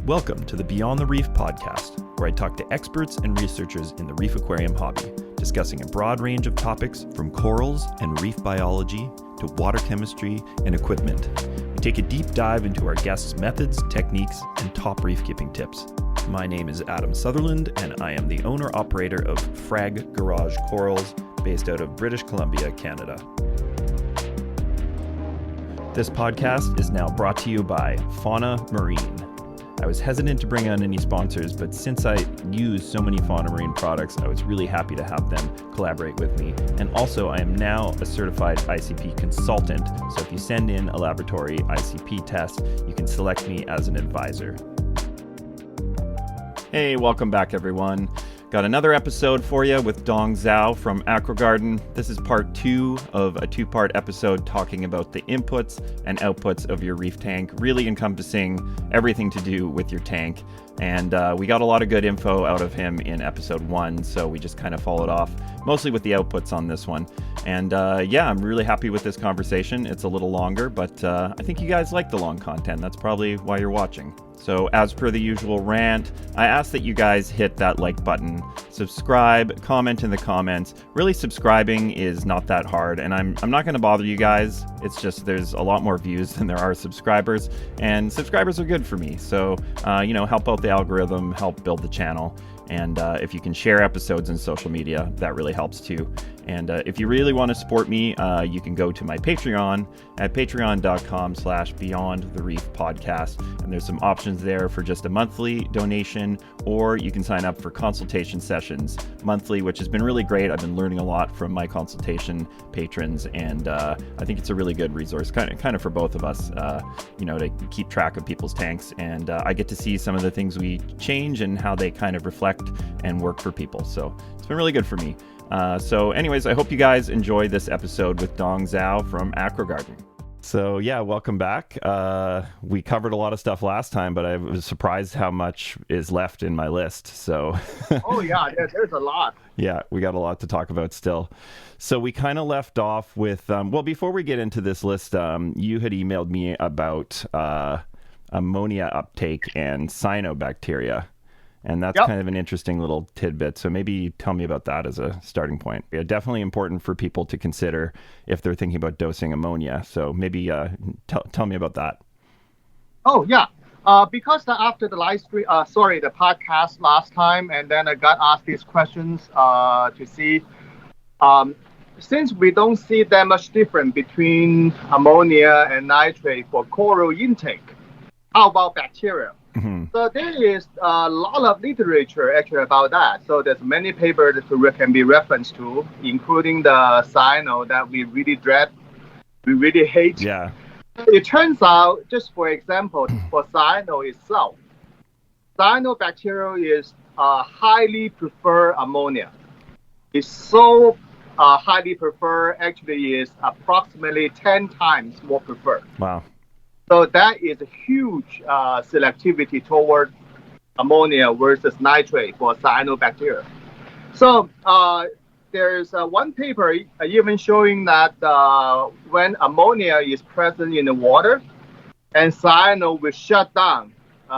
Welcome to the Beyond the Reef podcast, where I talk to experts and researchers in the reef aquarium hobby, discussing a broad range of topics from corals and reef biology to water chemistry and equipment. We take a deep dive into our guests' methods, techniques, and top reef keeping tips. My name is Adam Sutherland, and I am the owner-operator of Frag Garage Corals, based out of British Columbia, Canada. This podcast is now brought to you by Fauna Marine. I was hesitant to bring on any sponsors, but since I use so many Fauna Marine products, I was really happy to have them collaborate with me. And also, I am now a certified ICP consultant, so if you send in a laboratory ICP test, you can select me as an advisor. Hey, welcome back, everyone. Got another episode for you with Dong Zhao from AcroGarden. This is part 2 of a 2-part episode talking about the inputs and outputs of your reef tank, really encompassing everything to do with your tank. And we got a lot of good info out of him in episode 1, so we just kind of followed off mostly with the outputs on this one. And yeah, I'm really happy with this conversation. It's a little longer, but I think you guys like the long content. That's probably why you're watching. So as per the usual rant, I ask that you guys hit that like button, subscribe, comment in the comments. Really, subscribing is not that hard, and I'm not going to bother you guys. It's just there's a lot more views than there are subscribers, and subscribers are good for me. So, help out the algorithm, help build the channel. And if you can share episodes in social media, that really helps too. And if you really want to support me, you can go to my Patreon at patreon.com/beyondthereefpodcast. And there's some options there for just a monthly donation, or you can sign up for consultation sessions monthly, which has been really great. I've been learning a lot from my consultation patrons, and I think it's a really good resource, kind of for both of us, to keep track of people's tanks. And I get to see some of the things we change and how they kind of reflect and work for people. So it's been really good for me. So anyways, I hope you guys enjoy this episode with Dong Zhao from AcroGarden. So yeah, welcome back. We covered a lot of stuff last time, but I was surprised how much is left in my list. So oh yeah, there's a lot. Yeah, we got a lot to talk about still. So we kind of left off with, before we get into this list, you had emailed me about ammonia uptake and cyanobacteria. And that's kind of an interesting little tidbit. So maybe tell me about that as a starting point. Yeah, definitely important for people to consider if they're thinking about dosing ammonia. So maybe tell me about that. Oh, yeah. Because after the the podcast last time, and then I got asked these questions to see, since we don't see that much difference between ammonia and nitrate for coral intake, how about bacteria? Mm-hmm. So there is a lot of literature actually about that. So there's many papers that can be referenced to, including the Cyano that we really dread, we really hate. Yeah. It turns out, just for example, for Cyano itself, cyanobacteria is highly prefer ammonia. It's so highly prefer, actually is approximately 10 times more preferred. Wow. So that is a huge selectivity toward ammonia versus nitrate for cyanobacteria. So there's one paper even showing that when ammonia is present in the water, and cyano will shut down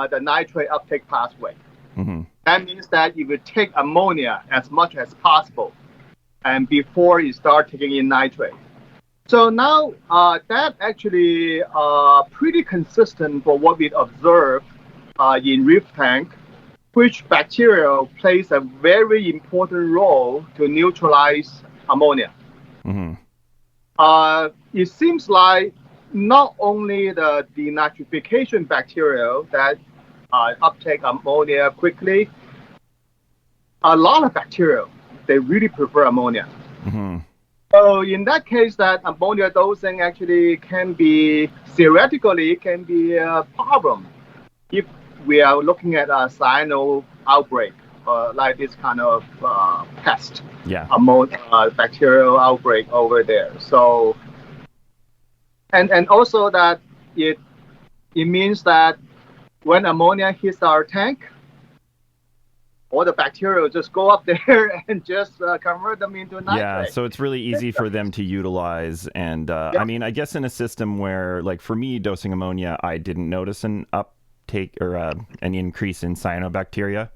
the nitrate uptake pathway. Mm-hmm. That means that you will take ammonia as much as possible, and before you start taking in nitrate. So now that actually pretty consistent for what we observe in reef tank, which bacteria plays a very important role to neutralize ammonia. Mm-hmm. It seems like not only the denitrification bacteria that uptake ammonia quickly, a lot of bacteria, they really prefer ammonia. Mm-hmm. So in that case, that ammonia dosing actually theoretically can be a problem if we are looking at a cyano outbreak, like this kind of pest, bacterial outbreak over there. So, and also that it means that when ammonia hits our tank, all the bacteria just go up there and just convert them into nitrate. Yeah, so it's really easy for them to utilize. And I mean, I guess in a system where, like for me, dosing ammonia, I didn't notice an uptake uptake or an increase in cyanobacteria,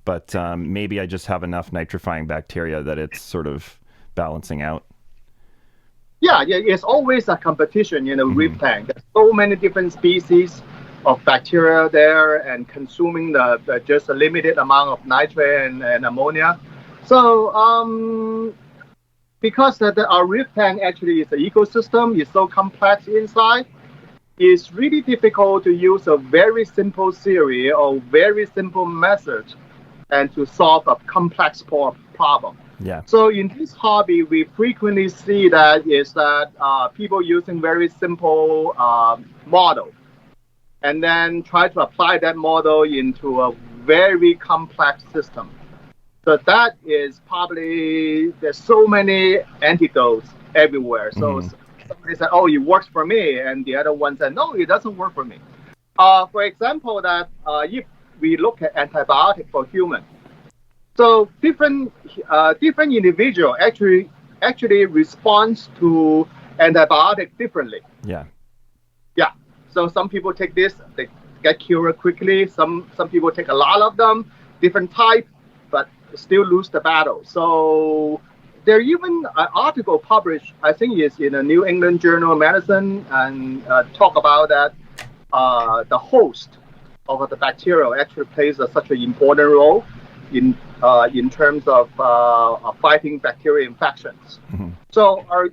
but maybe I just have enough nitrifying bacteria that it's sort of balancing out. Yeah, it's always a competition in a reef tank. There's so many different species of bacteria there and consuming the just a limited amount of nitrate and ammonia. So because our reef tank actually is an ecosystem, it's so complex inside, it's really difficult to use a very simple theory or very simple method and to solve a complex problem. Yeah. So in this hobby, we frequently see that people using very simple model and then try to apply that model into a very complex system. So that is probably, there's so many antidotes everywhere. So somebody said, oh, it works for me. And the other one said, no, it doesn't work for me. For example, that if we look at antibiotic for humans, so different individual actually responds to antibiotic differently. Yeah. Yeah. So some people take this, they get cured quickly. Some people take a lot of them, different type, but still lose the battle. So there even an article published, I think it's in a New England Journal of Medicine, and talk about that the host of the bacteria actually plays such an important role in terms of fighting bacterial infections. So our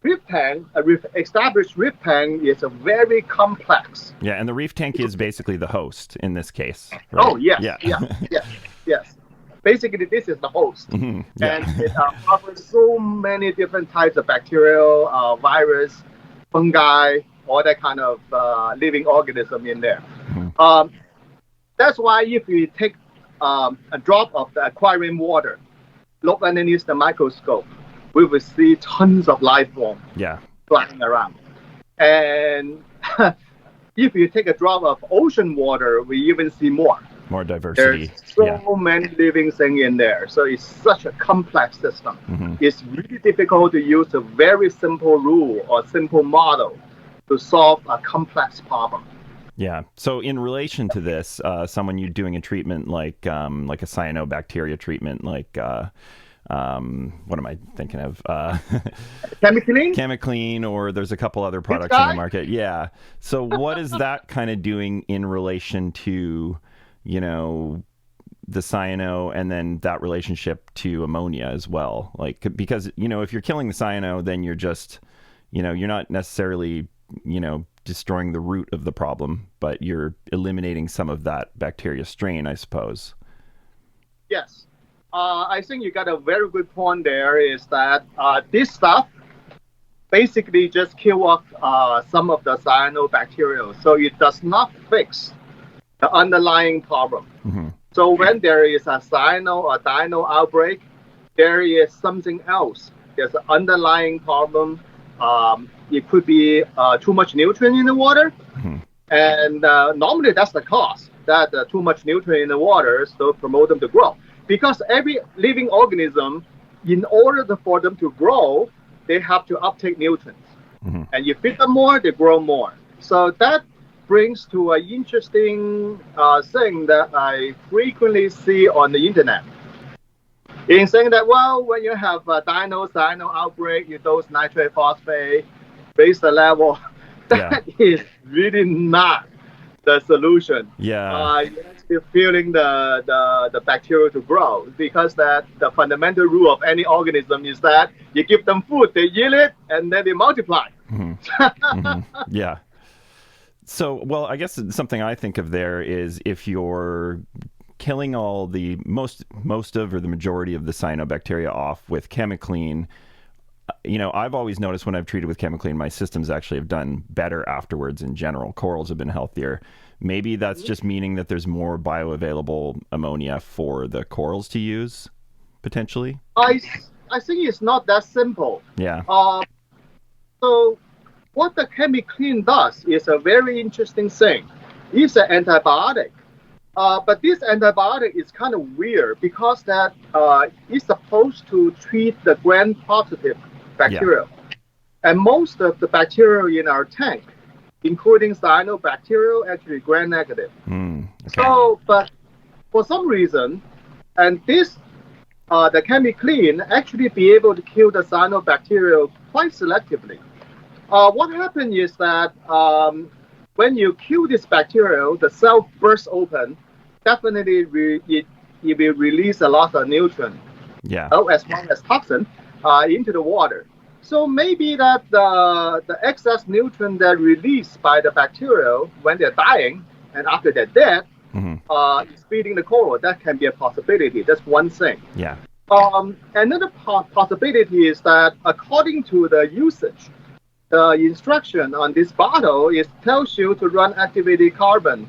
reef tank, established reef tank, is a very complex. Yeah, and the reef tank is basically the host in this case. Right? Oh yes, yeah. yes. Basically, this is the host, Yeah. and it covers so many different types of bacterial, virus, fungi, all that kind of living organism in there. That's why if you take a drop of the aquarium water, look underneath the microscope, we will see tons of life form flying around. And if you take a drop of ocean water, we even see more. More diversity. There's so many living things in there. So it's such a complex system. It's really difficult to use a very simple rule or simple model to solve a complex problem. Yeah. So in relation to this, someone you doing a treatment like a cyanobacteria treatment, like what am I thinking of? Chemiclean, or there's a couple other products on the market. Yeah. So what is that kind of doing in relation to, the cyano and then that relationship to ammonia as well? Like, because, if you're killing the cyano, then you're just, you're not necessarily, destroying the root of the problem, but you're eliminating some of that bacteria strain, I suppose. Yes. I think you got a very good point there, is that this stuff basically just kill off some of the cyanobacteria. So it does not fix the underlying problem. So when there is a cyano or dino outbreak, there is something else. There's an underlying problem. It could be too much nutrient in the water. And normally that's the cause, that too much nutrient in the water, so promote them to grow. Because every living organism, in order for them to grow, they have to uptake nutrients. And you feed them more, they grow more. So that brings to an interesting thing that I frequently see on the internet. In saying that, well, when you have a cyano outbreak, you dose nitrate phosphate, raise the level. That is really not the solution. You're actually fueling the bacteria to grow, because that the fundamental rule of any organism is that you give them food, they eat it, and then they multiply. Yeah. So, well, I guess something I think of there is if you're killing all the most of or the majority of the cyanobacteria off with chemiclean, I've always noticed when I've treated with chemiclean, my systems actually have done better afterwards in general. Corals have been healthier. Maybe that's just meaning that there's more bioavailable ammonia for the corals to use, potentially? I think it's not that simple. Yeah. So what the chemiclean does is a very interesting thing. It's an antibiotic. But this antibiotic is kind of weird, because that it's supposed to treat the gram-positive bacteria. And most of the bacteria in our tank including cyanobacterial, actually gram-negative. Okay. So, but for some reason, and this, the can be clean, actually be able to kill the cyanobacterial quite selectively. What happened is that when you kill this bacterial, the cell bursts open, definitely it will release a lot of nutrient, as well as toxin, into the water. So maybe that the excess nutrient that released by the bacterial when they're dying and after they're dead is feeding the coral. That can be a possibility. That's one thing. Yeah. Another possibility is that according to the usage, the instruction on this bottle tells you to run activated carbon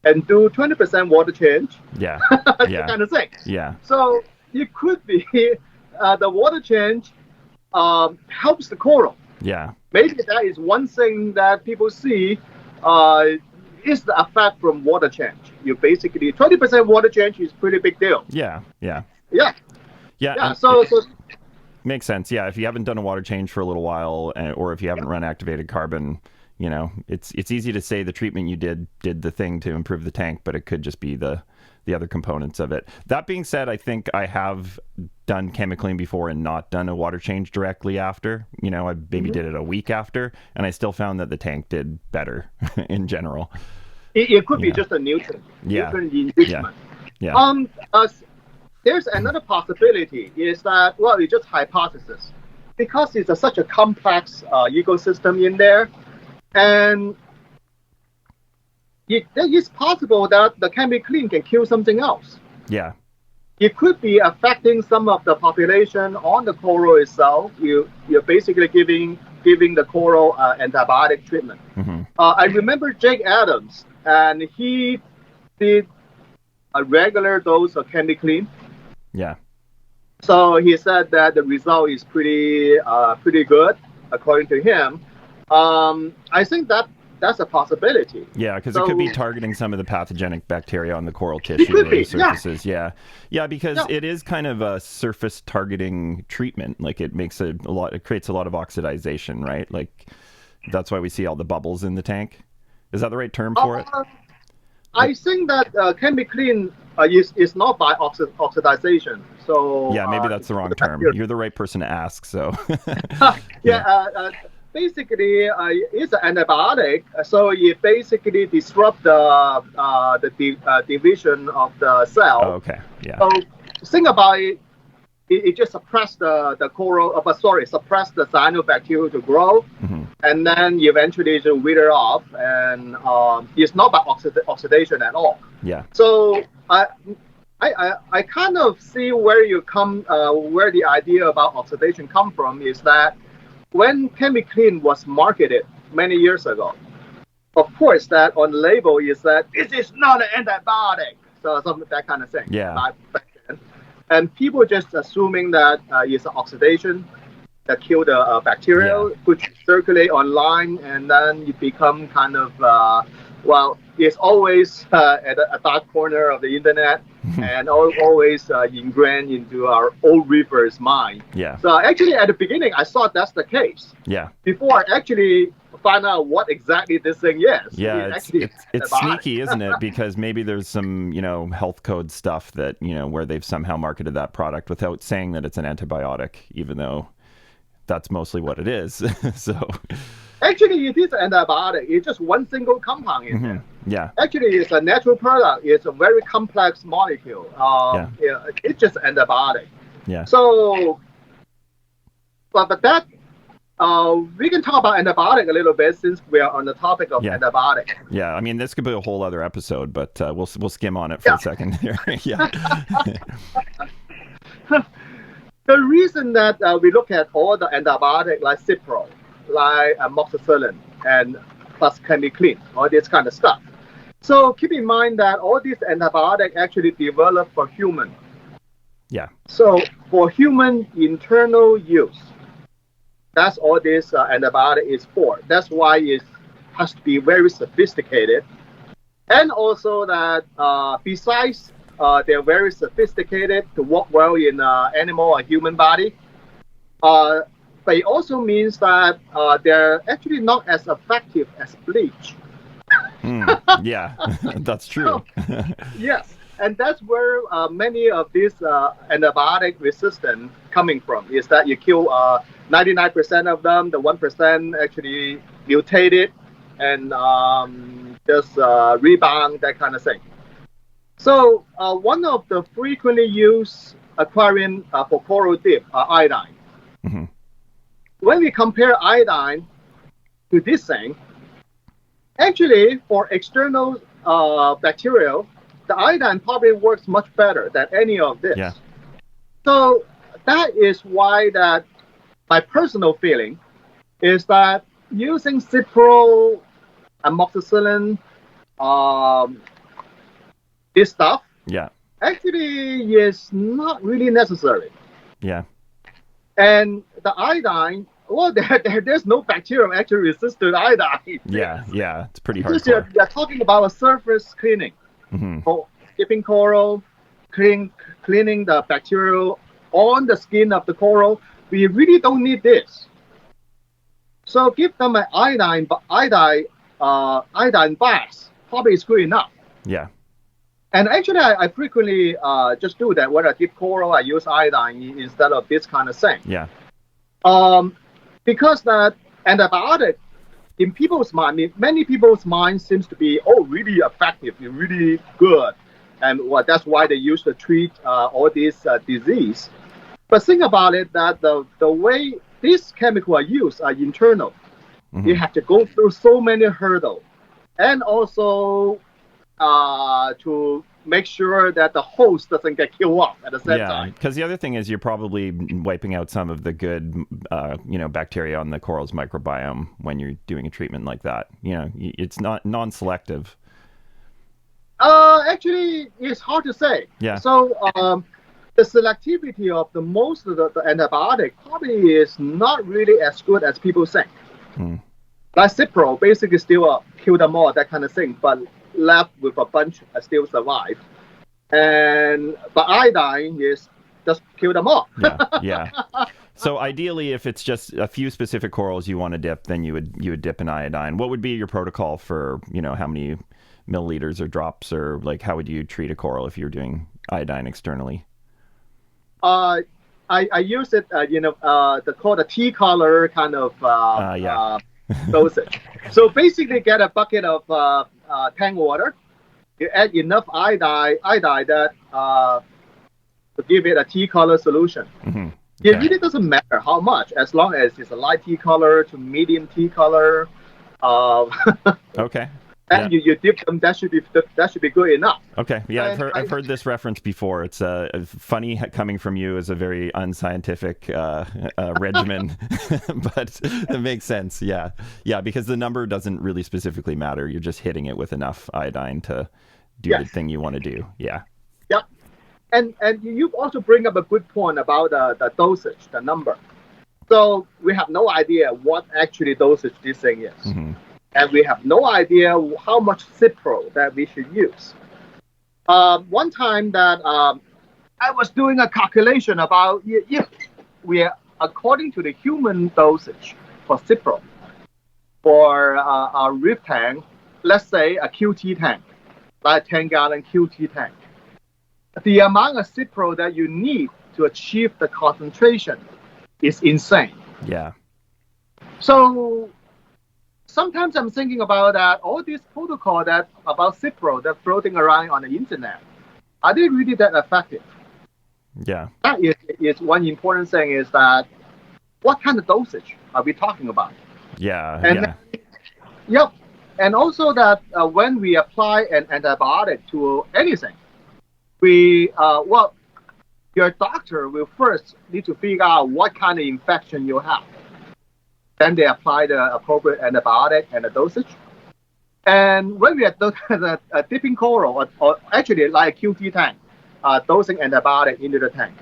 and do 20% water change. Yeah. That kind of thing. Yeah. So it could be the water change helps the coral. Yeah. Maybe that is one thing that people see is the effect from water change. You basically 20% water change is pretty big deal. Yeah. So makes sense. Yeah, if you haven't done a water change for a little while, or if you haven't run activated carbon, it's easy to say the treatment you did the thing to improve the tank, but it could just be the other components of it. That being said, I think I have done chemically before and not done a water change directly after. I maybe did it a week after, and I still found that the tank did better in general. It could be just a nutrient enrichment. There's another possibility is that, it's just hypothesis. Because it's such a complex ecosystem in there, and it is possible that the can be clean can kill something else. Yeah. It could be affecting some of the population on the coral itself. You're basically giving the coral antibiotic treatment. I remember Jake Adams, and he did a regular dose of can be clean. Yeah. So he said that the result is pretty good, according to him. I think that's a possibility. Yeah, because it could be targeting some of the pathogenic bacteria on the coral tissue or the surfaces. Yeah, because it is kind of a surface targeting treatment. Like it makes it creates a lot of oxidization, right? Like that's why we see all the bubbles in the tank. Is that the right term for it? I think that can be clean is not by oxidization. So maybe that's the wrong term. You're the right person to ask. So basically, it's an antibiotic, so it basically disrupts the division of the cell. Oh, okay. Yeah. So think about it. It just suppress the coral, suppress the cyanobacteria to grow, and then eventually it will wither off, and it's not by oxidation at all. Yeah. So I kind of see where where the idea about oxidation come from is that when ChemiClean was marketed many years ago, of course that on the label is that this is not an antibiotic, so that kind of thing. Yeah. And people just assuming that it's an oxidation that kill the bacteria, which circulate online, and then you become kind of, it's always at a dark corner of the internet and always ingrained into our old reefers' mind. Yeah. So actually at the beginning, I thought that's the case. Yeah. Before I actually find out what exactly this thing is. Yeah, it's sneaky, isn't it? Because maybe there's some, health code stuff that, where they've somehow marketed that product without saying that it's an antibiotic, even though that's mostly what it is. So actually, it is an antibiotic. It's just one single compound in there. Yeah. Actually, it's a natural product. It's a very complex molecule. It's just antibiotic. Yeah. So, but that, we can talk about antibiotic a little bit since we are on the topic of antibiotic. Yeah, I mean, this could be a whole other episode, but we'll skim on it for a second here. The reason that we look at all the antibiotic like Cipro, like amoxicillin, and plus ChemiClean, all this kind of stuff. So keep in mind that all these antibiotics actually developed for human. Yeah. So for human internal use, that's all this antibiotic is for. That's why it has to be very sophisticated. And also that besides they're very sophisticated to work well in animal or human body, but it also means that they're actually not as effective as bleach. Yeah, that's true. Yes, and that's where many of these antibiotic resistant coming from, is that you kill 99% of them, the 1% actually mutated and just rebound, that kind of thing. So one of the frequently used aquarium for coral dip are iodine. Mm-hmm. When we compare iodine to this thing, actually for external bacteria, the iodine probably works much better than any of this. Yeah. So that is why that my personal feeling is that using Cipro, amoxicillin, this stuff, Yeah. actually is not really necessary. Yeah. And the iodine, well, there's no bacterium actually resistant iodine. Yeah. Yeah. It's pretty Because hardcore. you're talking about a surface cleaning. Mm-hmm. For skipping coral, cleaning the bacteria on the skin of the coral, we really don't need this. So give them an iodine bath, probably is good enough. Yeah. And actually, I frequently just do that. When I dip coral, I use iodine instead of this kind of thing. Yeah. Because that antibiotic, in people's mind, many people's mind seems to be, really effective, really good. And that's why they use to treat all these disease. But think about it, that the way these chemicals are used are internal. Mm-hmm. You have to go through so many hurdles. And also to make sure that the host doesn't get killed off at the same time. Yeah, because the other thing is you're probably wiping out some of the good, bacteria on the coral's microbiome when you're doing a treatment like that. It's not non-selective. Actually, it's hard to say. Yeah. So the selectivity of the most of the antibiotic probably is not really as good as people think. Like Cipro, basically still kill them all, that kind of thing, but left with a bunch still survive. But iodine is just kill them all. Yeah. So ideally, if it's just a few specific corals you want to dip, then you would dip in iodine. What would be your protocol for, how many milliliters or drops, or like how would you treat a coral if you're doing iodine externally? I use it, called a tea color kind of dosage. So basically, get a bucket of tank water. You add enough iodine that to give it a tea color solution. Mm-hmm. It really doesn't matter how much, as long as it's a light tea color to medium tea color. Okay. And you dip them. That should be good enough. Okay. Yeah, I've heard this reference before. It's funny coming from you as a very unscientific regimen, but it makes sense. Yeah, because the number doesn't really specifically matter. You're just hitting it with enough iodine to do the thing you want to do. Yeah. Yep. And you also bring up a good point about the dosage, the number. So we have no idea what actually dosage this thing is. Mm-hmm. And we have no idea how much Cipro that we should use. One time that I was doing a calculation about if we are, according to the human dosage for Cipro, for a reef tank, let's say a QT tank, like a 10-gallon QT tank, the amount of Cipro that you need to achieve the concentration is insane. Yeah. So sometimes I'm thinking about that all these protocols about Cipro that floating around on the internet, are they really that effective? Yeah. That is one important thing, is that what kind of dosage are we talking about? Yeah. Yep. And also that when we apply an antibiotic to anything, your doctor will first need to figure out what kind of infection you have. Then they apply the appropriate antibiotic and the dosage. And when we are dipping coral, or actually like a QT tank, dosing antibiotic into the tank,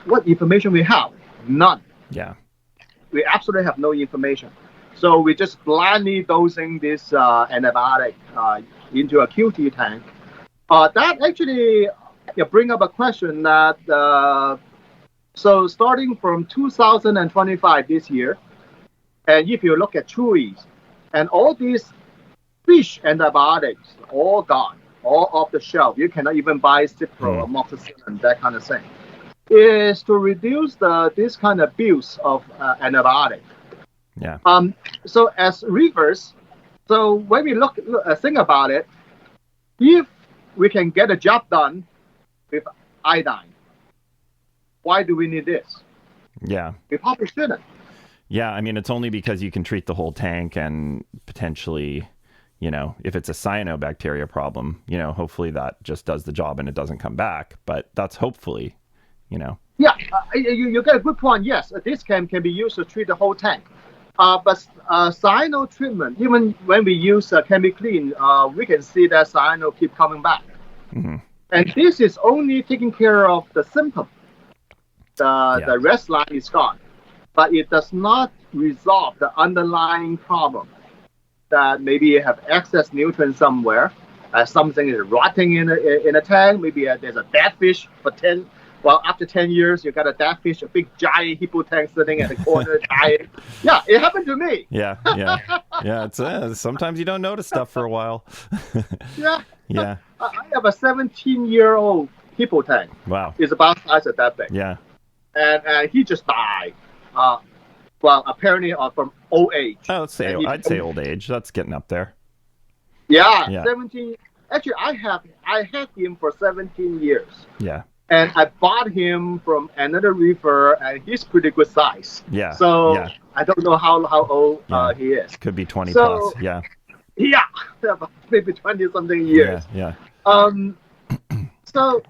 what information we have? None. Yeah. We absolutely have no information. So we just blindly dosing this antibiotic into a QT tank. That actually bring up a question that So starting from 2025 this year, and if you look at trees, and all these fish antibiotics all gone, all off the shelf. You cannot even buy Cipro, amoxicillin, that kind of thing. Is to reduce this kind of abuse of antibiotic. Yeah. So as reefers, so when we think about it, if we can get a job done with iodine, why do we need this? Yeah. We probably shouldn't. Yeah, I mean, it's only because you can treat the whole tank and potentially, if it's a cyanobacteria problem, hopefully that just does the job and it doesn't come back. But that's hopefully, Yeah, you get a good point. Yes, this can be used to treat the whole tank. But cyano treatment, even when we use ChemiClean, we can see that cyano keep coming back. Mm-hmm. And this is only taking care of the symptom. The rest line is gone. But it does not resolve the underlying problem that maybe you have excess nutrients somewhere, something is rotting in a tank, maybe there's a dead fish for 10, well, after 10 years, you got a dead fish, a big giant hippo tank sitting at the corner, dying. Yeah, it happened to me. Yeah. It's sometimes you don't notice stuff for a while. Yeah. I have a 17-year-old hippo tank. Wow. It's about the size of that big. Yeah. And he just died. Well, apparently from old age. Oh, I'd say old age. That's getting up there. Yeah. 17. Actually, I had him for 17 years. Yeah. And I bought him from another reefer, and he's pretty good size. Yeah. So I don't know how old he is. Could be 20 plus. Yeah. Yeah, maybe 20-something years. Yeah. So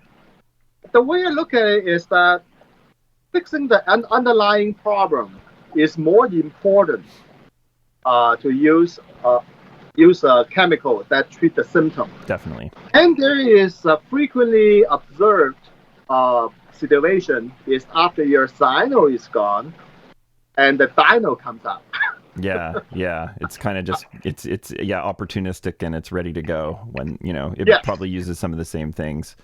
the way I look at it is that fixing the underlying problem is more important to use a chemical that treat the symptom. Definitely. And there is a frequently observed situation is after your cyano is gone and the dino comes out. Yeah. It's kind of just it's opportunistic and it's ready to go when it probably uses some of the same things.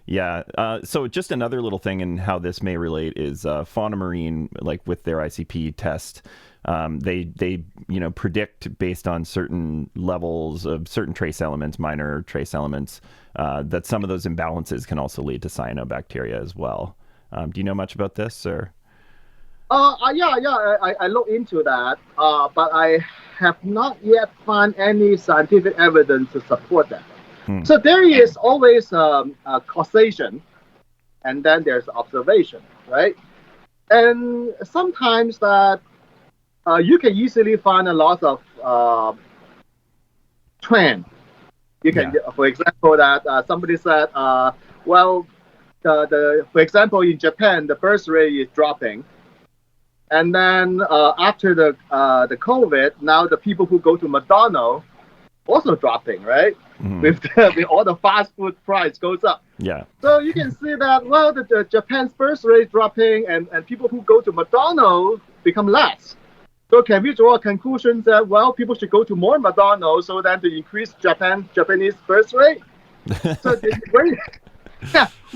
Yeah. So just another little thing and how this may relate is Fauna Marine, like with their ICP test, they predict based on certain levels of certain trace elements, minor trace elements, that some of those imbalances can also lead to cyanobacteria as well. Do you know much about this or? I looked into that, but I have not yet found any scientific evidence to support that. So there is always a causation, and then there's observation, right? And sometimes that you can easily find a lot of trend. You can, for example, that somebody said, for example, in Japan, the birth rate is dropping. And then after the COVID, now the people who go to McDonald's also dropping, right? Mm-hmm. With all the fast food price goes up. Yeah. So you can see that, the Japan's birth rate dropping and people who go to McDonald's become less. So can we draw a conclusion that, people should go to more McDonald's so that to increase Japanese birth rate? So it's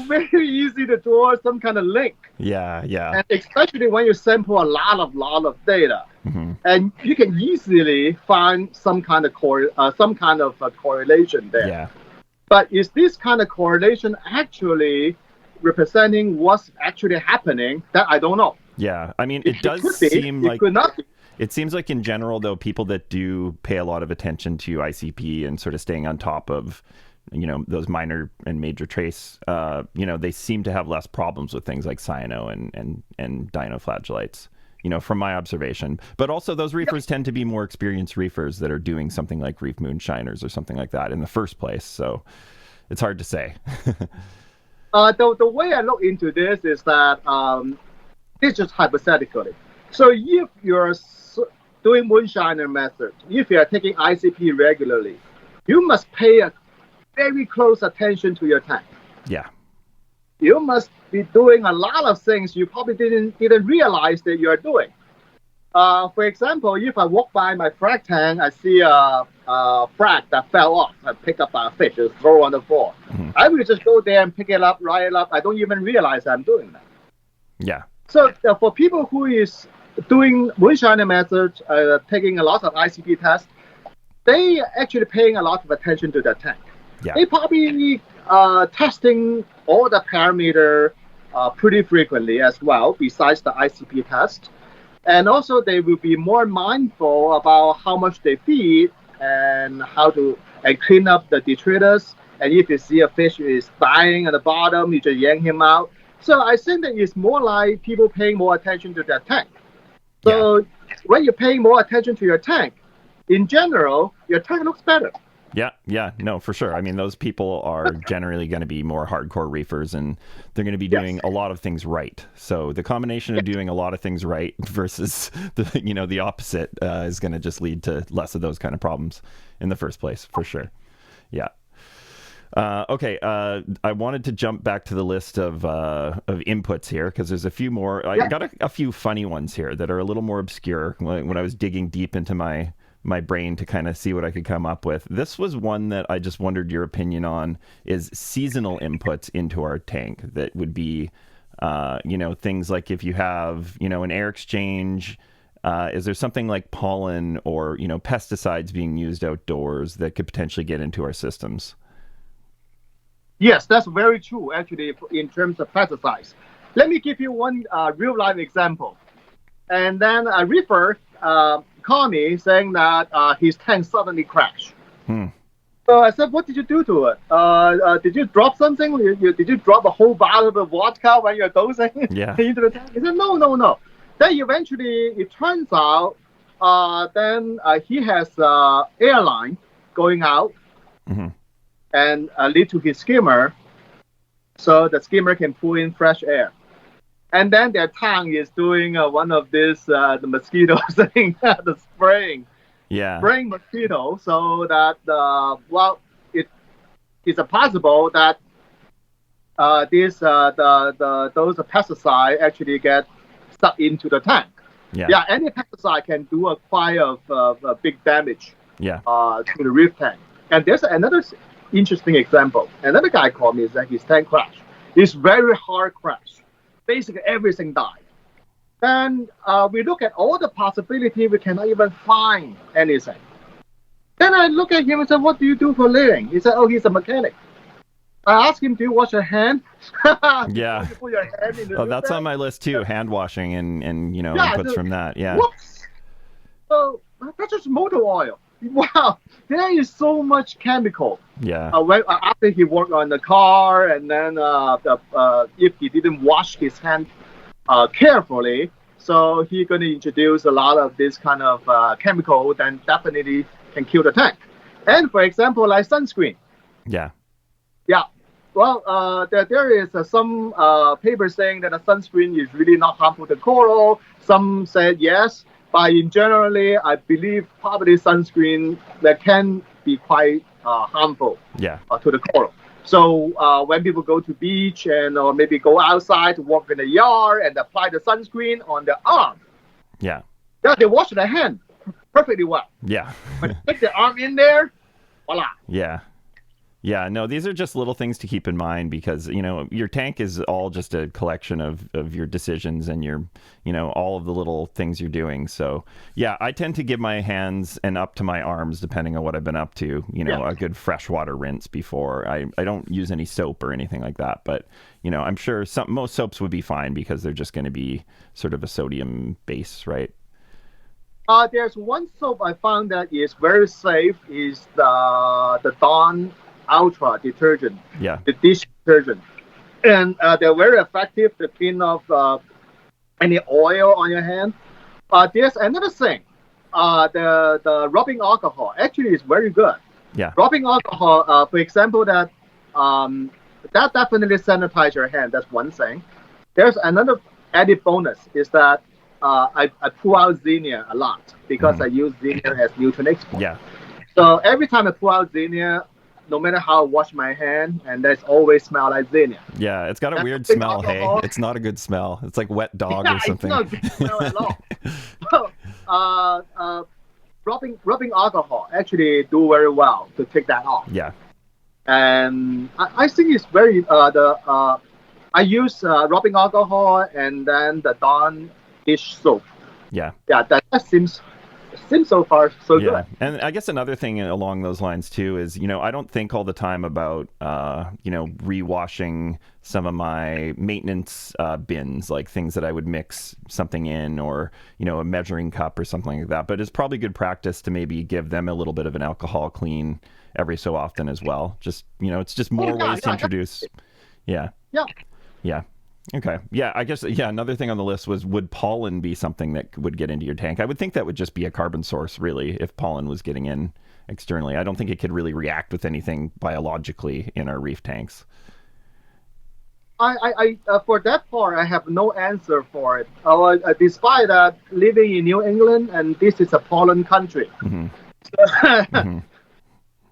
very easy to draw some kind of link. Yeah. And especially when you sample a lot of data, mm-hmm. and you can easily find some kind of correlation there. Yeah. But is this kind of correlation actually representing what's actually happening? That I don't know. Yeah, I mean, it does seem like it seems like in general, though, people that do pay a lot of attention to ICP and sort of staying on top of those minor and major trace, they seem to have less problems with things like cyano and dinoflagellates, from my observation. But also those reefers tend to be more experienced reefers that are doing something like reef moonshiners or something like that in the first place. So it's hard to say. The way I look into this is that it's just hypothetically. So if you're doing moonshiner method, if you are taking ICP regularly, you must pay a very close attention to your tank. Yeah. You must be doing a lot of things you probably didn't realize that you're doing. For example, if I walk by my frag tank, I see a frag that fell off and pick up a fish and throw on the floor. Mm-hmm. I will just go there and pick it up, rise it up. I don't even realize I'm doing that. Yeah. So for people who is doing moonshiner method, taking a lot of ICP tests, they actually paying a lot of attention to the tank. Yeah. They probably testing all the parameter pretty frequently as well, besides the ICP test. And also they will be more mindful about how much they feed and how to clean up the detritus. And if you see a fish is dying at the bottom, you just yank him out. So I think that it's more like people paying more attention to their tank. So when you're paying more attention to your tank, in general, your tank looks better. Yeah, no, for sure. I mean, those people are generally going to be more hardcore reefers, and they're going to be doing a lot of things right. So the combination of doing a lot of things right versus the opposite is going to just lead to less of those kind of problems in the first place, for sure. Yeah. Okay, I wanted to jump back to the list of inputs here because there's a few more. I got a few funny ones here that are a little more obscure when I was digging deep into my brain to kind of see what I could come up with. This was one that I just wondered your opinion on, is seasonal inputs into our tank. That would be, things like if you have, an air exchange, is there something like pollen or, pesticides being used outdoors that could potentially get into our systems? Yes, that's very true, actually, in terms of pesticides. Let me give you one real-life example. And then a reefer called me saying that his tank suddenly crashed. So I said, what did you do to it? Did you drop something? Did you drop a whole bottle of vodka when you're dosing into the tank? He said, no. Then eventually, it turns out, then he has airline going out and lead to his skimmer, so the skimmer can pull in fresh air. And then their tongue is doing one of these the mosquito thing, the spraying mosquito, so that it is possible that those pesticides actually get stuck into the tank. Any pesticide can do quite a big damage to the reef tank. And there's another interesting example. Another guy called me and said his tank crashed. It's very hard crash. Basically everything died. Then we look at all the possibilities, we cannot even find anything. Then I look at him and said, what do you do for a living? He said, he's a mechanic. I asked him, do you wash your hand? You put your hand in the that's on my list too, hand washing and inputs from that. Whoops. So that's just motor oil. Wow, there is so much chemical. After he worked on the car, and then if he didn't wash his hand carefully, so he's going to introduce a lot of this kind of chemical, then definitely can kill the tank. And for example, like sunscreen. Well, there is some papers saying that a sunscreen is really not harmful to coral. Some said yes. But in generally, I believe probably sunscreen that can be quite harmful to the coral. So when people go to beach or maybe go outside to walk in the yard and apply the sunscreen on their arm, they wash their hand perfectly well. But stick the arm in there, voila. Yeah, no, these are just little things to keep in mind because, your tank is all just a collection of your decisions and your, all of the little things you're doing. So, I tend to give my hands and up to my arms, depending on what I've been up to, a good freshwater rinse before. I don't use any soap or anything like that. But, I'm sure most soaps would be fine because they're just going to be sort of a sodium base, right? There's one soap I found that is very safe is the Dawn Ultra detergent, the dish detergent, and they're very effective to clean off any oil on your hand. There's another thing, the rubbing alcohol actually is very good. Rubbing alcohol, for example, that definitely sanitize your hand. That's one thing. There's another added bonus is that I pull out Xenia a lot because I use Xenia as neutral export. So every time I pull out Xenia, no matter how I wash my hand, and there's always smell like Xenia. It's got a weird smell, alcohol. Hey? It's not a good smell. It's like wet dog or something. It's not a good smell at all. Rubbing alcohol actually do very well to take that off. And I think it's very, I use rubbing alcohol and then the Dawn dish soap. Yeah. Yeah, that seems so far so Yeah. good. And I guess another thing along those lines too is, I don't think all the time about, rewashing some of my maintenance bins, like things that I would mix something in, or, a measuring cup or something like that. But it's probably good practice to maybe give them a little bit of an alcohol clean every so often as well. Just, it's just more ways to introduce. Yeah. Yeah. Yeah. Okay. Yeah, I guess, another thing on the list was, would pollen be something that would get into your tank? I would think that would just be a carbon source, really, if pollen was getting in externally. I don't think it could really react with anything biologically in our reef tanks. I for that part, I have no answer for it. Despite that, living in New England, and this is a pollen country. Mm-hmm.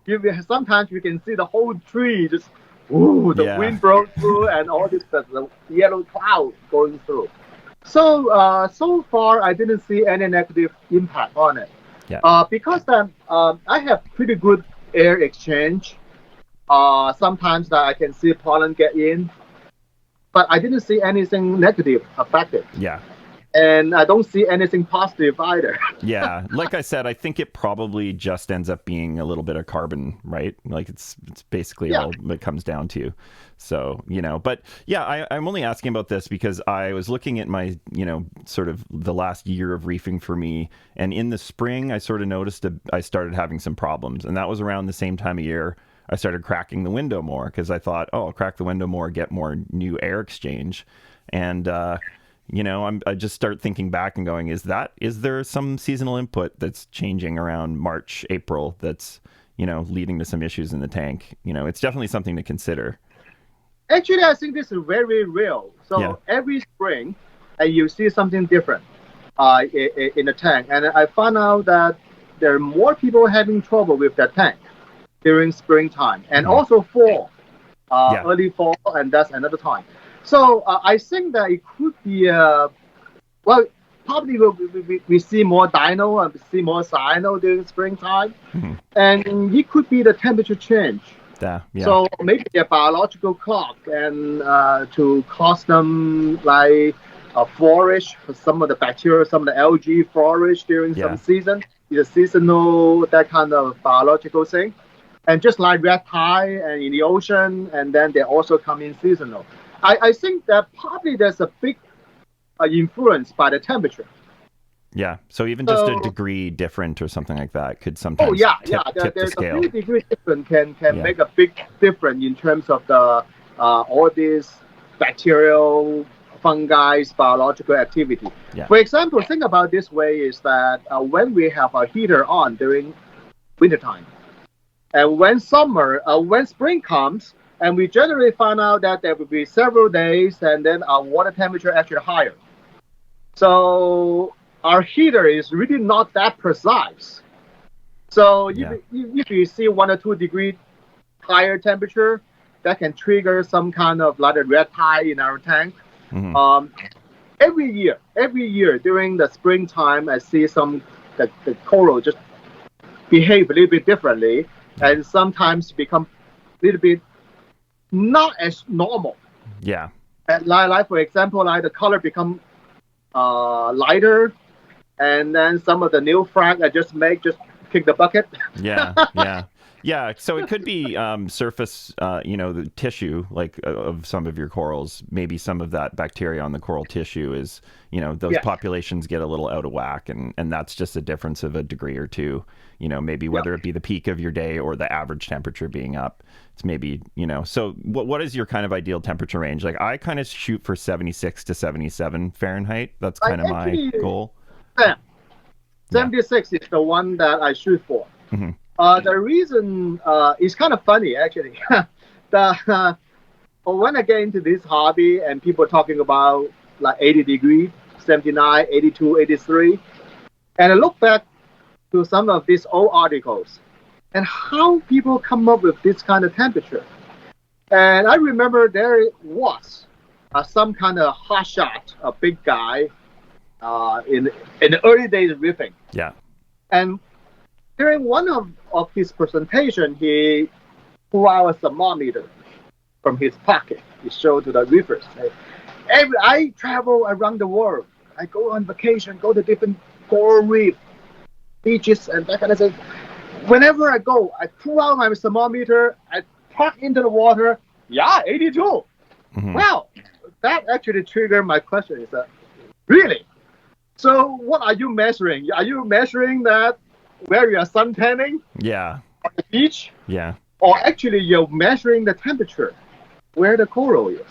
Mm-hmm. Sometimes you can see the whole tree just, the wind broke through, and all this the yellow cloud going through. So so far, I didn't see any negative impact on it. Yeah. Because I have pretty good air exchange. Sometimes that I can see pollen get in, but I didn't see anything negative affected. Yeah. And I don't see anything positive either. Yeah, like I said, I think it probably just ends up being a little bit of carbon, right? Like it's basically all it comes down to. So, but yeah, I'm only asking about this because I was looking at my, sort of the last year of reefing for me. And in the spring, I sort of noticed I started having some problems. And that was around the same time of year I started cracking the window more, because I thought, I'll crack the window more, get more new air exchange. And, I just start thinking back and going, is there some seasonal input that's changing around March, April that's, leading to some issues in the tank? It's definitely something to consider. Actually, I think this is very real. So every spring, you see something different in the tank. And I found out that there are more people having trouble with their tank during springtime, and also fall, early fall, and that's another time. So I think that it could be, probably we see more dino and see more cyano during springtime, and it could be the temperature change. So maybe a biological clock, and to cause them like flourish, some of the bacteria, some of the algae flourish during some season. It's a seasonal, that kind of biological thing. And just like red tide and in the ocean, and then they also come in seasonal. I think that probably there's a big influence by the temperature. Yeah, so even just a degree different or something like that could sometimes tip the scale. There's a 3 degree difference can make a big difference in terms of the all these bacterial, fungi, biological activity. Yeah. For example, think about this way is that when we have a heater on during wintertime, and when spring comes, and we generally find out that there will be several days, and then our water temperature actually higher. So our heater is really not that precise. So if you see 1 or 2 degree higher temperature, that can trigger some kind of like a red tide in our tank. Mm-hmm. Every year during the springtime, I see the coral just behave a little bit differently, and sometimes become a little bit not as normal. Yeah. And like for example, like the color become lighter, and then some of the new frag I just kick the bucket. Yeah. So it could be surface, the tissue, like of some of your corals. Maybe some of that bacteria on the coral tissue is, those populations get a little out of whack, and that's just a difference of a degree or two. Maybe whether it be the peak of your day or the average temperature being up. It's maybe, So what is your kind of ideal temperature range? Like I kind of shoot for 76 to 77 Fahrenheit. That's kind of my goal. 76 is the one that I shoot for. Mm-hmm. The reason is kind of funny, actually. When I get into this hobby and people talking about like 80 degrees, 79, 82, 83, and I look back to some of these old articles and how people come up with this kind of temperature. And I remember there was some kind of hotshot, a big guy in the early days of reefing. Yeah. And during one of his presentation, he pulled out a thermometer from his pocket. He showed to the reefers. I travel around the world. I go on vacation, go to different coral reef, beaches, and that kind of thing. Whenever I go, I pull out my thermometer, I plug into the water. Yeah, 82. Mm-hmm. Wow, that actually triggered my question. Is that really? So what are you measuring? Are you measuring that where you are suntanning Yeah. on the beach? Yeah. Or actually you're measuring the temperature where the coral is?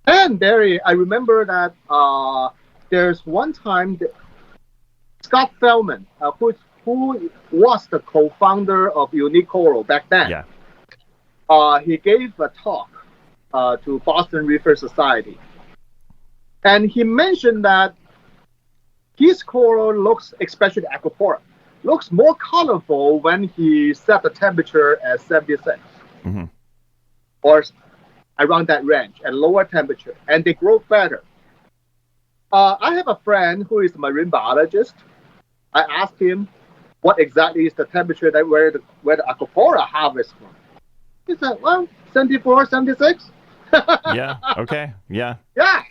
And I remember that there's one time that Scott Feldman, who was the co-founder of Unique Coral back then, he gave a talk to Boston Reefers Society. And he mentioned that his coral looks, especially aquapora, looks more colorful when he set the temperature at 76 or around that range at lower temperature, and they grow better. I have a friend who is a marine biologist. I asked him what exactly is the temperature that where the aquapora harvests from. He said, well, 74, 76. Yeah. Okay. Yeah. Yeah.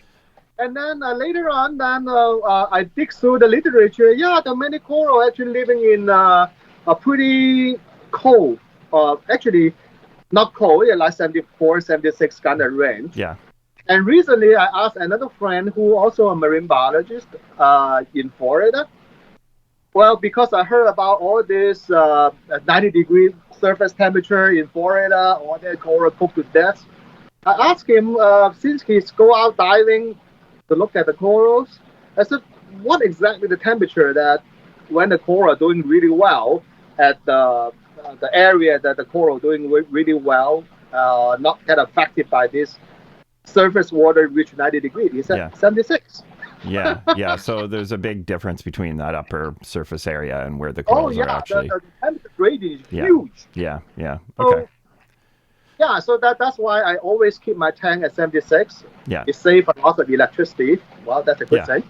And then later on, I dig through the literature. Yeah, the many coral actually living in a pretty cold, actually not cold, like 74, 76 kind of range. Yeah. And recently, I asked another friend who also a marine biologist in Florida. Well, because I heard about all this 90-degree surface temperature in Florida, all that coral cooked to death. I asked him, since he's go out diving to look at the corals, I said, what exactly the temperature that when the coral are doing really well at the area that the coral doing really well, not get affected by this surface water reach 90 degrees. He said 76. Yeah, yeah. So there's a big difference between that upper surface area and where the corals are actually. The temperature gradient is huge. Yeah, yeah. Okay. So that's why I always keep my tank at 76. Yeah. It's safe and also electricity. Well, that's a good thing.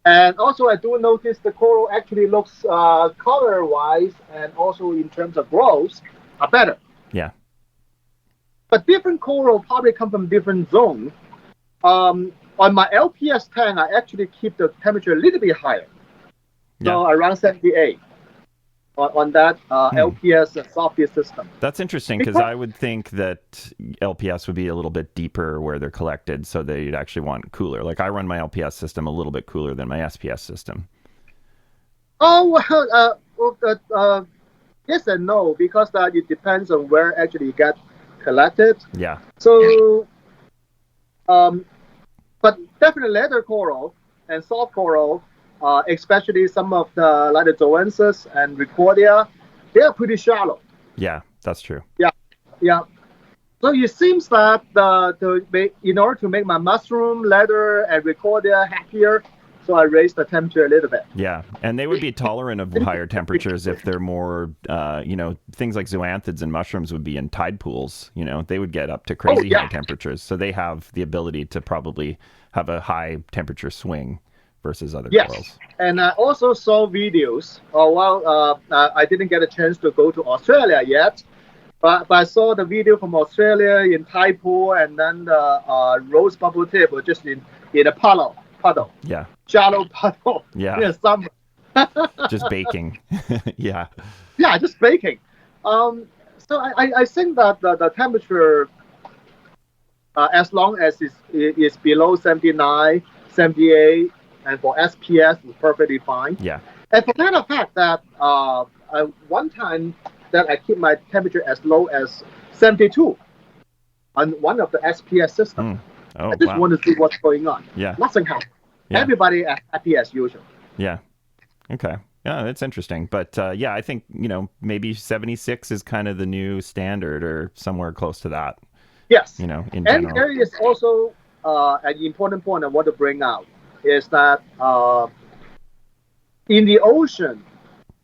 And also I do notice the coral actually looks color-wise and also in terms of growth are better. Yeah. But different coral probably come from different zones. On my LPS tank, I actually keep the temperature a little bit higher. So around 78 on that LPS software system. That's interesting because I would think that LPS would be a little bit deeper where they're collected, so they'd actually want cooler. Like I run my LPS system a little bit cooler than my SPS system. Oh, well, yes and no, because it depends on where actually you get collected. Yeah. So, but definitely leather coral and soft coral, especially some of the like the Zoensis and Ricordia, they are pretty shallow. Yeah, that's true. Yeah. So it seems that in order to make my mushroom, leather, and Ricordia happier, so I raised the temperature a little bit. Yeah, and they would be tolerant of higher temperatures if they're more, things like zoanthids and mushrooms would be in tide pools. They would get up to crazy high temperatures. So they have the ability to probably have a high temperature swing versus other corals. And I also saw videos. I didn't get a chance to go to Australia yet, but I saw the video from Australia in tide pool, and then the rose bubble tip was just in a puddle. Yeah. Shallow puddle. Yeah. In the summer. Just baking. Yeah. Yeah, just baking. So I think that the temperature, as long as it's below 79, 78, and for SPS, is perfectly fine. Yeah. And for matter of fact, that one time that I keep my temperature as low as 72 on one of the SPS systems. Oh, I just want to see what's going on. Yeah. Nothing happened. Yeah. Everybody happy as usual. Yeah. Okay. Yeah, that's interesting. But I think, maybe 76 is kind of the new standard or somewhere close to that. Yes. In general. And there is also an important point I want to bring out is that in the ocean,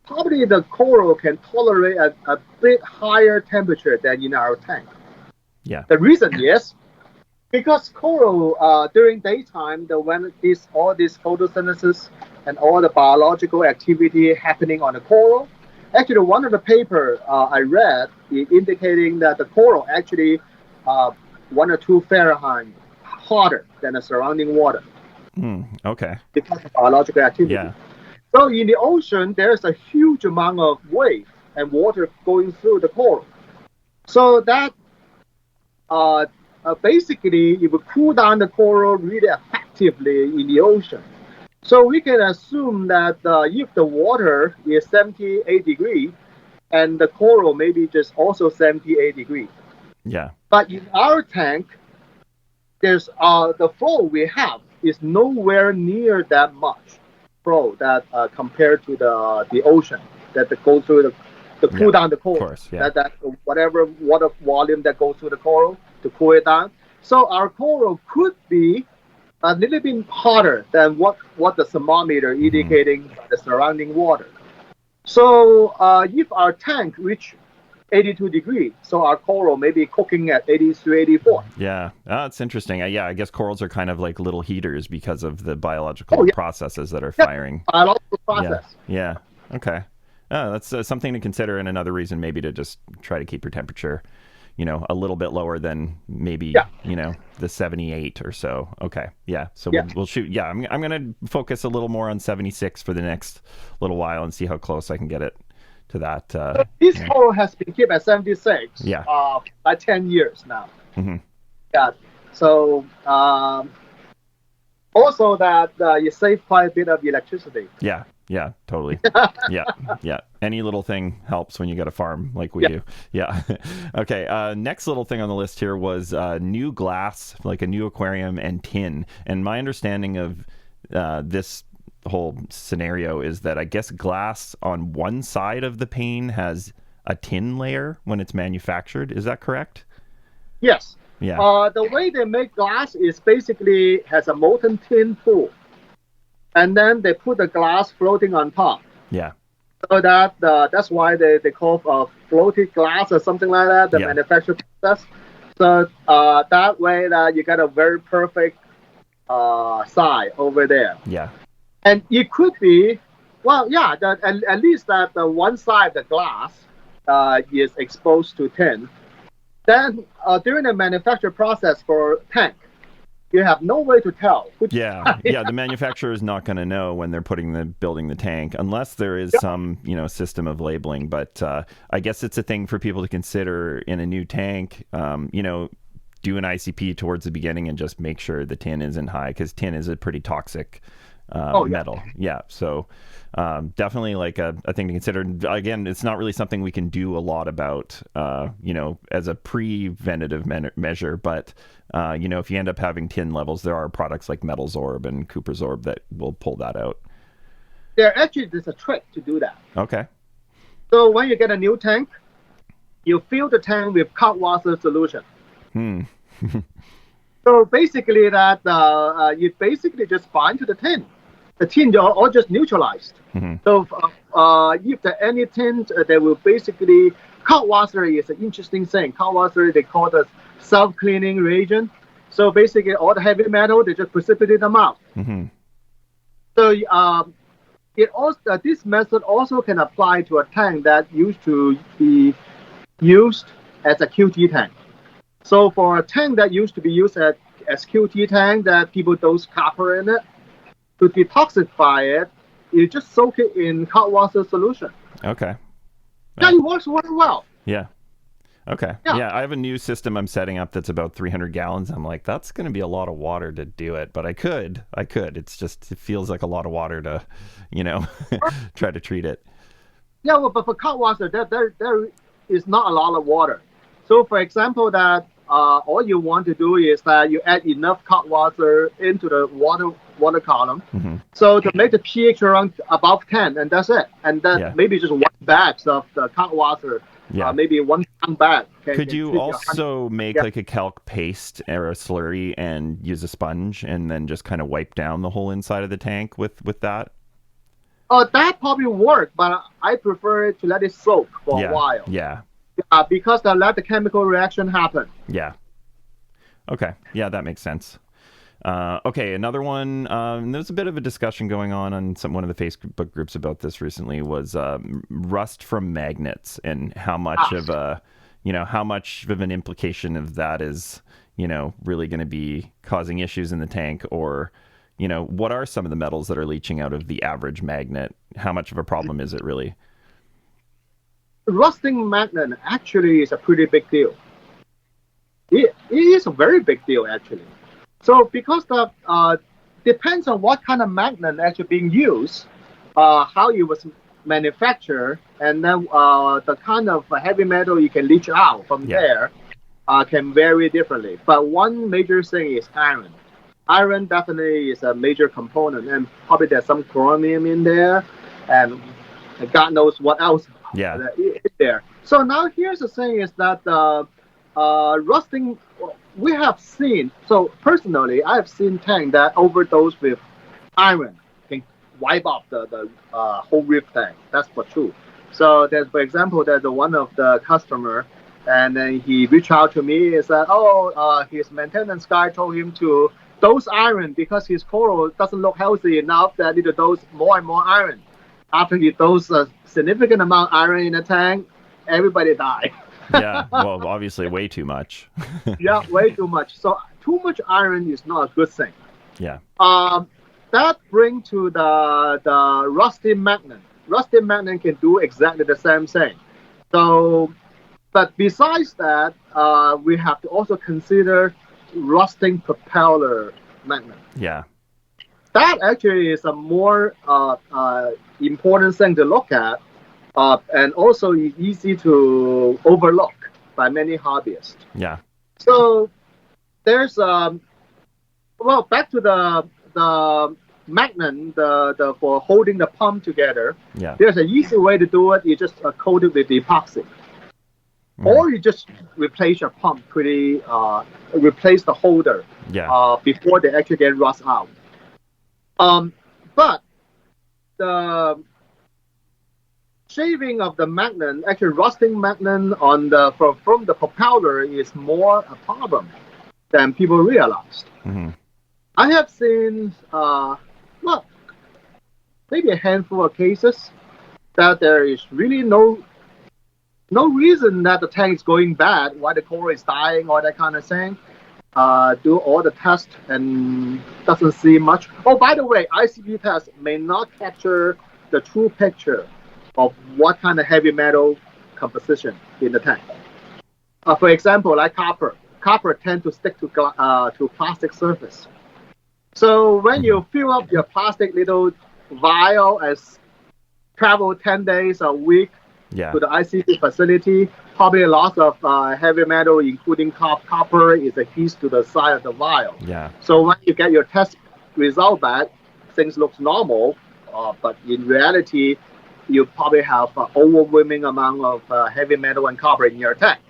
probably the coral can tolerate a bit higher temperature than in our tank. Yeah. The reason is because coral during daytime, when all this photosynthesis and all the biological activity happening on the coral, actually one of the paper I read indicating that the coral actually 1 or 2 Fahrenheit hotter than the surrounding water. Okay. Because of biological activity. Yeah. So in the ocean, there's a huge amount of wave and water going through the coral. So that basically it will cool down the coral really effectively in the ocean. So we can assume that if the water is 78 degrees and the coral maybe just also 78 degrees. Yeah. But in our tank, there's the flow we have is nowhere near that much flow that compared to the ocean that goes through the cool down the coral. Of course, yeah. That whatever water volume that goes through the coral to cool it down. So our coral could be a little bit hotter than what the thermometer indicating the surrounding water. So if our tank reach 82 degrees, so our coral may be cooking at 83, 84. Yeah, that's interesting. I guess corals are kind of like little heaters because of the biological processes that are firing. Biological process. Yeah. Okay. That's something to consider, and another reason maybe to just try to keep your temperature, a little bit lower than maybe, the 78 or so. Okay. Yeah. So we'll shoot. Yeah. I'm going to focus a little more on 76 for the next little while and see how close I can get it to that. This coral has been kept at 76 by 10 years now. Mm-hmm. Yeah. So also that you save quite a bit of electricity. Yeah, totally. Yeah. Any little thing helps when you got a farm like we do. Yeah. Okay. Next little thing on the list here was new glass, like a new aquarium and tin. And my understanding of this whole scenario is that I guess glass on one side of the pane has a tin layer when it's manufactured. Is that correct? Yes. Yeah. The way they make glass is basically has a molten tin pool. And then they put the glass floating on top. Yeah. So that's why they call floated glass or something like that, the manufacturing process. So that way that you got a very perfect side over there. Yeah. And it could be, at least that the one side of the glass is exposed to tin. Then during the manufacture process for tank, you have no way to tell. The manufacturer is not going to know when they're building the tank unless there is some system of labeling. But I guess it's a thing for people to consider in a new tank. Do an ICP towards the beginning and just make sure the tin isn't high, because tin is a pretty toxic metal. Yeah. So definitely like a thing to consider. Again, it's not really something we can do a lot about, as a preventative measure. But, if you end up having tin levels, there are products like Metal Zorb and Cooper Zorb that will pull that out. There's a trick to do that. Okay. So when you get a new tank, you fill the tank with cut water solution. So basically that you basically just bind to the tin. The tin are all just neutralized. Mm-hmm. So if there any tin, they will basically, cut water is an interesting thing. Cut water, they call the self-cleaning reagent. So basically all the heavy metal, they just precipitate them out. Mm-hmm. So it also this method also can apply to a tank that used to be used as a QT tank. So for a tank that used to be used as QT tank that people dose copper in it, to detoxify it, you just soak it in hot water solution. Okay. Yeah, it works very well. Yeah. Okay. Yeah, I have a new system I'm setting up that's about 300 gallons. I'm like, that's going to be a lot of water to do it, but I could. It's just, it feels like a lot of water to, try to treat it. Yeah, well, but for hot water, there is not a lot of water. So, for example, that all you want to do is that you add enough hot water into the water column, so to make the pH around above 10, and that's it. And then maybe just one batch of the hot water, maybe 1 pound bag. Could you also make like a calc paste or a slurry and use a sponge and then just kind of wipe down the whole inside of the tank with that? That probably work, but I prefer to let it soak for a while. Yeah. Because that let the chemical reaction happen. Yeah. Okay. Yeah, that makes sense. Okay, another one. There's a bit of a discussion going on one of the Facebook groups about this recently. Was rust from magnets and how much of a how much of an implication of that is, really going to be causing issues in the tank, or, what are some of the metals that are leaching out of the average magnet? How much of a problem is it really? Rusting magnet actually is a pretty big deal. It is a very big deal, actually. So because the depends on what kind of magnet actually being used, how it was manufactured, and then the kind of heavy metal you can leach out from there can vary differently. But one major thing is iron. Iron definitely is a major component, and probably there's some chromium in there, and God knows what else is there. So now here's the thing is that rusting, we have seen, so personally, I have seen tank that overdose with iron can wipe off the whole reef tank. That's for true. So there's, for example, there's one of the customer, and then he reached out to me and said, his maintenance guy told him to dose iron because his coral doesn't look healthy enough that he need to dose more and more iron. After he dosed a significant amount of iron in the tank, everybody died. Yeah, well, obviously way too much. Yeah, way too much. So too much iron is not a good thing. Yeah. That brings to the rusty magnet. Rusty magnet can do exactly the same thing. So, but besides that, we have to also consider rusting propeller magnet. Yeah. That actually is a more important thing to look at. And also easy to overlook by many hobbyists. Yeah. So there's back to the magnet, the for holding the pump together. Yeah. There's an easy way to do it. You just coat it with epoxy, or you just replace your pump replace the holder. Yeah. Before they actually get rust out. But the shaving of the magnet, actually rusting magnet on from the propeller is more a problem than people realized. Mm-hmm. I have seen, maybe a handful of cases that there is really no reason that the tank is going bad, why the coral is dying, or that kind of thing. Do all the tests and doesn't see much. Oh, by the way, ICP test may not capture the true picture of what kind of heavy metal composition in the tank. For example, like copper. Copper tend to stick to plastic surface. So when you fill up your plastic little vial and travel 10 days a week to the ICP facility, probably lots of heavy metal, including copper, is adhesed to the side of the vial. Yeah. So when you get your test result back, things look normal, but in reality, you probably have an overwhelming amount of heavy metal and copper in your tank.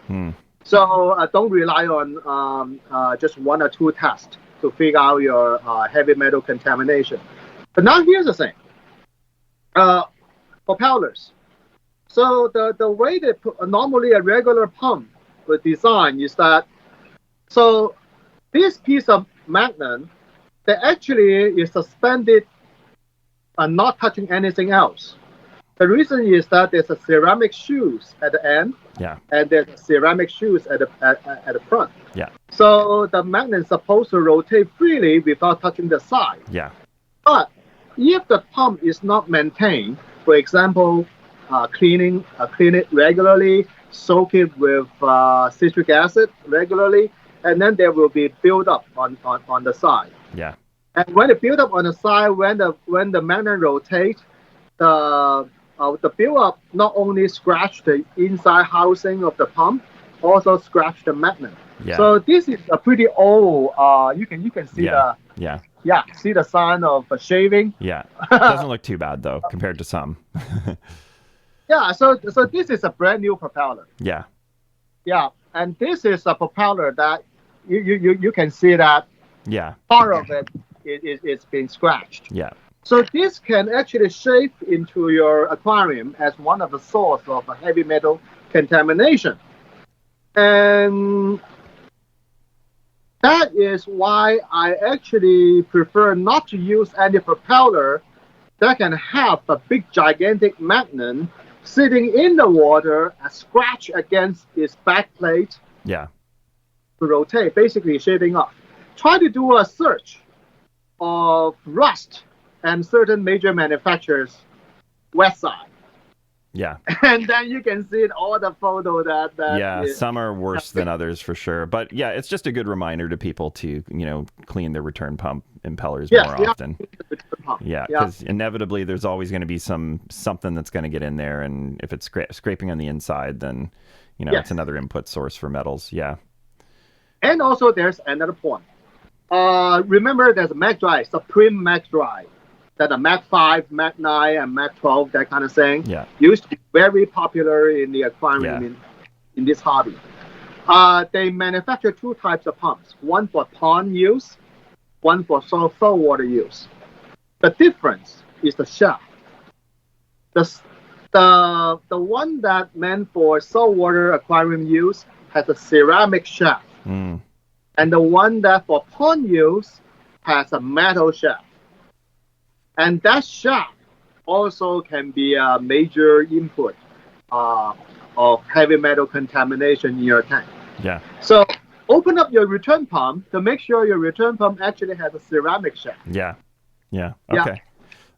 So don't rely on just one or two tests to figure out your heavy metal contamination. But now here's the thing. Propellers. So the way they normally a regular pump with design is that, so this piece of magnet, that actually is suspended and not touching anything else. The reason is that there's a ceramic shoes at the end, and there's ceramic shoes at the front. Yeah. So the magnet is supposed to rotate freely without touching the side. Yeah. But if the pump is not maintained, for example, clean it regularly, soak it with citric acid regularly, and then there will be build up on the side. Yeah. And when it build up on the side, when the magnet rotates, the build up not only scratch the inside housing of the pump, also scratch the magnet. Yeah. So this is a pretty old. You can see see the sign of shaving. Yeah. Doesn't look too bad though compared to some. Yeah. So this is a brand new propeller. Yeah. Yeah, and this is a propeller that you can see that. Yeah. Part of it is being scratched. Yeah. So this can actually shape into your aquarium as one of the source of heavy metal contamination. And that is why I actually prefer not to use any propeller that can have a big gigantic magnet sitting in the water, a scratch against its back plate Yeah. to rotate, basically shaving off. Try to do a search of rust and certain major manufacturers' website. Yeah. And then you can see all the photo that Yeah, is, some are worse than others for sure. But yeah, it's just a good reminder to people to, clean their return pump impellers more often. Yeah, because inevitably there's always going to be something that's going to get in there. And if it's scraping on the inside, then, it's another input source for metals. Yeah. And also there's another point. Remember there's a Mag Drive, Supreme Mag Drive. That the Mag 5, Mag 9, and Mag 12, that kind of thing, used to be very popular in the aquarium in this hobby. They manufacture two types of pumps, one for pond use, one for saltwater use. The difference is the shaft. The one that meant for saltwater aquarium use has a ceramic shaft, and the one that for pond use has a metal shaft. And that shaft also can be a major input of heavy metal contamination in your tank. Yeah. So open up your return pump to make sure your return pump actually has a ceramic shaft. Yeah. Yeah. Okay.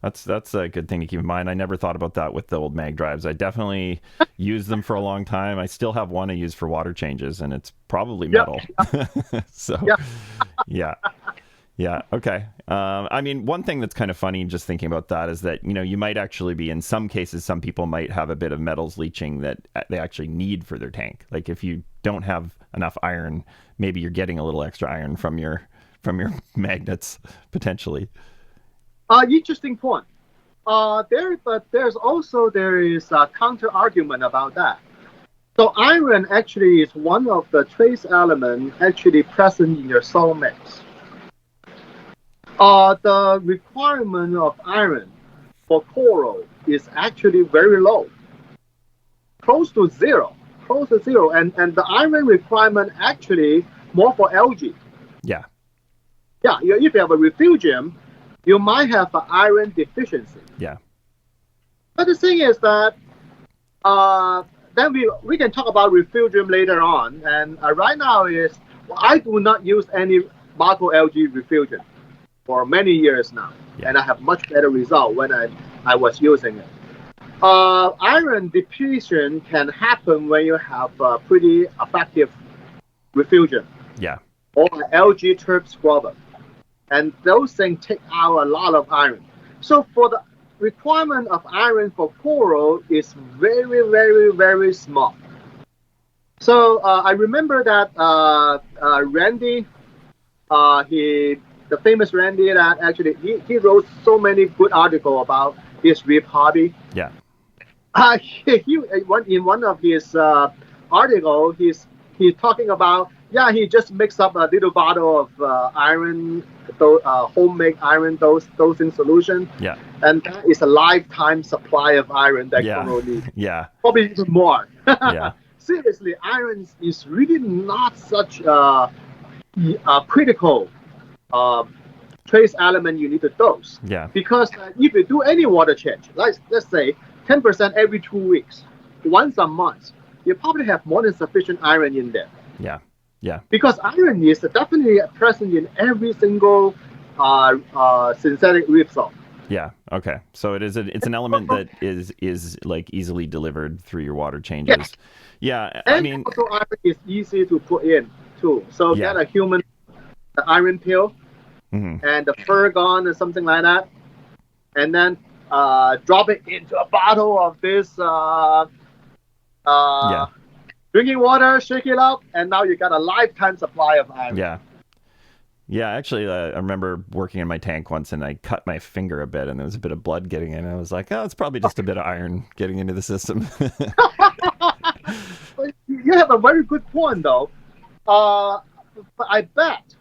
Yeah. That's a good thing to keep in mind. I never thought about that with the old mag drives. I definitely used them for a long time. I still have one I use for water changes, and it's probably metal. So, yeah. Yeah. Okay. I mean, one thing that's kind of funny just thinking about that is that, you might actually be, in some cases, some people might have a bit of metals leaching that they actually need for their tank. Like if you don't have enough iron, maybe you're getting a little extra iron from your magnets potentially. Interesting point. There is a counter argument about that. So iron actually is one of the trace elements actually present in your soil mix. The requirement of iron for coral is actually very low, close to zero, and the iron requirement actually more for algae. Yeah. Yeah, if you have a refugium, you might have an iron deficiency. Yeah. But the thing is that then we can talk about refugium later on, and right now I do not use any macroalgae refugium for many years now, and I have much better result when I was using it. Iron depletion can happen when you have a pretty effective refugium. Yeah. Or algae turf scrubber. And those things take out a lot of iron. So for the requirement of iron for coral is very, very, very small. So I remember that Randy, the famous Randy, that actually he wrote so many good articles about his reef hobby. Yeah. In one of his articles, he's talking about he just mixed up a little bottle of iron, homemade iron dosing solution. Yeah. And that is a lifetime supply of iron that coral needs. Yeah. Probably even more. Yeah. Seriously, iron is really not such a critical trace element you need to dose. Yeah. Because if you do any water change, let's say 10% every 2 weeks, once a month, you probably have more than sufficient iron in there. Yeah. Yeah. Because iron is definitely present in every single synthetic reef zone. Yeah. Okay. So it's an element that is like easily delivered through your water changes. Yeah. And I mean, also iron is easy to put in too. So get a human iron pill and the Fergon or something like that, and then drop it into a bottle of this drinking water, shake it up, and now you got a lifetime supply of iron. Yeah. Yeah, actually, I remember working in my tank once, and I cut my finger a bit, and there was a bit of blood getting in. I was like, oh, it's probably just a bit of iron getting into the system. You have a very good point, though. But I bet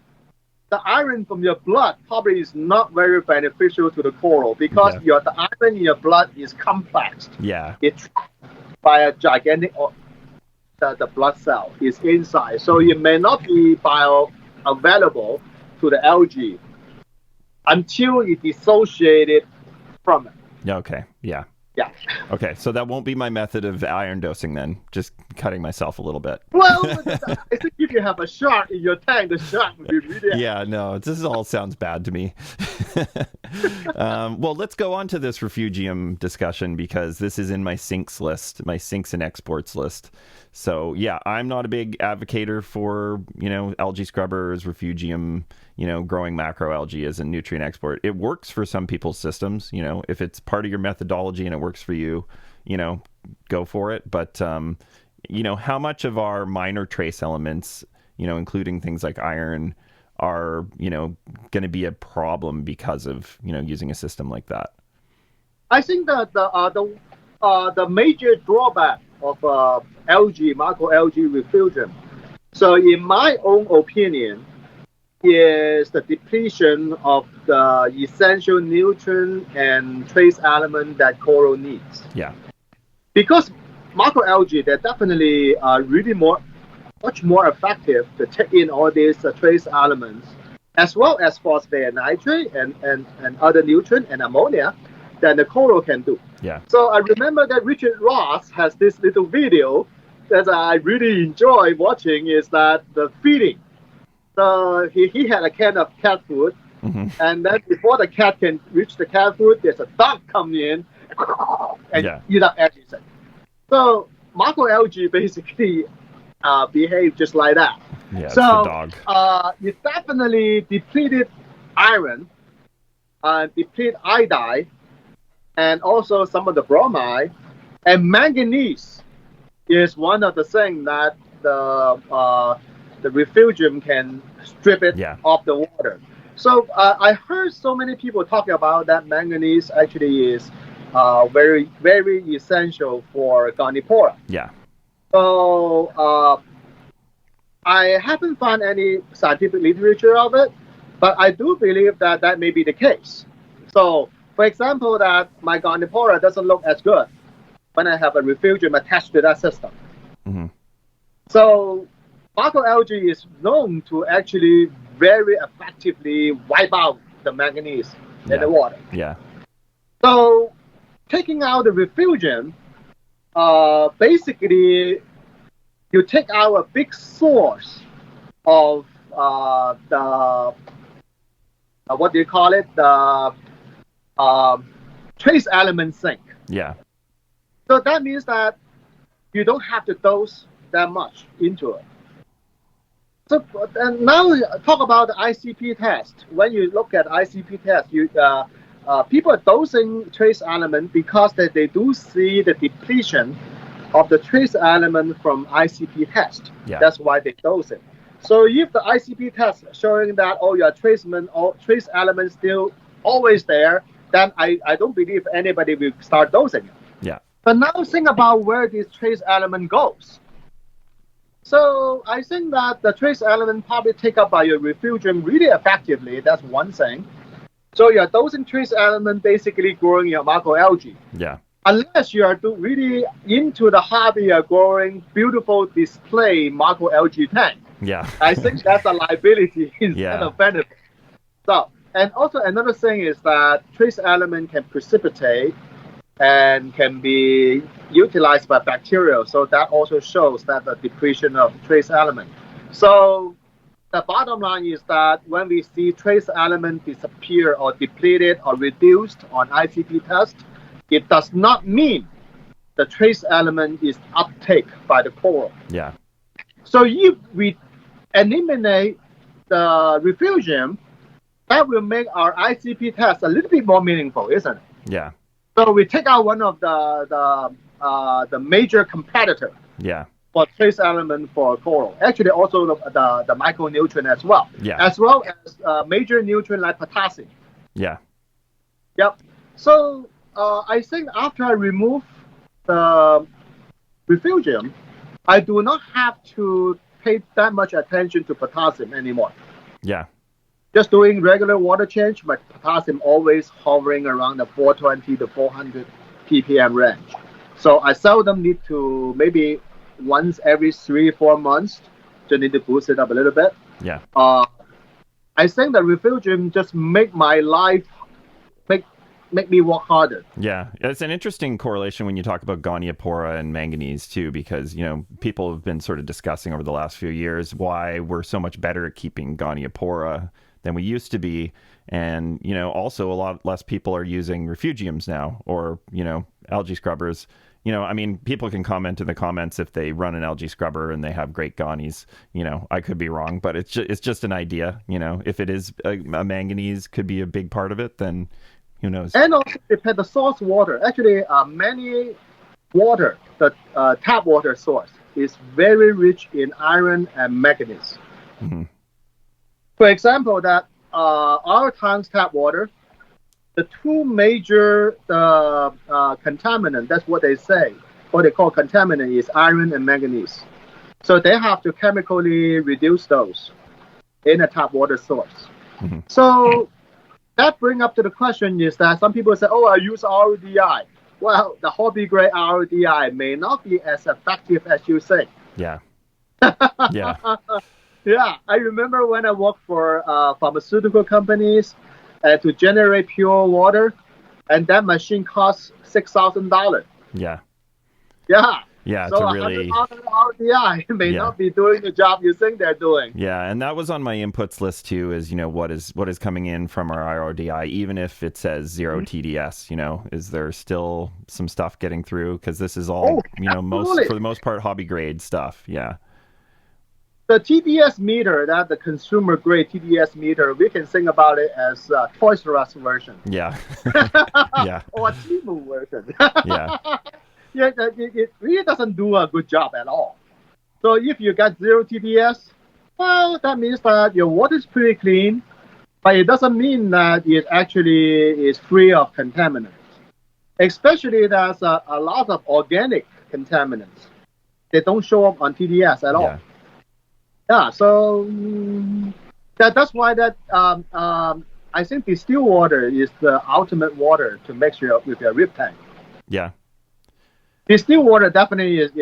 the iron from your blood probably is not very beneficial to the coral because the iron in your blood is complex. Yeah. It's by a gigantic the blood cell is inside, so it may not be bioavailable to the algae until it dissociated from it. Okay. Yeah. Yeah. Okay, so that won't be my method of iron dosing then. Just cutting myself a little bit. Well, I think if you have a shark in your tank, the shark would be really. Yeah, no, this all sounds bad to me. Well, let's go on to this refugium discussion because this is in my sinks list, my sinks and exports list. So yeah, I'm not a big advocator for, algae scrubbers, refugium, growing macroalgae as a nutrient export. It works for some people's systems, if it's part of your methodology and it works for you, go for it. But, how much of our minor trace elements, including things like iron, are, going to be a problem because of, using a system like that? I think that the major drawback of algae, macroalgae refugium, so in my own opinion, is the depletion of the essential nutrient and trace element that coral needs. Yeah. Because macroalgae, they're definitely really much more effective to take in all these trace elements, as well as phosphate and nitrate and other nutrients and ammonia than the coral can do. Yeah. So I remember that Richard Ross has this little video that I really enjoy watching, is that the feeding. So he had a can of cat food, and then before the cat can reach the cat food, there's a dog come in and eat up everything. So macroalgae basically behave just like that. Yeah, so it's the dog. You definitely depleted iron, deplete iodine, and also some of the bromide, and manganese is one of the things that the refugium can strip it off the water. So I heard so many people talking about that manganese actually is very, very essential for Garnipora. Yeah. So I haven't found any scientific literature of it, but I do believe that that may be the case. So, for example, that my Garnipora doesn't look as good when I have a refugium attached to that system. So macroalgae is known to actually very effectively wipe out the manganese in the water. Yeah. So taking out the refugium, basically you take out a big source of the what do you call it? The trace element sink. Yeah. So that means that you don't have to dose that much into it. So and now talk about the ICP test. When you look at ICP test, people are dosing trace element because they do see the depletion of the trace element from ICP test. Yeah. That's why they dose it. So if the ICP test showing that your trace element still always there, then I don't believe anybody will start dosing it. Yeah. But now think about where this trace element goes. So I think that the trace element probably take up by your refugium really effectively. That's one thing. So you're dosing trace element basically growing your macroalgae. Yeah. Unless you are really into the hobby of growing beautiful display macroalgae tank. Yeah. I think that's a liability instead of benefit. So, and also another thing is that trace element can precipitate and can be utilized by bacteria. So that also shows that the depletion of trace element. So the bottom line is that when we see trace element disappear or depleted or reduced on ICP test, it does not mean the trace element is uptake by the coral. Yeah. So if we eliminate the refugium, that will make our ICP test a little bit more meaningful, isn't it? Yeah. So we take out one of the major competitor for trace element for coral. Actually, also the micronutrient as well. Yeah. As well as major nutrient like potassium. Yeah. Yep. So I think after I remove the refugium, I do not have to pay that much attention to potassium anymore. Yeah. Just doing regular water change, my potassium always hovering around the 420 to 400 ppm range. So I seldom need to, maybe once every 3-4 months, just need to boost it up a little bit. Yeah. I think the refugium just make my life, make make me work harder. Yeah, it's an interesting correlation when you talk about Goniopora and manganese too, because people have been sort of discussing over the last few years why we're so much better at keeping Goniopora than we used to be, and also a lot less people are using refugiums now, or algae scrubbers. I mean, people can comment in the comments if they run an algae scrubber and they have great gonies. I could be wrong, but it's just an idea. If it is a manganese could be a big part of it, then who knows? And also depend the source water. Actually, many water, the tap water source, is very rich in iron and manganese. Mm-hmm. For example, that our town's tap water, the two major contaminant, that's what they say, what they call contaminant is iron and manganese. So they have to chemically reduce those in a tap water source. Mm-hmm. So that brings up to the question is that some people say, oh, I use RODI. Well, the hobby grade RODI may not be as effective as you say. Yeah. Yeah. Yeah, I remember when I worked for pharmaceutical companies to generate pure water, and that machine costs $6,000. Yeah. Yeah. Yeah, So to really RODI may not be doing the job you think they're doing. Yeah, and that was on my inputs list too. Is what is coming in from our RODI, even if it says 0 TDS. Is there still some stuff getting through? Because this is all for the most part hobby grade stuff. Yeah. The TDS meter, that the consumer grade TDS meter, we can think about it as Toys R Us version. Yeah. Yeah. Or a Temu version. Yeah. Yeah, it really doesn't do a good job at all. So if you got 0 TDS, well, that means that your water is pretty clean, but it doesn't mean that it actually is free of contaminants. Especially there's a lot of organic contaminants. They don't show up on TDS at all. Yeah. Yeah, so that's why that I think distilled water is the ultimate water to mix with your reef tank. Yeah. Distilled water definitely is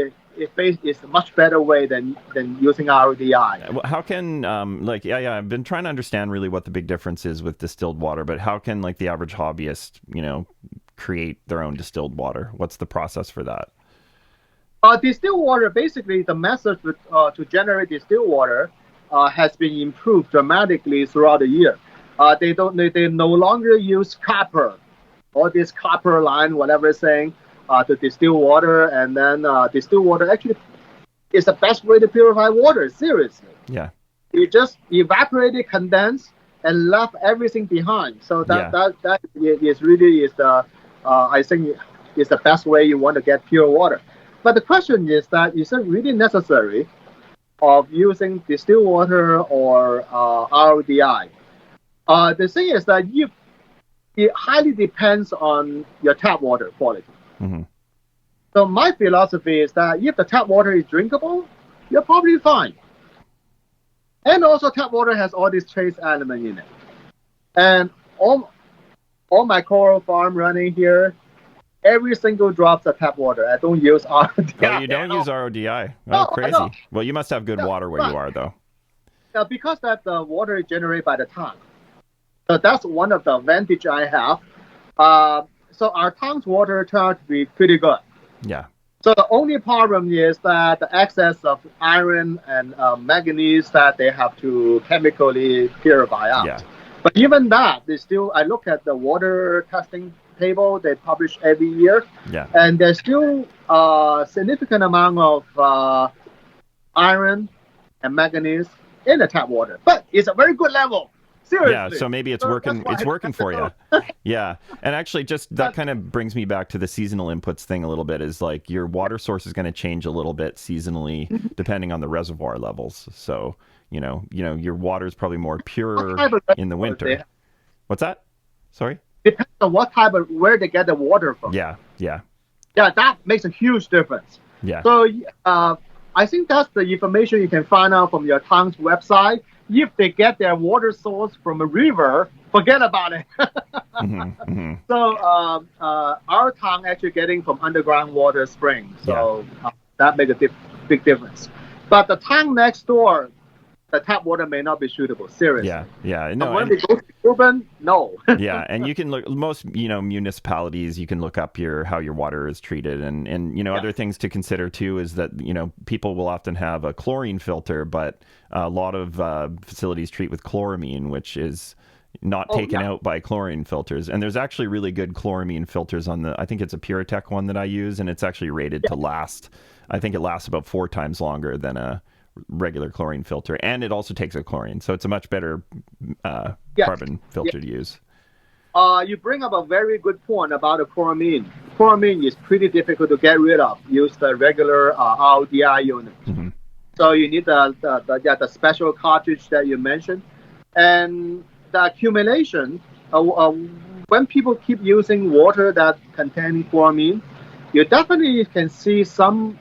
a much better way than using RODI. How can I've been trying to understand really what the big difference is with distilled water, but how can the average hobbyist create their own distilled water? What's the process for that? Distilled water, basically the method to generate distilled water has been improved dramatically throughout the year. They no longer use copper, or this copper line, whatever it's saying, to distill water, and then distilled water actually is the best way to purify water. Seriously. Yeah. You just evaporate it, condense, and left everything behind. So that is really the I think is the best way you want to get pure water. But the question is that is it really necessary of using distilled water or RODI? The thing is that it highly depends on your tap water quality. Mm-hmm. So my philosophy is that if the tap water is drinkable, you're probably fine. And also tap water has all these trace elements in it. And all my coral farm running here, every single drop of tap water. I don't use RODI. Oh, you don't use RODI? Oh, No, crazy. no. Well, you must have good water where you are, though. Because that the water is generated by the tank. So that's one of the advantage I have. So our tank's water turned out to be pretty good. Yeah. So the only problem is that the excess of iron and manganese that they have to chemically purify out. Yeah. But even that, I look at the water testing table they publish every year, and there's still a significant amount of iron and manganese in the tap water, but it's a very good level. Seriously. Yeah, so maybe it's working. It's working for you. Yeah, and actually, just that kind of brings me back to the seasonal inputs thing a little bit. Is your water source is going to change a little bit seasonally depending on the reservoir levels. So your water is probably more pure in the winter. What's that? Sorry. Depends on what type of where they get the water from. Yeah. That makes a huge difference. Yeah. So I think that's the information you can find out from your town's website. If they get their water source from a river, forget about it. So our town actually getting from underground water spring. So that makes a big difference. But the town next door, the tap water may not be suitable. Seriously. Yeah. No, and when we go to urban, no. Yeah, and you can look most municipalities. You can look up how your water is treated, and other things to consider too is that people will often have a chlorine filter, but a lot of facilities treat with chloramine, which is not taken out by chlorine filters. And there's actually really good chloramine filters I think it's a Puritech one that I use, and it's actually rated to last. I think it lasts about 4 times longer than a regular chlorine filter, and it also takes a chlorine, so it's a much better carbon filter to use. You bring up a very good point about the chloramine. Chloramine is pretty difficult to get rid of. Use the regular RODI unit. Mm-hmm. So you need the special cartridge that you mentioned, and the accumulation. When people keep using water that contain chloramine, you definitely can see some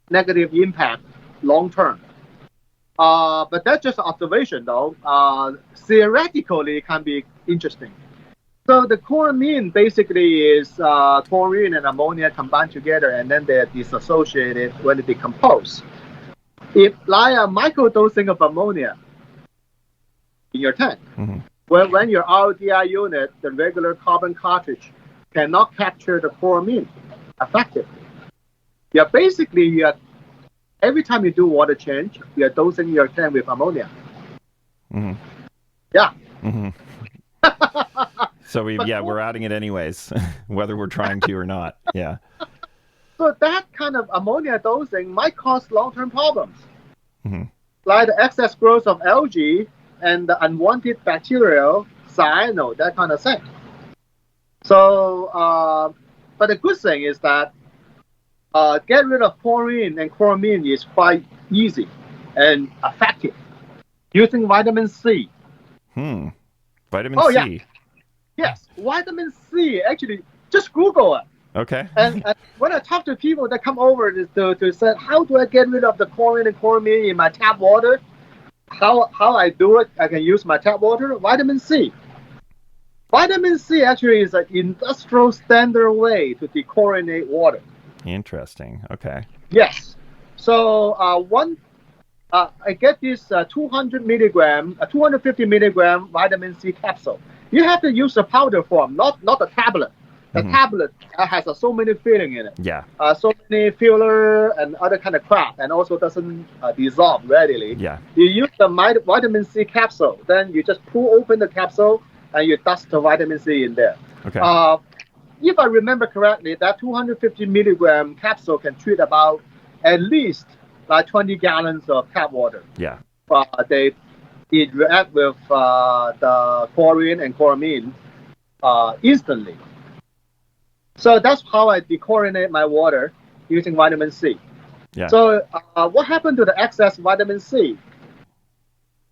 negative impact long term. But that's just observation, though. Theoretically, it can be interesting. So the chloramine basically is chlorine and ammonia combined together, and then they're dissociated when they decompose. If like a microdosing of ammonia in your tank, when your RODI unit, the regular carbon cartridge, cannot capture the chloramine effectively, every time you do water change, you're dosing your tank with ammonia. Mm-hmm. Yeah. Mm-hmm. So we're adding it anyways, whether we're trying to or not. Yeah. So that kind of ammonia dosing might cause long-term problems, like the excess growth of algae and the unwanted bacterial cyano, that kind of thing. So, but the good thing is that get rid of chlorine and chloramine is quite easy and effective using vitamin C. Vitamin C? Yeah. Yes, vitamin C. Actually, just Google it. Okay. And when I talk to people that come over to say, how do I get rid of the chlorine and chloramine in my tap water? How I do it, I can use my tap water. Vitamin C. Vitamin C actually is an industrial standard way to dechlorinate water. Interesting. Okay. Yes. So I get this 250 milligram vitamin C capsule. You have to use the powder form, not the tablet. The tablet has so many filling in it. Yeah. So many filler and other kind of crap, and also doesn't dissolve readily. Yeah. You use the vitamin C capsule, then you just pull open the capsule and you dust the vitamin C in there. Okay. If I remember correctly, that 250 milligram capsule can treat about at least like 20 gallons of tap water. Yeah. It react with the chlorine and chloramine instantly. So that's how I dechlorinate my water using vitamin C. Yeah. So what happened to the excess vitamin C?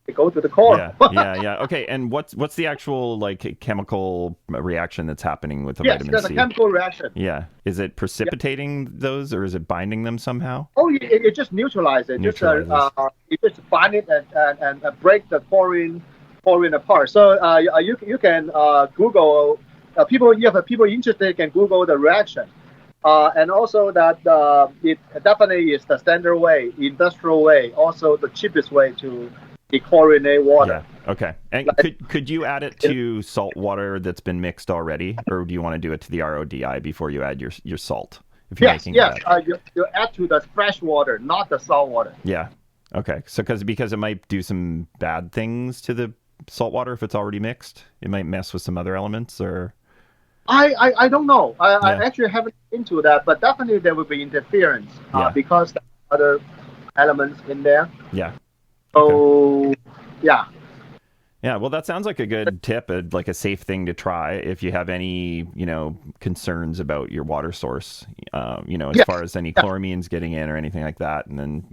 They go to the core. Yeah. Okay, and what's the actual chemical reaction that's happening with the vitamin C? Yes, there's a chemical reaction. Yeah. Is it precipitating those, or is it binding them somehow? Oh, it just neutralizes it. You just bind it and break the chlorine apart. So you can Google. People interested can Google the reaction. And also that it definitely is the standard way, industrial way, also the cheapest way to dechlorinate water. Yeah. Okay. And could you add it to salt water that's been mixed already, or do you want to do it to the RODI before you add your salt? If you're making you add to the fresh water, not the salt water. Yeah. Okay. So because it might do some bad things to the salt water if it's already mixed, it might mess with some other elements, or. I don't know. I actually haven't into that, but definitely there will be interference because there are other elements in there. Yeah. So, yeah. Yeah, well, that sounds like a good tip, like a safe thing to try if you have any, concerns about your water source, as far as any chloramines getting in or anything like that. And then,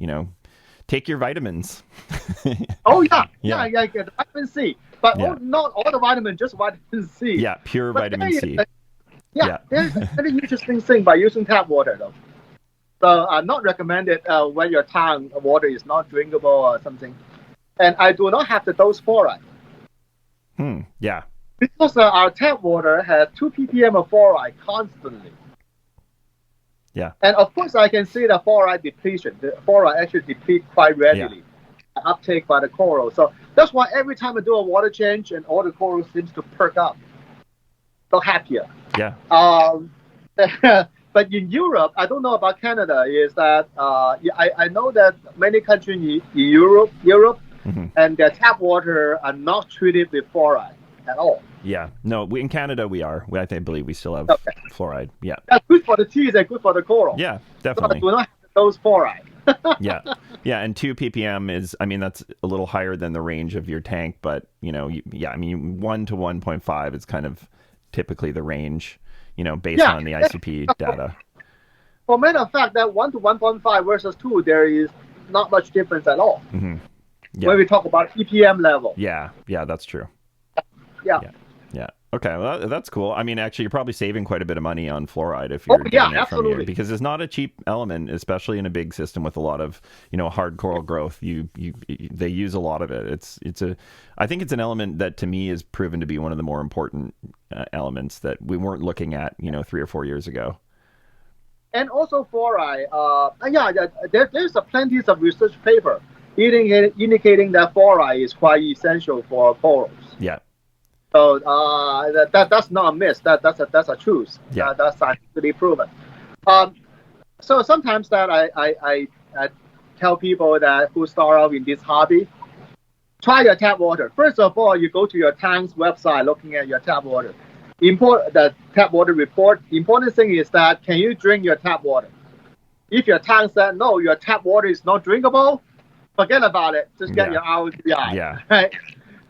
take your vitamins. Oh, yeah, vitamin C. But not all the vitamins, just vitamin C. Yeah, pure vitamin C. There's a very interesting thing by using tap water, though. So not recommended when your tank water is not drinkable or something. And I do not have the dose fluoride. Yeah. Because our tap water has 2 ppm of fluoride constantly. Yeah. And of course, I can see the fluoride depletion. The fluoride actually depletes quite readily. uptake by the coral. So that's why every time I do a water change, and all the coral seems to perk up, so happier. Yeah. But in Europe, I don't know about Canada. Is that I know that many countries in Europe, Mm-hmm. and their tap water are not treated with fluoride at all. Yeah. No, in Canada we are. I believe we still have fluoride. Yeah. That's good for the teeth and good for the coral. Yeah, So definitely. do not have those fluoride. Yeah. Yeah, and 2 ppm is, I mean, that's a little higher than the range of your tank, but, I mean, 1 to 1.5 is kind of typically the range, based on the ICP data. For matter of fact, that 1 to 1.5 versus 2, there is not much difference at all. Mm-hmm. Yeah. When we talk about EPM level. Yeah, that's true. Yeah. Okay, well, that's cool. I mean, actually, you're probably saving quite a bit of money on fluoride if you're getting it from here, because it's not a cheap element, especially in a big system with a lot of hard coral growth. They use a lot of it. I think it's an element that to me is proven to be one of the more important elements that we weren't looking at 3 or 4 years ago. And also fluoride. There's plenty of research paper indicating that fluoride is quite essential for corals. Yeah. So that's not a myth. That's a truth. Yeah. That's scientifically proven. So sometimes that I tell people that who start out in this hobby, try your tap water. First of all, you go to your tank's website, looking at your tap water. Import the tap water report. Important thing is that can you drink your tap water? If your tank said no, your tap water is not drinkable, forget about it. Just get your ROTI. Yeah. Right?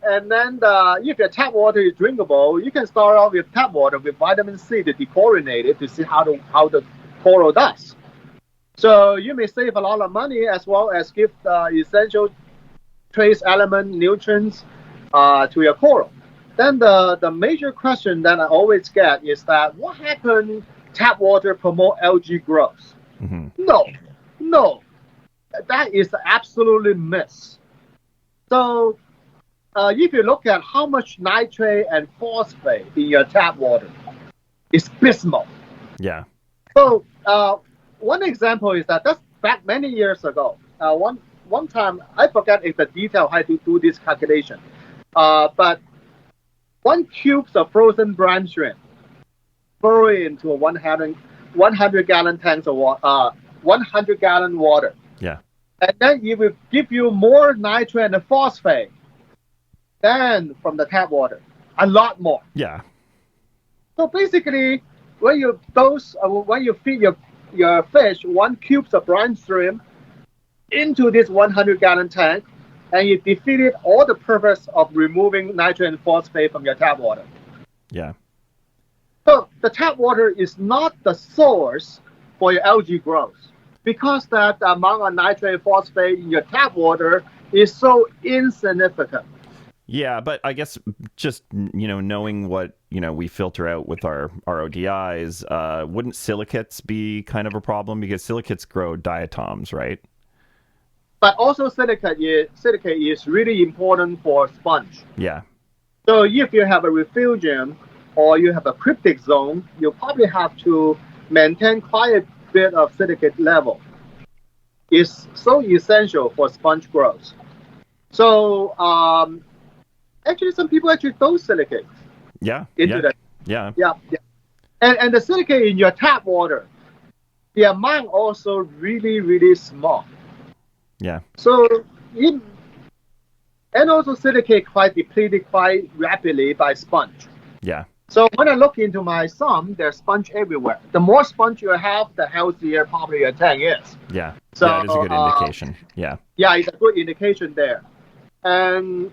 And then if your tap water is drinkable, you can start off with tap water with vitamin C to dechlorinate it to see how the coral does. So you may save a lot of money as well as give essential trace element nutrients to your coral. Then the major question that I always get is that what happened tap water promote algae growth? Mm-hmm. No. That is absolutely myth. So if you look at how much nitrate and phosphate in your tap water, it's abysmal. Yeah. So one example is that's back many years ago. One time, I forget the detail how to do this calculation. But 1 cube of frozen brine shrimp, throw it into a 100 gallon tanks of water, 100 gallon water. Yeah. And then it will give you more nitrate and phosphate than from the tap water, a lot more. Yeah. So basically, when you feed your fish 1 cube of brine shrimp into this 100 gallon tank, and you defeated all the purpose of removing nitrate and phosphate from your tap water. Yeah. So the tap water is not the source for your algae growth, because that the amount of nitrate and phosphate in your tap water is so insignificant. Yeah, but I guess just, knowing what, we filter out with our ODIs, wouldn't silicates be kind of a problem? Because silicates grow diatoms, right? But also silicate is really important for sponge. Yeah. So if you have a refugium or you have a cryptic zone, you probably have to maintain quite a bit of silicate level. It's so essential for sponge growth. So actually, some people actually dose silicate. Yeah. Into the Yeah. Yeah. And the silicate in your tap water, the amount also really, really small. Yeah. So and also silicate quite depleted quite rapidly by sponge. Yeah. So when I look into my sump, there's sponge everywhere. The more sponge you have, the healthier probably your tank is. Yeah. So that is a good indication. Yeah. Yeah, it's a good indication there. And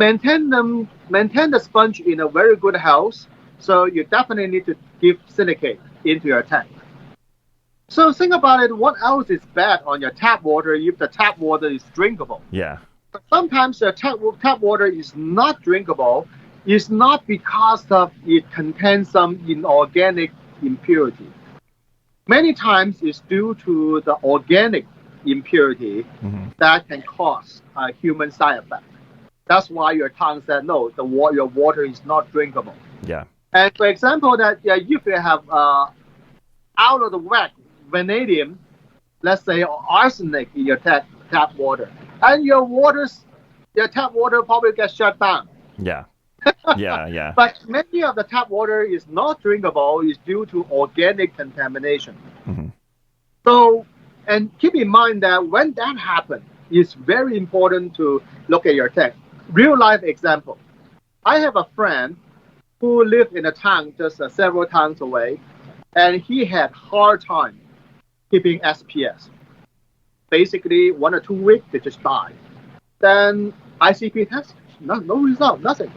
maintain the sponge in a very good health. So you definitely need to give silicate into your tank. So think about it, what else is bad on your tap water if the tap water is drinkable? Yeah. Sometimes the tap water is not drinkable. It's not because of it contains some inorganic impurity. Many times it's due to the organic impurity that can cause a human side effect. That's why your tank said no, your water is not drinkable. Yeah. And for example, that if you have out of the whack vanadium, let's say, or arsenic in your tap water, and your tap water probably gets shut down. Yeah. Yeah. But many of the tap water is not drinkable is due to organic contamination. Mm-hmm. So, and keep in mind that when that happens, it's very important to look at your tank. Real life example. I have a friend who lived in a tank just several towns away, and he had hard time keeping SPS. Basically, 1 or 2 weeks, they just died. Then ICP test, no result, nothing.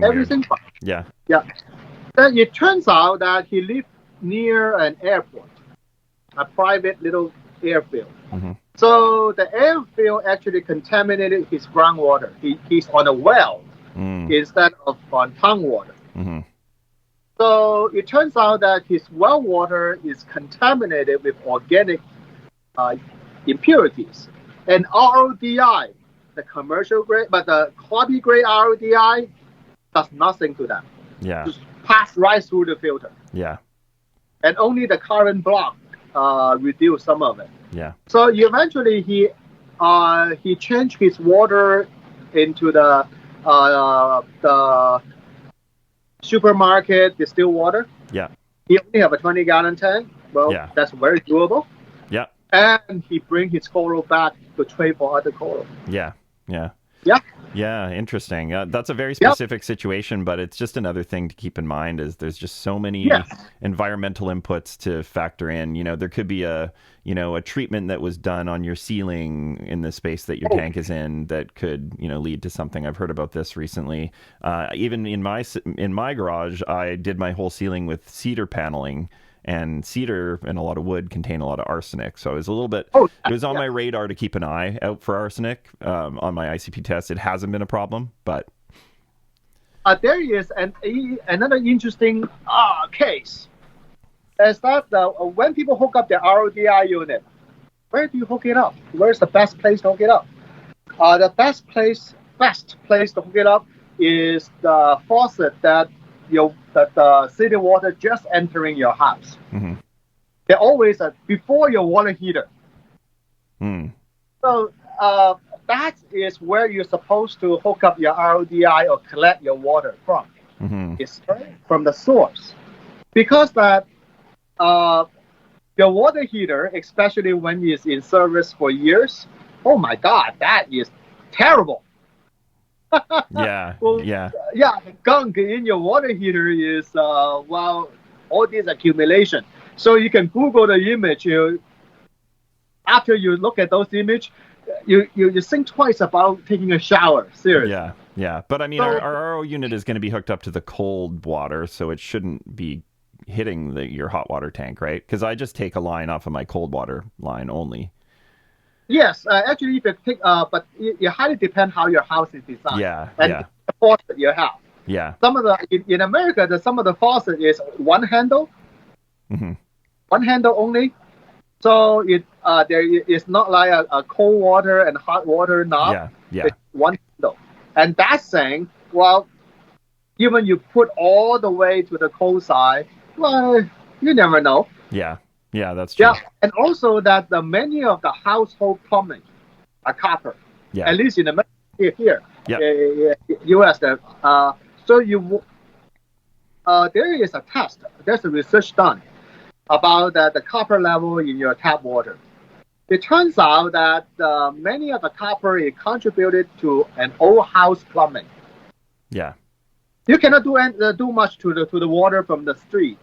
Everything fine. Yeah. Then it turns out that he lived near an airport, a private little airfield. Mm-hmm. So the airfield actually contaminated his groundwater. He's on a well instead of on town water. Mm-hmm. So it turns out that his well water is contaminated with organic impurities. And RODI, the commercial grade, but the hobby grade RODI does nothing to that. Yeah. Just pass right through the filter. Yeah. And only the current block reduce some of it. Yeah. So eventually he changed his water into the supermarket distilled water. Yeah. He only have a 20-gallon tank. Well, Yeah. that's very doable. Yeah. And he bring his coral back to trade for other coral. Yeah. Yeah, interesting. That's a very specific situation, but it's just another thing to keep in mind is there's just so many environmental inputs to factor in. You know, there could be a treatment that was done on your ceiling in the space that your tank is in that could, lead to something. I've heard about this recently. Even in my garage, I did my whole ceiling with cedar paneling. And cedar and a lot of wood contain a lot of arsenic. So it was a little bit, it was on my radar to keep an eye out for arsenic on my ICP test. It hasn't been a problem, but. There is another interesting case. Is that when people hook up their RODI unit, where do you hook it up? Where's the best place to hook it up? The best place to hook it up is the faucet that the city water just entering your house. Mm-hmm. They're always before your water heater. So that is where you're supposed to hook up your RODI or collect your water from. Mm-hmm. It's from the source. Because that your water heater, especially when it's in service for years, oh my God, that is terrible. Yeah. The gunk in your water heater is all this accumulation. So you can Google the image. After you look at those images, you think twice about taking a shower. Seriously. Yeah. But I mean, our RO unit is going to be hooked up to the cold water, so it shouldn't be hitting your hot water tank, right? Because I just take a line off of my cold water line only. Yes, actually, if you take, but it highly depends how your house is designed. And the faucet you have. Yeah. Some of in America, some of the faucet is one handle. Mm-hmm. One handle only. So it's not like a cold water and hot water knob. Yeah. It's one handle. And that's saying, well, even you put all the way to the cold side, well, you never know. Yeah, that's true. Yeah, and also that many of the household plumbing are copper. Yeah. At least in America here, U.S. So there is a test. There's a research done about the copper level in your tap water. It turns out that many of the copper is contributed to an old house plumbing. Yeah. You cannot do much to the water from the street.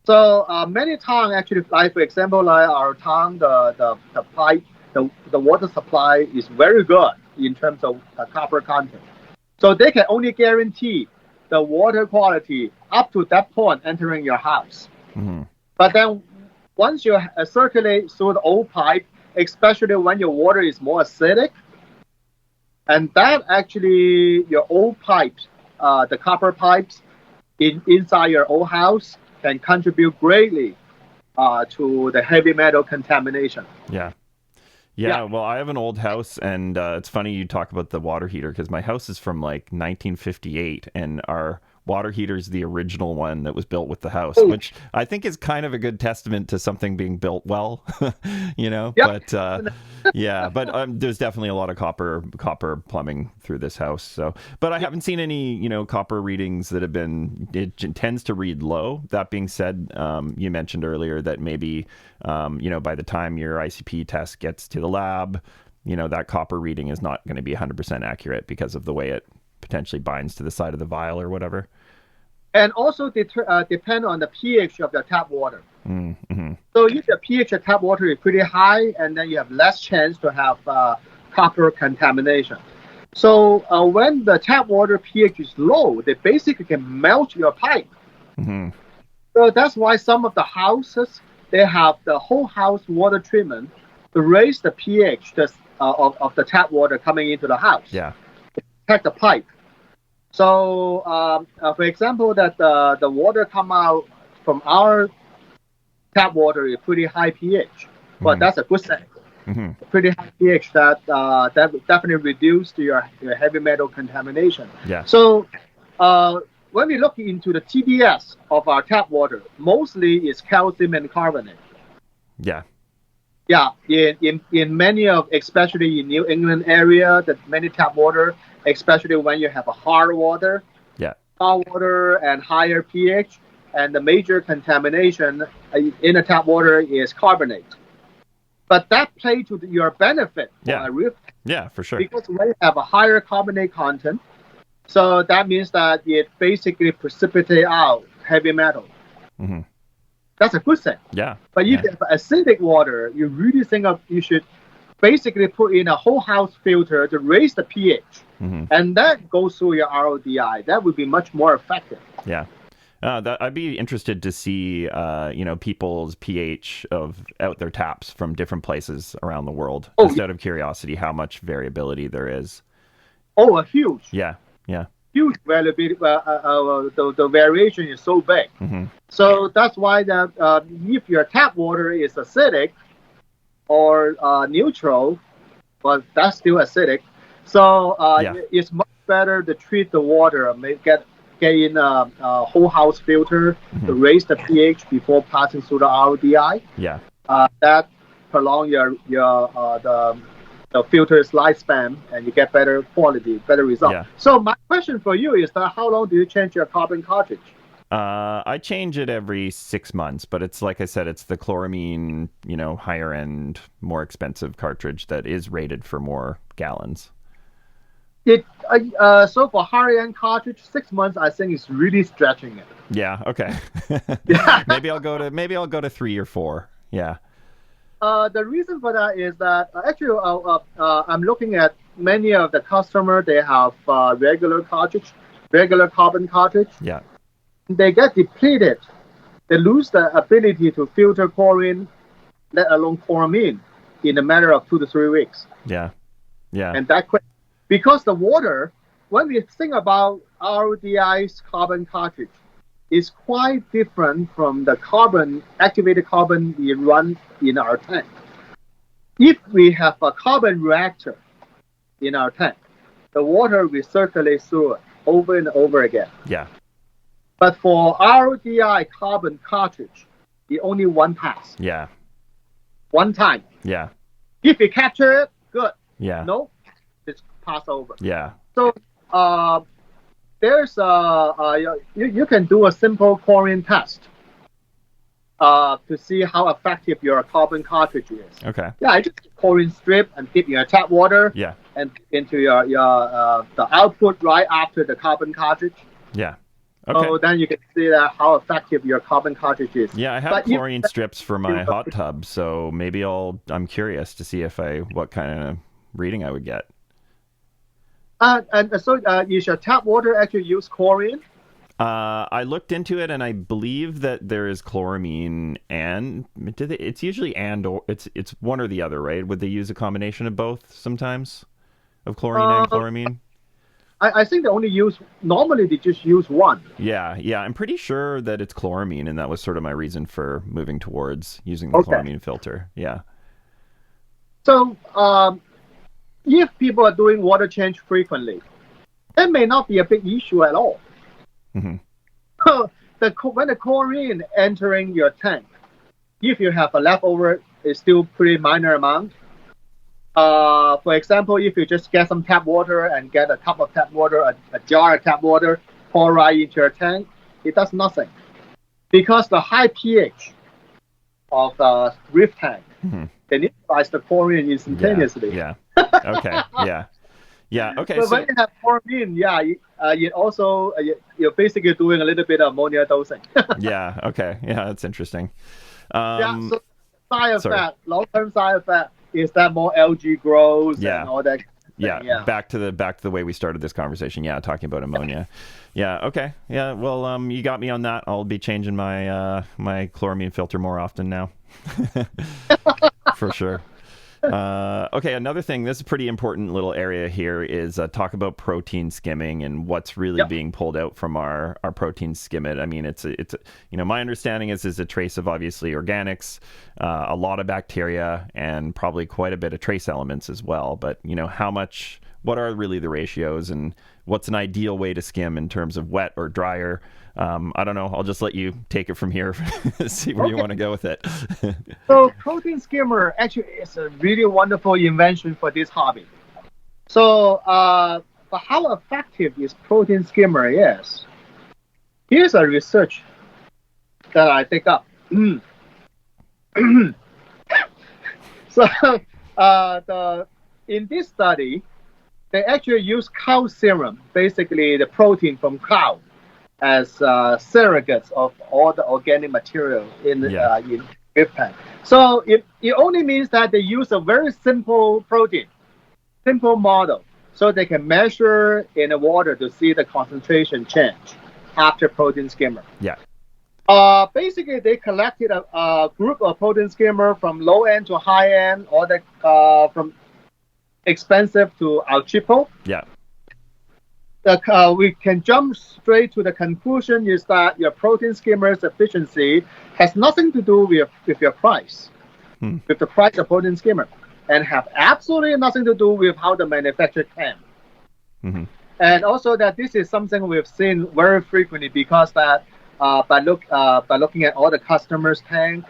So many times, actually, like for example, like our town, the pipe, the water supply is very good in terms of copper content. So they can only guarantee the water quality up to that point entering your house. Mm-hmm. But then once you circulate through the old pipe, especially when your water is more acidic, and that actually your old pipes, the copper pipes inside your old house, can contribute greatly to the heavy metal contamination. Yeah, well, I have an old house, and it's funny you talk about the water heater, because my house is from like 1958, and our water heater's the original one that was built with the house, Oh. which I think is kind of a good testament to something being built well, Yep. But yeah, but there's definitely a lot of copper plumbing through this house. So, but I haven't seen any, copper readings that have been. It tends to read low. That being said, you mentioned earlier that maybe, by the time your ICP test gets to the lab, that copper reading is not going to be 100% accurate because of the way it potentially binds to the side of the vial or whatever. And also depend on the pH of the tap water. Mm-hmm. So if the pH of tap water is pretty high, and then you have less chance to have copper contamination. So when the tap water pH is low, they basically can melt your pipe. Mm-hmm. So that's why some of the houses, they have the whole house water treatment to raise the pH of the tap water coming into the house. Yeah. Protect the pipe. So, for example, that the water come out from our tap water is pretty high pH, but that's a good thing. Mm-hmm. Pretty high pH that definitely reduce your heavy metal contamination. Yeah. So, when we look into the TDS of our tap water, mostly is calcium and carbonate. Yeah. Yeah, in many of, especially in New England area, that many tap water, especially when you have a hard water, and higher pH, and the major contamination in the tap water is carbonate. But that play to your benefit for a reef. Yeah, for sure. Because when you have a higher carbonate content, so that means that it basically precipitate out heavy metal. Mm-hmm. That's a good thing. Yeah. But if you have acidic water, you really think you should basically put in a whole house filter to raise the pH. Mm-hmm. And that goes through your RODI. That would be much more effective. Yeah. I'd be interested to see, people's pH out their taps from different places around the world. Just out of curiosity, how much variability there is. Oh, a huge. Yeah. Yeah. Huge variability. The variation is so big. Mm-hmm. So that's why that if your tap water is acidic or neutral, but that's still acidic. So it's much better to treat the water, get in a whole house filter to raise the pH before passing through the RODI. Yeah. That prolong the filter's lifespan, and you get better quality, better result. Yeah. So my question for you is that how long do you change your carbon cartridge? I change it every 6 months, but it's like I said, it's the chloramine, higher end, more expensive cartridge that is rated for more gallons. So for higher end cartridge, 6 months I think is really stretching it. Yeah. Okay. Maybe I'll go to 3 or 4. Yeah. The reason for that is that actually I'm looking at many of the customers. They have regular carbon cartridge. Yeah. They get depleted. They lose the ability to filter chlorine, let alone chloramine, in a matter of 2 to 3 weeks. Yeah. Yeah. And that quick, because the water, when we think about RODI's carbon cartridge, is quite different from the activated carbon we run in our tank. If we have a carbon reactor in our tank, the water recirculates through it over and over again. Yeah. But for RODI carbon cartridge, it's only one pass. Yeah. One time. Yeah. If you capture it, good. Yeah. No, it's pass over. Yeah. So there's you can do a simple chlorine test to see how effective your carbon cartridge is. Okay. Yeah, I just chlorine strip and dip your tap water. Yeah. And into your the output right after the carbon cartridge. Yeah. Okay. So then you can see that how effective your carbon cartridge is. Yeah, I have chlorine strips for my hot tub, so maybe I'm curious to see what kind of reading I would get. And so is your tap water actually use chlorine? I looked into it, and I believe that there is chloramine, and it's usually or it's one or the other, right? Would they use a combination of both sometimes, of chlorine and chloramine? I think normally they just use one. Yeah, I'm pretty sure that it's chloramine, and that was sort of my reason for moving towards using the chloramine filter. Yeah. So if people are doing water change frequently, that may not be a big issue at all. Hmm. When the chlorine entering your tank, if you have a leftover, it's still pretty minor amount. For example, if you just get some tap water and get a cup of tap water, a jar of tap water, pour right into your tank, it does nothing. Because the high pH of the reef tank, they neutralize the chlorine instantaneously. Yeah. Okay. Yeah. Yeah. Okay. But when you have chlorine, it also, you're basically doing a little bit of ammonia dosing. Yeah. Okay. Yeah. That's interesting. So side effect, long-term side effect is that more algae grows and all that. Yeah. Back to the way we started this conversation. Yeah, talking about ammonia. Yeah. Okay. Yeah. Well, you got me on that. I'll be changing my my chloramine filter more often now, for sure. Okay, another thing, this is a pretty important little area here, is talk about protein skimming and what's really being pulled out from our protein skimmet. I mean, it's my understanding is a trace of obviously organics, a lot of bacteria, and probably quite a bit of trace elements as well. But what are really the ratios, and what's an ideal way to skim in terms of wet or drier? I don't know. I'll just let you take it from here. See where you want to go with it. So protein skimmer actually is a really wonderful invention for this hobby. So, but how effective is protein skimmer is? Here's a research that I picked up. So, in this study, they actually use cow serum, basically the protein from cow, as surrogates of all the organic material in reef tank. So it only means that they use a very simple protein, simple model, so they can measure in the water to see the concentration change after protein skimmer. Yeah. Basically, they collected a group of protein skimmer from low end to high end, all the from expensive to cheapo. Yeah. We can jump straight to the conclusion is that your protein skimmer's efficiency has nothing to do with your price, with the price of protein skimmer, and have absolutely nothing to do with how the manufacturer can. And also that this is something we've seen very frequently, because that by looking at all the customers' tank,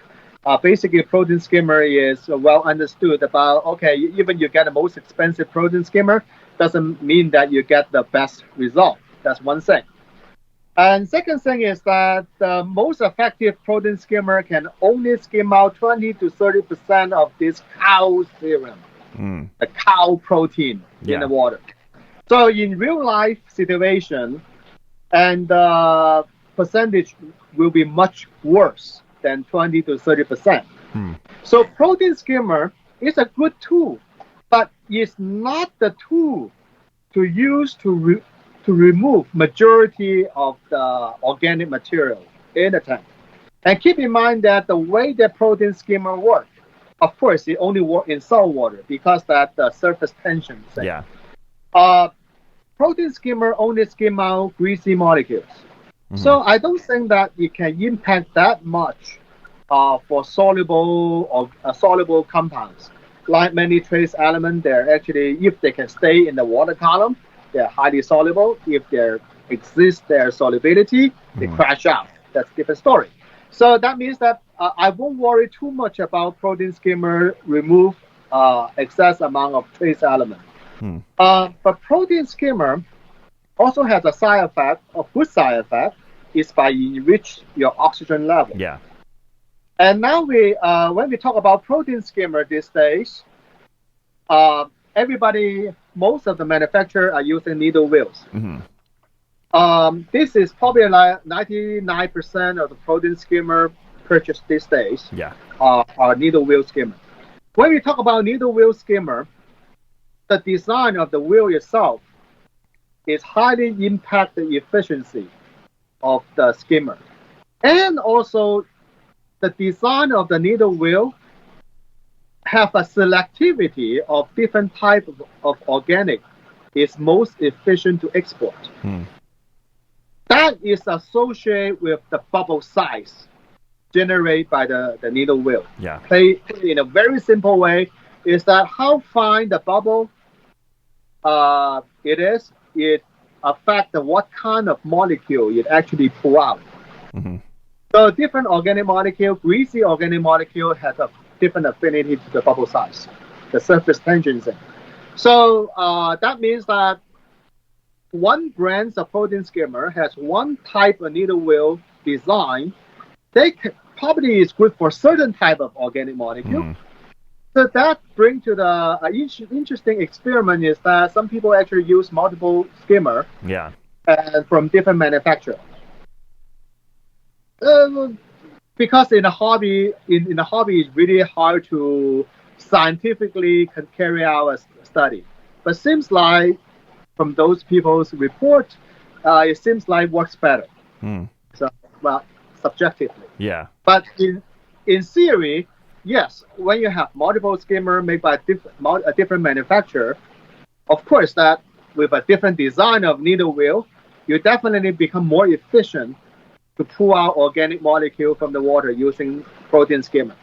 basically protein skimmer is well understood about, okay, even you get the most expensive protein skimmer, doesn't mean that you get the best result. That's one thing. And second thing is that the most effective protein skimmer can only skim out 20 to 30% of this cow serum, the cow protein in the water. So in real life situation, and the percentage will be much worse than 20 to 30%. So protein skimmer is a good tool, but it's not the tool to use to remove majority of the organic material in the tank. And keep in mind that the way that protein skimmer works, of course, it only works in salt water because that the surface tension thing. Yeah. Protein skimmer only skim out greasy molecules. So I don't think that it can impact that much for soluble compounds. Like many trace elements, they're actually, if they can stay in the water column, they're highly soluble. If there exists their solubility, they crash out. That's a different story. So that means that I won't worry too much about protein skimmer remove excess amount of trace element. But protein skimmer also has a side effect, a good side effect, is by enrich your oxygen level. Yeah. And now when we talk about protein skimmer these days, most of the manufacturers are using needle wheels. This is probably like 99% of the protein skimmer purchased these days are needle wheel skimmer. When we talk about needle wheel skimmer, the design of the wheel itself is highly impact the efficiency of the skimmer. And also the design of the needle wheel have a selectivity of different type of organic is most efficient to export. That is associated with the bubble size generated by the needle wheel. Yeah. Put in a very simple way is that how fine the bubble it is, it affect what kind of molecule it actually pull out. Mm-hmm. So different organic molecule, greasy organic molecule has a different affinity to the bubble size, the surface tendency. So that means that one brand of protein skimmer has one type of needle wheel design. They probably is good for certain type of organic molecule. Mm-hmm. So that brings to the interesting experiment is that some people actually use multiple skimmer from different manufacturers. Because in the hobby, it's really hard to scientifically carry out a study. But seems like from those people's report, it seems like works better. So, well, subjectively. Yeah. But in theory, yes, when you have multiple skimmer made by a different manufacturer, of course that with a different design of needle wheel, you definitely become more efficient to pull out organic molecule from the water using protein skimmer.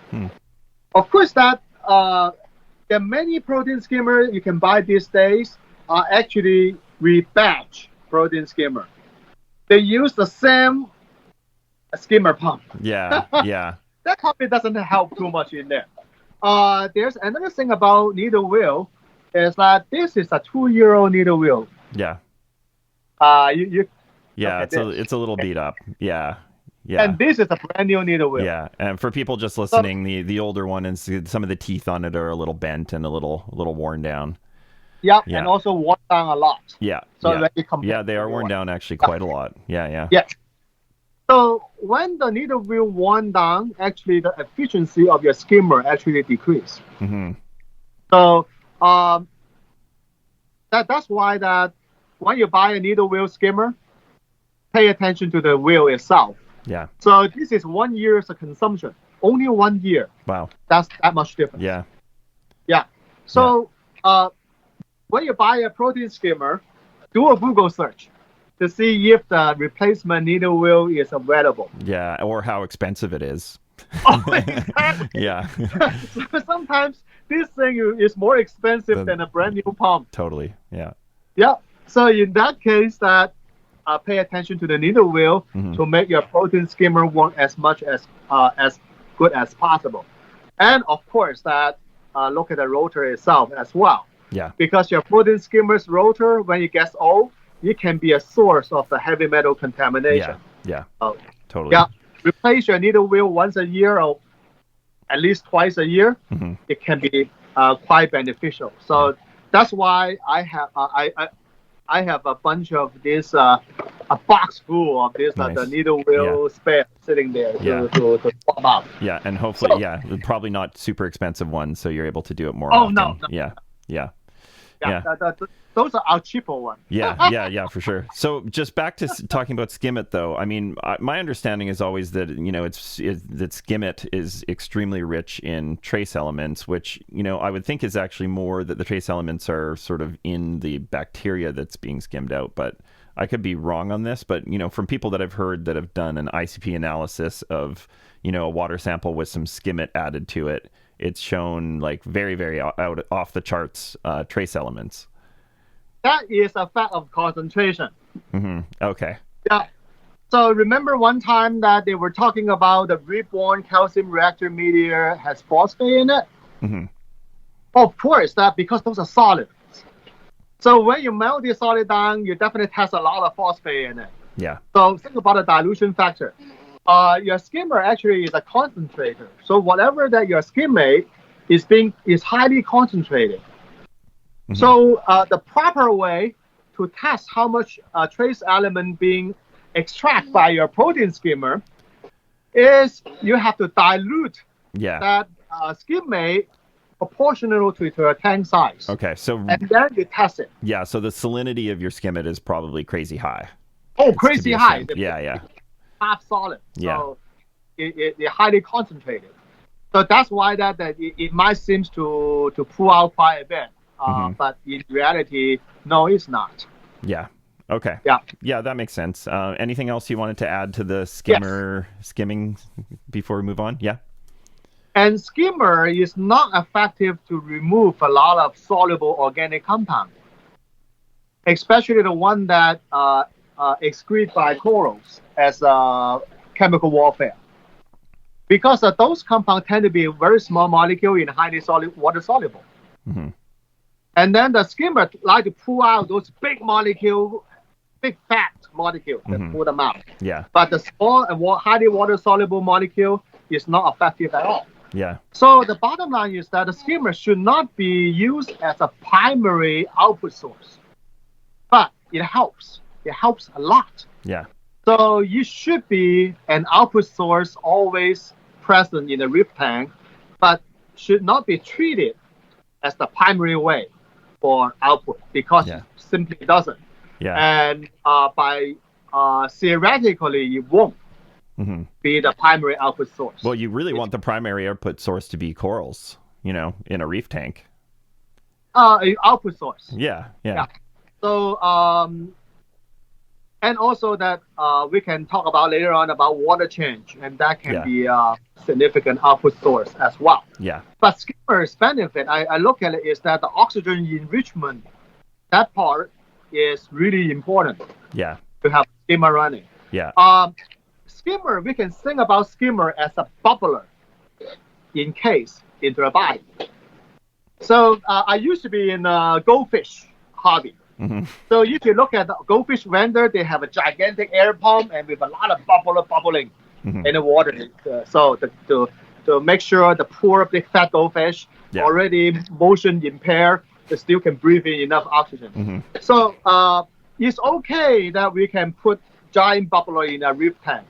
Of course that there are many protein skimmer you can buy these days are actually rebatch protein skimmer. They use the same skimmer pump. Yeah, yeah. That probably doesn't help too much in there. There's another thing about needle wheel is that this is a 2-year-old needle wheel. Yeah. Yeah, it's a little beat up. Yeah. Yeah. And this is a brand new needle wheel. Yeah, and for people just listening, the older one and some of the teeth on it are a little bent and a little worn down. Yeah, and also worn down a lot. Yeah. So they are worn down actually quite a lot. Yeah. Yeah. So when the needle wheel worn down, actually the efficiency of your skimmer actually decrease. Mm-hmm. So that's why that when you buy a needle wheel skimmer, pay attention to the wheel itself. Yeah. So this is 1 year's consumption. Only 1 year. Wow. That's that much difference. Yeah. Yeah. So when you buy a protein skimmer, do a Google search to see if the replacement needle wheel is available. Yeah, or how expensive it is. Oh, exactly. Yeah. So sometimes this thing is more expensive than a brand new pump. Totally. Yeah. Yeah. So in that case, that pay attention to the needle wheel to make your protein skimmer work as good as possible, and of course that look at the rotor itself as well. Yeah. Because your protein skimmer's rotor, when it gets old, it can be a source of the heavy metal contamination. Yeah. Totally. Yeah. Replace your needle wheel once a year or at least twice a year. It can be quite beneficial. So that's why I have a bunch of this, a box full of this, Nice. The needle wheel spare sitting there to swap out. Yeah, and hopefully, probably not super expensive ones, so you're able to do it more often. No. Yeah. Those are our cheaper ones. Yeah, for sure. So just back to talking about Skimmit, though. I mean, my understanding is always that that Skimmit is extremely rich in trace elements, which I would think is actually more that the trace elements are sort of in the bacteria that's being skimmed out. But I could be wrong on this. But from people that I've heard that have done an ICP analysis of a water sample with some Skimmit added to it, it's shown like very, very out off the charts trace elements. That is a fact of concentration. Okay. Yeah. So remember one time that they were talking about the reborn calcium reactor media has phosphate in it? Of course, that because those are solids. So when you melt the solid down, you definitely has a lot of phosphate in it. Yeah. So think about the dilution factor. Your skimmer actually is a concentrator. So whatever that your skim made is highly concentrated. So the proper way to test how much trace element being extracted by your protein skimmer is you have to dilute that skim made proportional to your tank size. Okay, so and then you test it. Yeah, so the salinity of your Skimmit is probably crazy high. Oh, crazy high. Yeah. Half solid. Yeah. So it's highly concentrated. So that's why that it might seem to pull out quite a bit. But in reality, no, it's not. Yeah. Okay. Yeah, that makes sense. Anything else you wanted to add to the skimming before we move on? Yeah. And skimmer is not effective to remove a lot of soluble organic compound. especially the one that excrete by corals as chemical warfare. Because those compounds tend to be very small molecule in highly water soluble. Mm-hmm. And then the skimmer like to pull out those big fat molecule and pull them out. Yeah. But the small and highly water soluble molecule is not effective at all. Yeah. So the bottom line is that the skimmer should not be used as a primary output source, but it helps. It helps a lot. Yeah. So you should be an output source always present in the reef tank, but should not be treated as the primary way for output because it simply doesn't. Yeah. And by theoretically, it won't be the primary output source. Well, you really want the primary output source to be corals, in a reef tank. Output source. Yeah. So, and also that we can talk about later on about water change, and that can be a significant output source as well. Yeah. But skimmer's benefit, I look at it, is that the oxygen enrichment, that part is really important. Yeah. To have skimmer running. Yeah. Skimmer, we can think about skimmer as a bubbler encased into a body. So I used to be in goldfish hobby. So if you look at the goldfish vendor, they have a gigantic air pump and with a lot of bubbling in the water. So to make sure the poor big fat goldfish already motion impaired, they still can breathe in enough oxygen. So it's okay that we can put giant bubbler in a reef tank,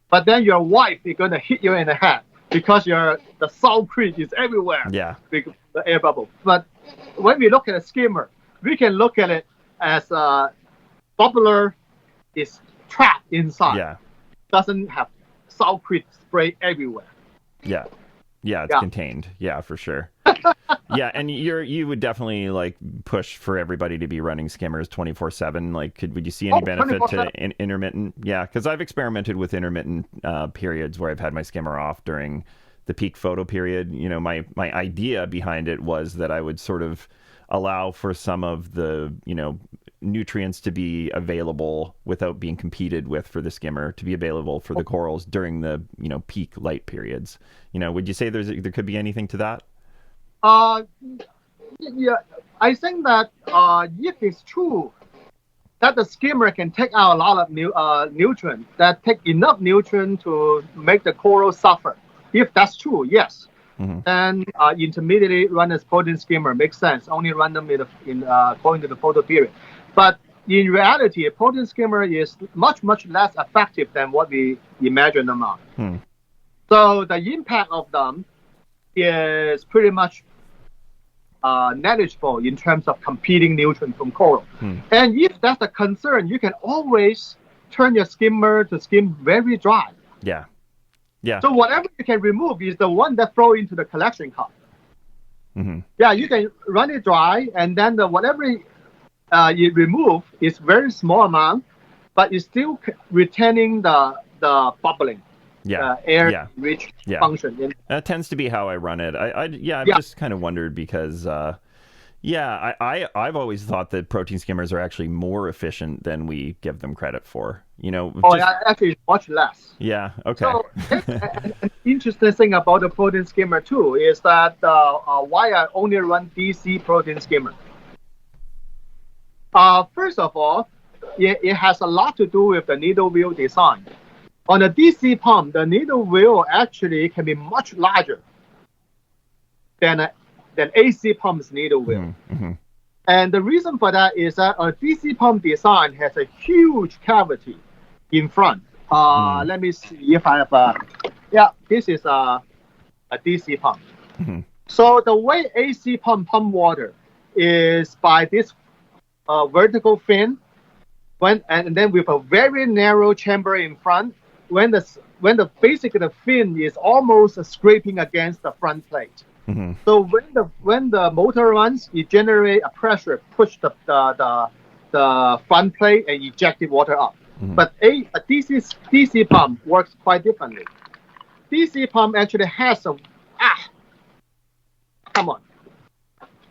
but then your wife is going to hit you in the head because the salt creep is everywhere. Yeah. The air bubble. But when we look at a skimmer, we can look at it as a bubbler is trapped inside. Yeah. Doesn't have salt creep spray everywhere. Yeah. Yeah, it's contained. Yeah, for sure. Yeah, and you would definitely like push for everybody to be running skimmers 24/7. Like, would you see any benefit to intermittent? Yeah, because I've experimented with intermittent periods where I've had my skimmer off during the peak photo period. My idea behind it was that I would sort of allow for some of the nutrients to be available without being competed with for the skimmer to be available for the corals during the peak light periods. Would you say there could be anything to that? Yeah, I think that if it's true that the skimmer can take out a lot of nutrients, that take enough nutrients to make the coral suffer. If that's true, yes. Then intermediately run as protein skimmer makes sense. Only run them in according to the photo period. But in reality, a protein skimmer is much less effective than what we imagine them are. So the impact of them is pretty much negligible in terms of competing nutrients from coral. And if that's a concern, you can always turn your skimmer to skim very dry. Yeah. Yeah. So whatever you can remove is the one that flow into the collection cup. Yeah, you can run it dry, and then whatever you remove is very small amount, but it's still retaining the bubbling. Air rich function. That tends to be how I run it. I've just kind of wondered because I've always thought that protein skimmers are actually more efficient than we give them credit for. Actually much less. Yeah. Okay. So an interesting thing about the protein skimmer too is that why I only run DC protein skimmer. First of all, it has a lot to do with the needle wheel design. On a DC pump, the needle wheel actually can be much larger than AC pump's needle wheel. And the reason for that is that a DC pump design has a huge cavity in front. Let me see if I have this is a DC pump. So the way AC pump water is by this vertical fin, and then with a very narrow chamber in front. When the basically the fin is almost scraping against the front plate. So when the motor runs, it generates a pressure, push the front plate and eject the water up. But a DC pump works quite differently. DC pump actually has come on.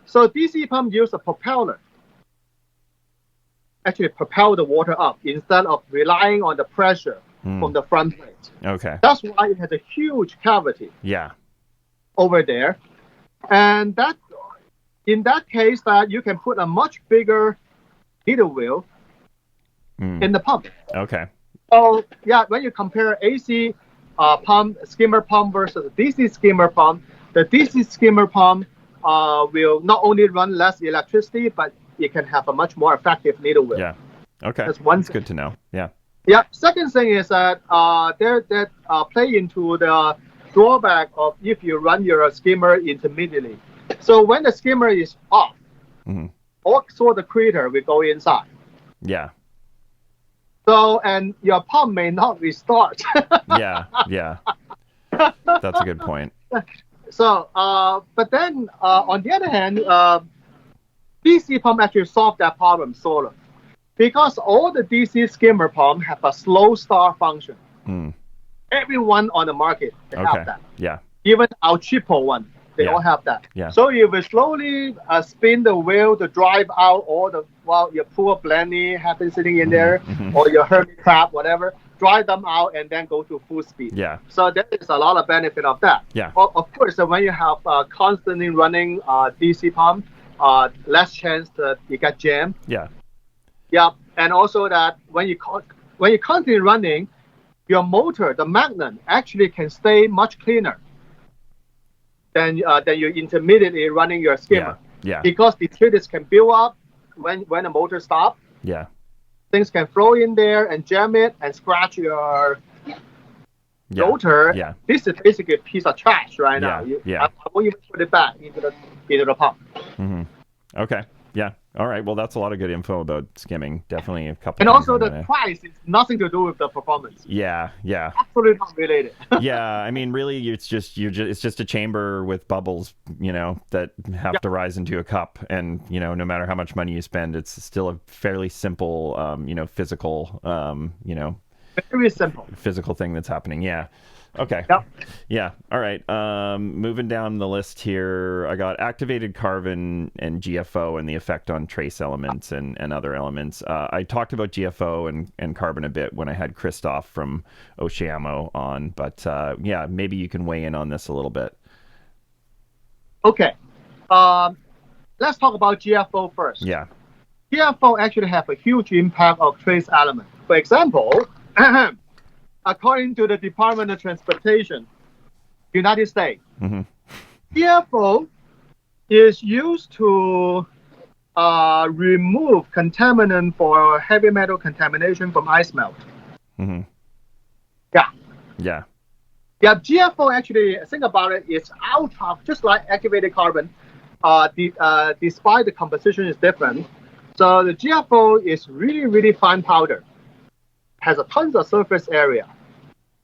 So DC pump uses a propeller. actually propel the water up instead of relying on the pressure from the front plate. Okay. That's why it has a huge cavity Yeah. over there. And that, in that case, that you can put a much bigger needle wheel in the pump. Okay. So yeah, when you compare AC pump, skimmer pump versus DC skimmer pump, the DC skimmer pump will not only run less electricity, but it can have a much more effective needle wheel. Yeah. Okay. That's one That's thing. good to know. Yeah. Yeah. Second thing is that that play into the drawback of if you run your skimmer intermittently. So when the skimmer is off, all sort of critter will go inside. Yeah. So and your pump may not restart. Yeah. Yeah. That's a good point. So, but then on the other hand, DC pump actually solve that problem sort of, because all the DC skimmer pump have a slow start function. Everyone on the market they have that. Yeah. Even our cheaper one, they all have that. Yeah. So you will slowly spin the wheel to drive out all the your poor blenny have been sitting in there, or your hermit crab, whatever. Drive them out and then go to full speed. Yeah. So there is a lot of benefit of that. Yeah. Of course, when you have constantly running DC pump, less chance that you get jammed. Yeah. Yeah, and also that when you constantly running, your motor, the magnet, actually can stay much cleaner than you intermittently running your skimmer. Yeah. Because detritus can build up when the motor stops. Yeah. Things can flow in there and jam it and scratch your motor. Yeah. This is basically a piece of trash right now. I won't even put it back into the pump. Okay. Yeah. All right. Well, that's a lot of good info about skimming. Definitely a couple. And also the price is nothing to do with the performance. Yeah. Yeah. Absolutely not related. Yeah. I mean, really, it's just a chamber with bubbles, that have to rise into a cup, and no matter how much money you spend, it's still a fairly simple, physical, very simple physical thing that's happening. Yeah. Okay. Yep. Yeah. All right. Moving down the list here, I got activated carbon and GFO and the effect on trace elements and other elements. I talked about GFO and carbon a bit when I had Christoph from Oceamo on, but yeah, maybe you can weigh in on this a little bit. Okay. Let's talk about GFO first. Yeah. GFO actually have a huge impact of trace element. For example, according to the Department of Transportation, United States, GFO is used to remove contaminant for heavy metal contamination from ice melt. Yeah. Yeah. Yeah, GFO actually, think about it, it's ultra, just like activated carbon, despite the composition is different. So the GFO is really, really fine powder, has a tons of surface area.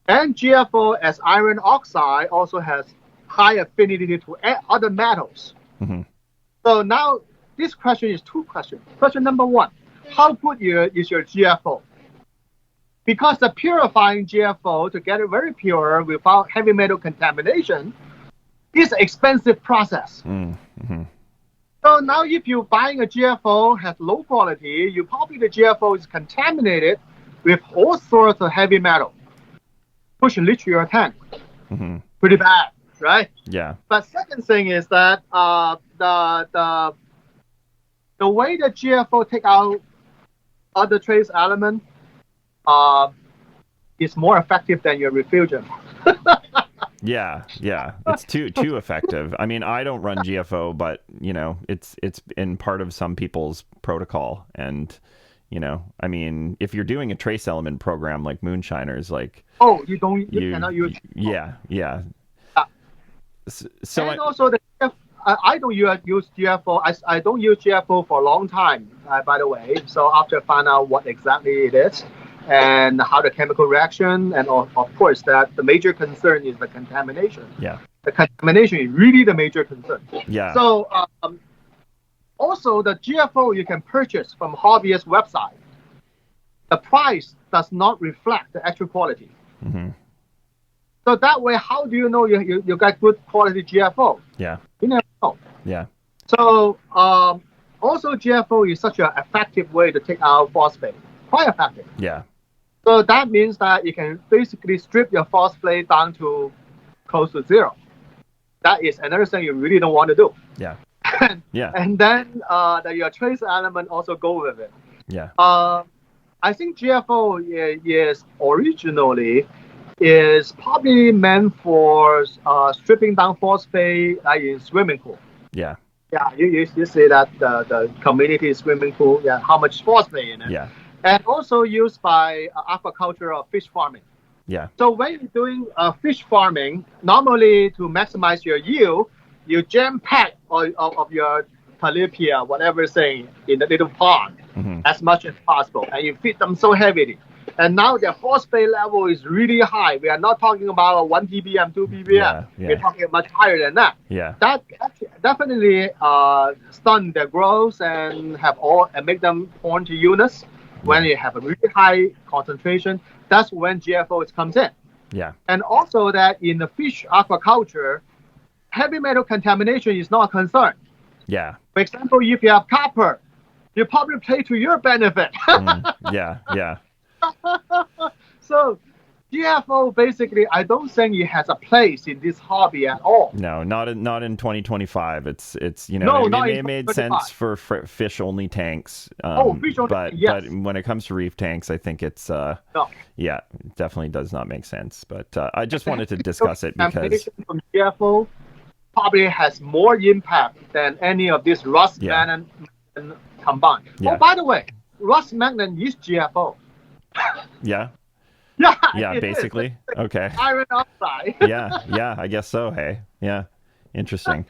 And GFO as iron oxide also has high affinity to other metals. So now this question is two questions. Question number one, how good is your GFO? Because the purifying GFO to get it very pure without heavy metal contamination is an expensive process. So now if you're buying a GFO has low quality, the GFO is contaminated with all sorts of heavy metal. Push and leach your tank. Pretty bad, right? Yeah. But second thing is that the way the GFO take out other trace element is more effective than your refugium. Yeah, it's too effective. I mean, I don't run GFO, but it's in part of some people's protocol, and I mean, if you're doing a trace element program like Moonshiners, like you cannot use. Yeah. So and also I don't use GFO. I don't use GFO for a long time, by the way. So after I find out what exactly it is and how the chemical reaction, and of course that the major concern is the contamination. Yeah. The contamination is really the major concern. Yeah. So also the GFO you can purchase from hobbyist website. The price does not reflect the actual quality. So that way, how do you know you got good quality GFO? Yeah. You never know. Yeah. So also GFO is such an effective way to take out phosphate. Quite effective. Yeah. So that means that you can basically strip your phosphate down to close to zero. That is another thing you really don't want to do. Yeah. Yeah. And then your trace element also go with it. Yeah. I think GFO is originally is probably meant for stripping down phosphate in swimming pool. Yeah. Yeah, you see that the community swimming pool, yeah, how much phosphate in it. Yeah. And also used by aquaculture or fish farming. Yeah. So when you're doing fish farming, normally to maximize your yield, you jam pack of your tilapia, whatever thing, in the little pond as much as possible, and you feed them so heavily. And now their phosphate level is really high. We are not talking about 1 ppm, 2 ppm. Yeah. We're talking much higher than that. Yeah. That definitely stun their growth and make them turn to illness. When you have a really high concentration, that's when GFO comes in. Yeah. And also that in the fish aquaculture, heavy metal contamination is not a concern. Yeah. For example, if you have copper, you probably play to your benefit. Yeah. Yeah. So GFO basically, I don't think it has a place in this hobby at all. No, not in 2025. It's it made sense for fish only tanks. Fish only. Yes. But when it comes to reef tanks, I think it's no. Yeah, it definitely does not make sense. But I just wanted to discuss it because from GFO probably has more impact than any of these rust magnet combined. Yeah. Oh, by the way, rust magnet is GFO. Yeah. Yeah, basically. Is. Okay. Iron oxide. yeah, I guess so. Hey, yeah, interesting.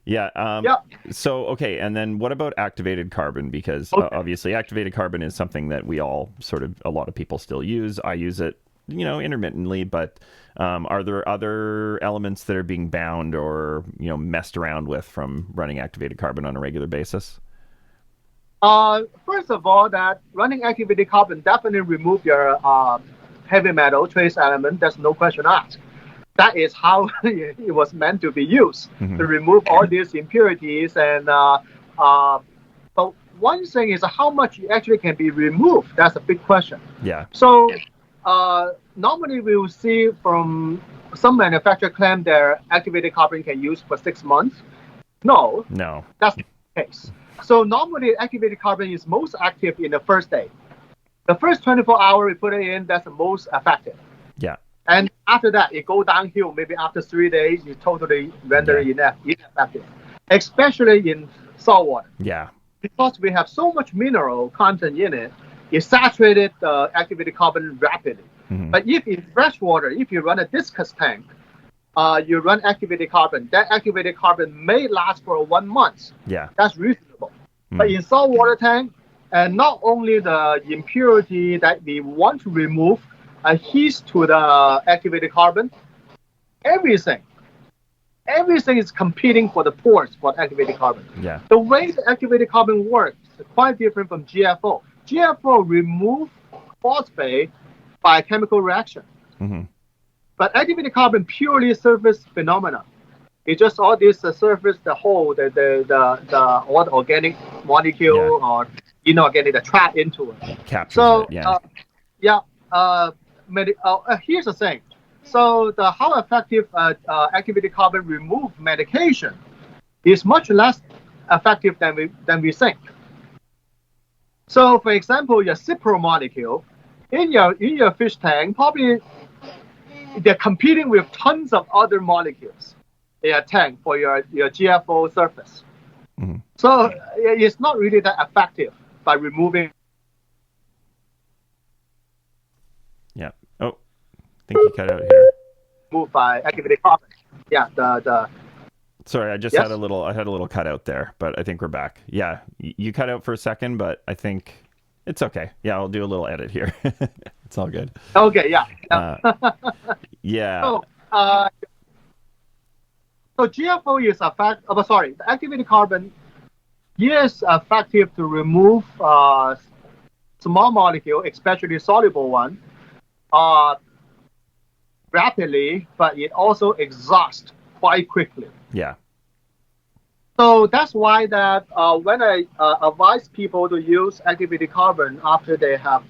Yeah. So, okay, and then what about activated carbon? Because obviously, activated carbon is something that we all a lot of people still use. I use it, intermittently. But are there other elements that are being bound or messed around with from running activated carbon on a regular basis? First of all, that running activated carbon definitely remove your heavy metal trace element. There's no question asked. That is how it was meant to be used, to remove all these impurities. And but one thing is how much actually can be removed. That's a big question. Yeah. So normally we will see from some manufacturer claim their activated carbon can use for 6 months. No, that's not the case. So normally activated carbon is most active in the first day. The first 24 hours we put it in, that's the most effective. Yeah. And after that, it go downhill. Maybe after 3 days, you totally render ineffective, especially in saltwater. Yeah. Because we have so much mineral content in it, it saturated the activated carbon rapidly. But if in freshwater, if you run a discus tank, you run activated carbon. That activated carbon may last for 1 month. Yeah. That's reasonable. But in saltwater tank, and not only the impurity that we want to remove adheres to the activated carbon, everything is competing for the pores for activated carbon. Yeah. The way the activated carbon works is quite different from GFO. GFO remove phosphate by a chemical reaction. But activated carbon purely surface phenomena. It just all this surface, the whole, all the organic molecule or inorganic that trap into it. Captures it, here's the thing. So how effective activated carbon remove medication is much less effective than we think. So for example, your Cipro molecule in your fish tank, probably they're competing with tons of other molecules in a tank for your GFO surface. So it's not really that effective by removing. Yeah. Oh, I think you cut out here. Moved by activated carbon. Yeah. Sorry, I just had a little cut out there, but I think we're back. Yeah, you cut out for a second, but I think it's okay. Yeah, I'll do a little edit here. It's all good. Okay. Yeah. Yeah. So GFO is the activated carbon is effective to remove small molecule, especially soluble one, rapidly, but it also exhausts quite quickly. Yeah. So that's why that when I advise people to use activated carbon after they have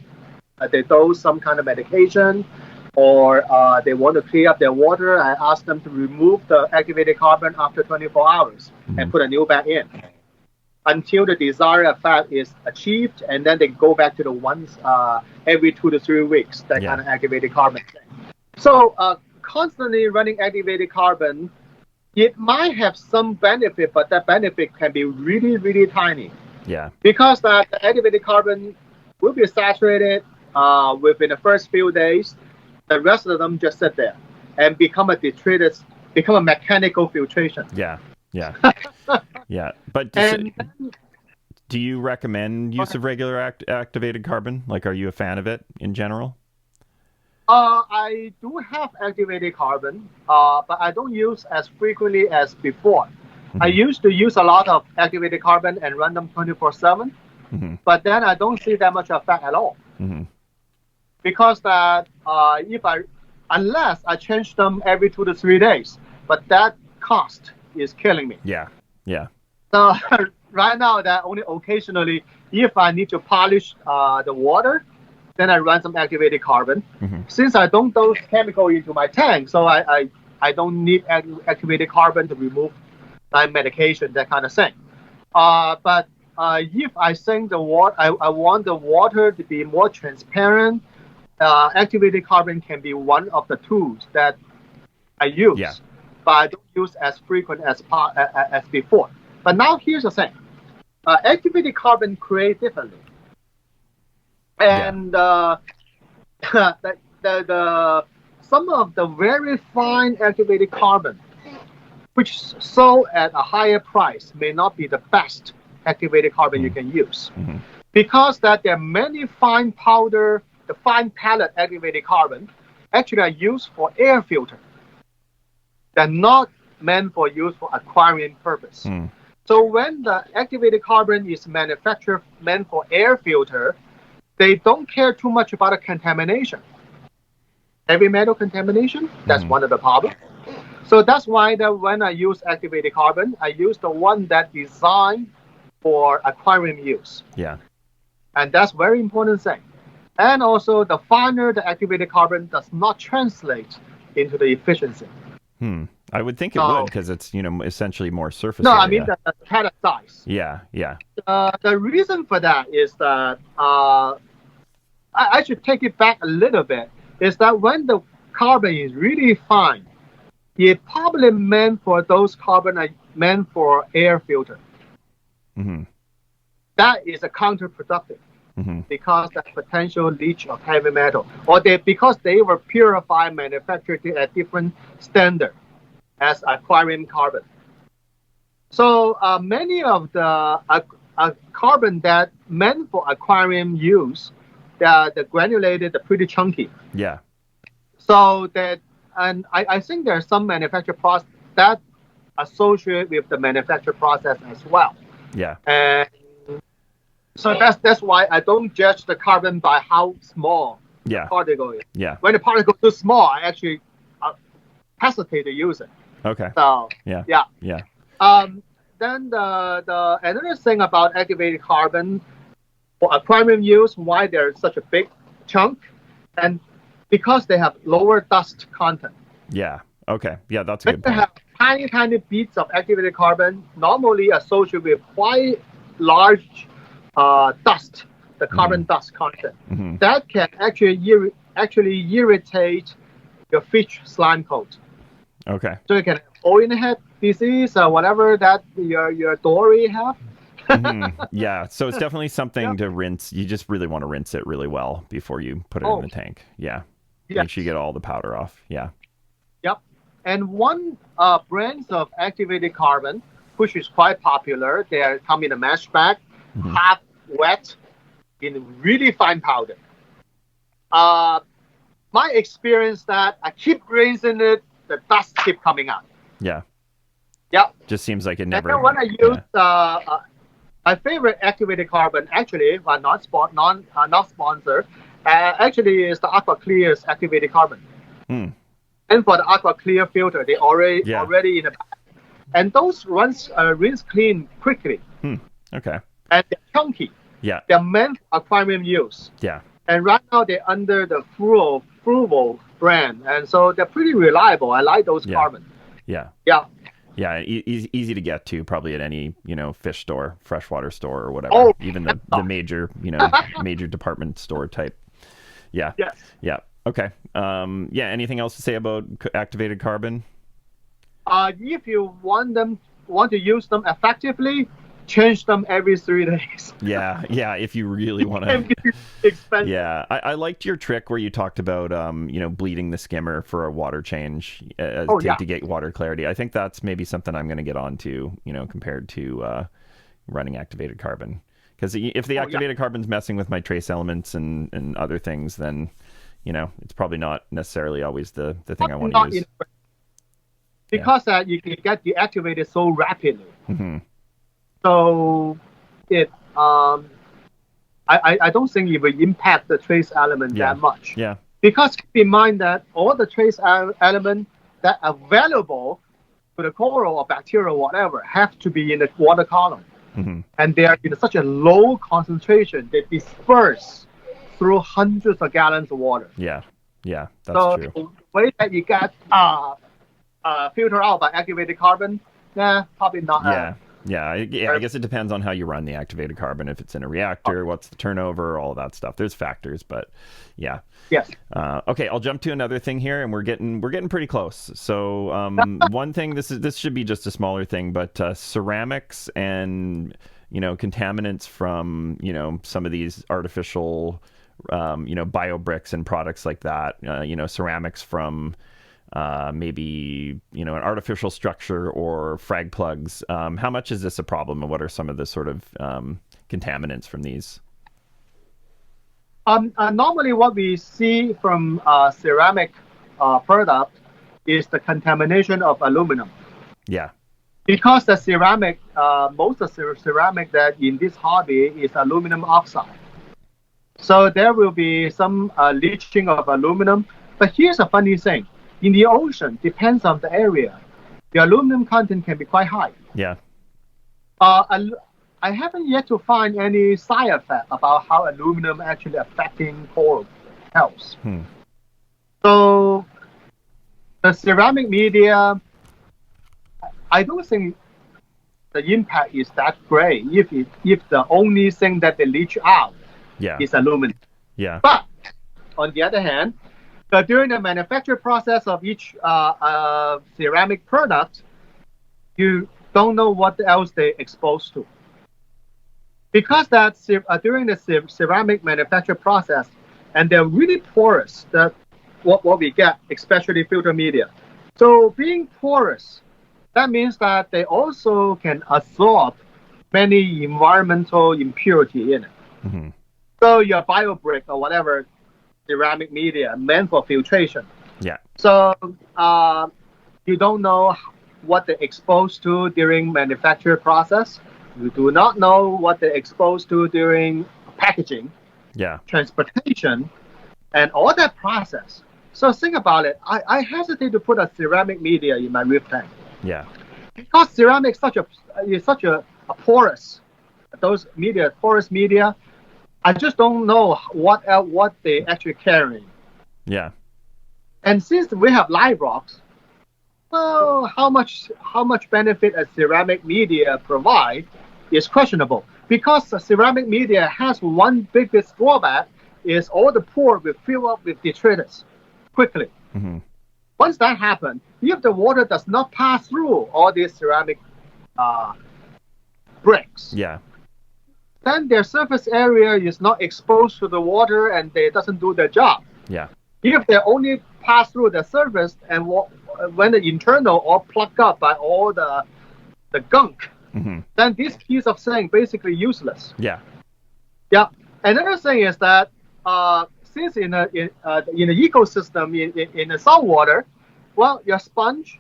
they dose some kind of medication or they want to clear up their water, I ask them to remove the activated carbon after 24 hours and put a new back in until the desired effect is achieved, and then they go back to the ones every 2 to 3 weeks, that kind of activated carbon thing. So constantly running activated carbon, it might have some benefit, but that benefit can be really, really tiny. Yeah. Because the activated carbon will be saturated within the first few days. The rest of them just sit there and become a mechanical filtration. Yeah. Yeah. Yeah. But do you recommend use of regular activated carbon? Like, are you a fan of it in general? I do have activated carbon, but I don't use as frequently as before. I used to use a lot of activated carbon and run them 24/7, but then I don't see that much effect at all. Because that unless I change them every 2 to 3 days, but that cost is killing me. Yeah. Yeah. So right now, that only occasionally, if I need to polish the water, then I run some activated carbon. Since I don't dose chemical into my tank, so I don't need activated carbon to remove my medication, that kind of thing. But if I think the water, I want the water to be more transparent, activated carbon can be one of the tools that I use. Yeah. But I don't use as frequent as before. But now here's the thing. Activated carbon create differently. And some of the very fine activated carbon, which sold at a higher price, may not be the best activated carbon you can use. Because that there are many fine powder, the fine pellet activated carbon actually are used for air filter. They're not meant for use for aquarium purpose. So when the activated carbon is manufactured meant for air filter, they don't care too much about the contamination. Heavy metal contamination, that's one of the problems. So that's why that when I use activated carbon, I use the one that designed for aquarium use. Yeah. And that's very important thing. And also the finer the activated carbon does not translate into the efficiency. I would think it would, because it's, essentially more surface area. I mean the pellet size. Yeah, yeah. The reason for that is that I should take it back a little bit. Is that when the carbon is really fine, it probably meant for those carbon are meant for air filter. That is a counterproductive. Because the potential leach of heavy metal, or because they were purified, manufactured at different standard as aquarium carbon. So many of the carbon that meant for aquarium use, the granulated, they're pretty chunky. Yeah. So that, and I think there's some manufacture process that associated with the manufacture process as well. Yeah. And so that's why I don't judge the carbon by how small the particle is. Yeah. When the particle is too small, I actually hesitate to use it. Okay. So yeah. Then the another thing about activated carbon for aquarium use, why they're such a big chunk, and because they have lower dust content. Yeah. Okay. Yeah, that's a good point. They have tiny bits of activated carbon, normally associated with quite large dust, the carbon dust content. That can actually irritate your fish slime coat. Okay. So you can have oil in the head disease or whatever that your dory have. Yeah, so it's definitely something to rinse. You just really want to rinse it really well before you put it in the tank. Yeah. Make sure you get all the powder off. Yeah. Yep. And one brand of activated carbon, which is quite popular, they come in a mesh bag, half wet, in really fine powder. My experience that I keep rinsing it, the dust keep coming out. Yeah. Yep. Just seems like it never. And then when I use my favorite activated carbon, actually, but not sponsored, actually is the AquaClear's activated carbon. And for the AquaClear filter, they already in the bag. and those rinse clean quickly. Okay. And they're chunky. Yeah. They're meant for aquarium use. Yeah. And right now they're under the Frugal brand, and so they're pretty reliable. I like those carbon. Yeah. Yeah. Yeah, easy to get to, probably at any, fish store, freshwater store or whatever. Oh, even the major, major department store type. Yeah. Yes. Yeah. Okay. Anything else to say about activated carbon? If you want to use them effectively, change them every 3 days. Yeah. If you really want to. Expensive. Yeah, I liked your trick where you talked about, bleeding the skimmer for a water change to get water clarity. I think that's maybe something I'm going to get onto, compared to running activated carbon. Because if the activated carbon's messing with my trace elements and other things, then, it's probably not necessarily always the thing I want to use. Because you can get deactivated so rapidly. Mm-hmm. So I don't think it will impact the trace element that much. Yeah. Because keep in mind that all the trace elements that are available to the coral or bacteria or whatever have to be in the water column. Mm-hmm. And they are in such a low concentration, they disperse through hundreds of gallons of water. Yeah, that's true. So the way that you get filtered out by activated carbon, probably not. I guess it depends on how you run the activated carbon. If it's in a reactor, what's the turnover, all that stuff. There's factors, but yeah. Yes. Okay, I'll jump to another thing here, and we're getting pretty close. So one thing, this should be just a smaller thing, but ceramics and contaminants from some of these artificial bio bricks and products like that. Ceramics from maybe an artificial structure or frag plugs. How much is this a problem, and what are some of the sort of contaminants from these? Normally what we see from ceramic product is the contamination of aluminum. Yeah. Because the ceramic, most of the ceramic that in this hobby is aluminum oxide. So there will be some leaching of aluminum. But here's a funny thing. In the ocean, depends on the area, the aluminum content can be quite high. Yeah. I haven't yet to find any side effect about how aluminum actually affecting coral health. So the ceramic media, I don't think the impact is that great if the only thing that they leach out is aluminum. Yeah. But on the other hand, during the manufacture process of each ceramic product, you don't know what else they exposed to. Because that during the ceramic manufacture process, and they're really porous, that what we get, especially filter media. So being porous, that means that they also can absorb many environmental impurity in it. Mm-hmm. So your bio brick or whatever ceramic media meant for filtration. Yeah. So you don't know what they're exposed to during manufacture process. You do not know what they're exposed to during packaging, transportation, and all that process. So think about it. I hesitate to put a ceramic media in my reef tank. Yeah. Because ceramic is such a porous, those media, porous media, I just don't know what they actually carrying. Yeah. And since we have live rocks, well, how much benefit a ceramic media provide is questionable, because the ceramic media has one biggest drawback is all the pore will fill up with detritus quickly. Mm-hmm. Once that happens, if the water does not pass through all these ceramic bricks, then their surface area is not exposed to the water and they doesn't do their job. Yeah. If they only pass through the surface and when the internal all plugged up by all the gunk, then this piece of thing basically useless. Yeah. Yeah. Another thing is that since in the ecosystem in the saltwater, well, your sponge,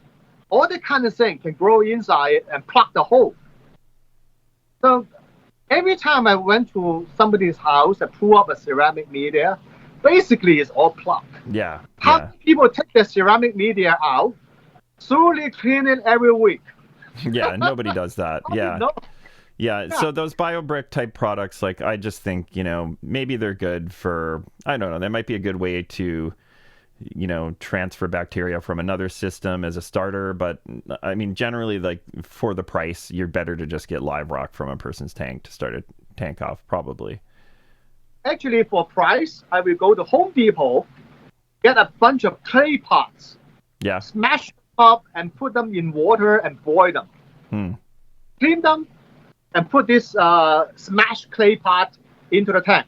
all that kind of thing can grow inside and plug the hole. So every time I went to somebody's house and pull up a ceramic media, basically it's all plugged. Yeah. How people take the ceramic media out, slowly clean it every week. Yeah, nobody does that. Yeah. No. Yeah, Yeah. so those BioBrick type products, like I just think, maybe they're good for, I don't know, that might be a good way to, transfer bacteria from another system as a starter. But I mean, generally, like for the price, you're better to just get live rock from a person's tank to start a tank off, probably. Actually, for price, I will go to Home Depot, get a bunch of clay pots, Yeah. smash them up, and put them in water and boil them. Hmm. Clean them, and put this smashed clay pot into the tank.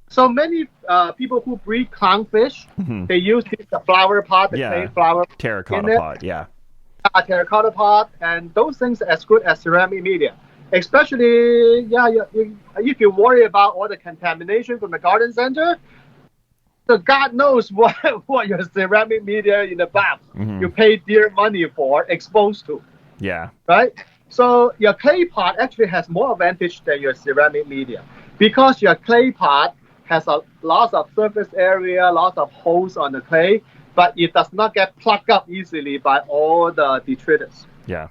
So many people who breed clownfish, they use this flower pot, the clay flower Terracotta pot, yeah. A terracotta pot, and those things are as good as ceramic media. Especially, if you worry about all the contamination from the garden center, so God knows what your ceramic media in the bath you pay dear money for exposed to. Yeah. Right? So your clay pot actually has more advantage than your ceramic media because your clay pot has a lot of surface area, lots of holes on the clay, but it does not get plugged up easily by all the detritus. Yeah.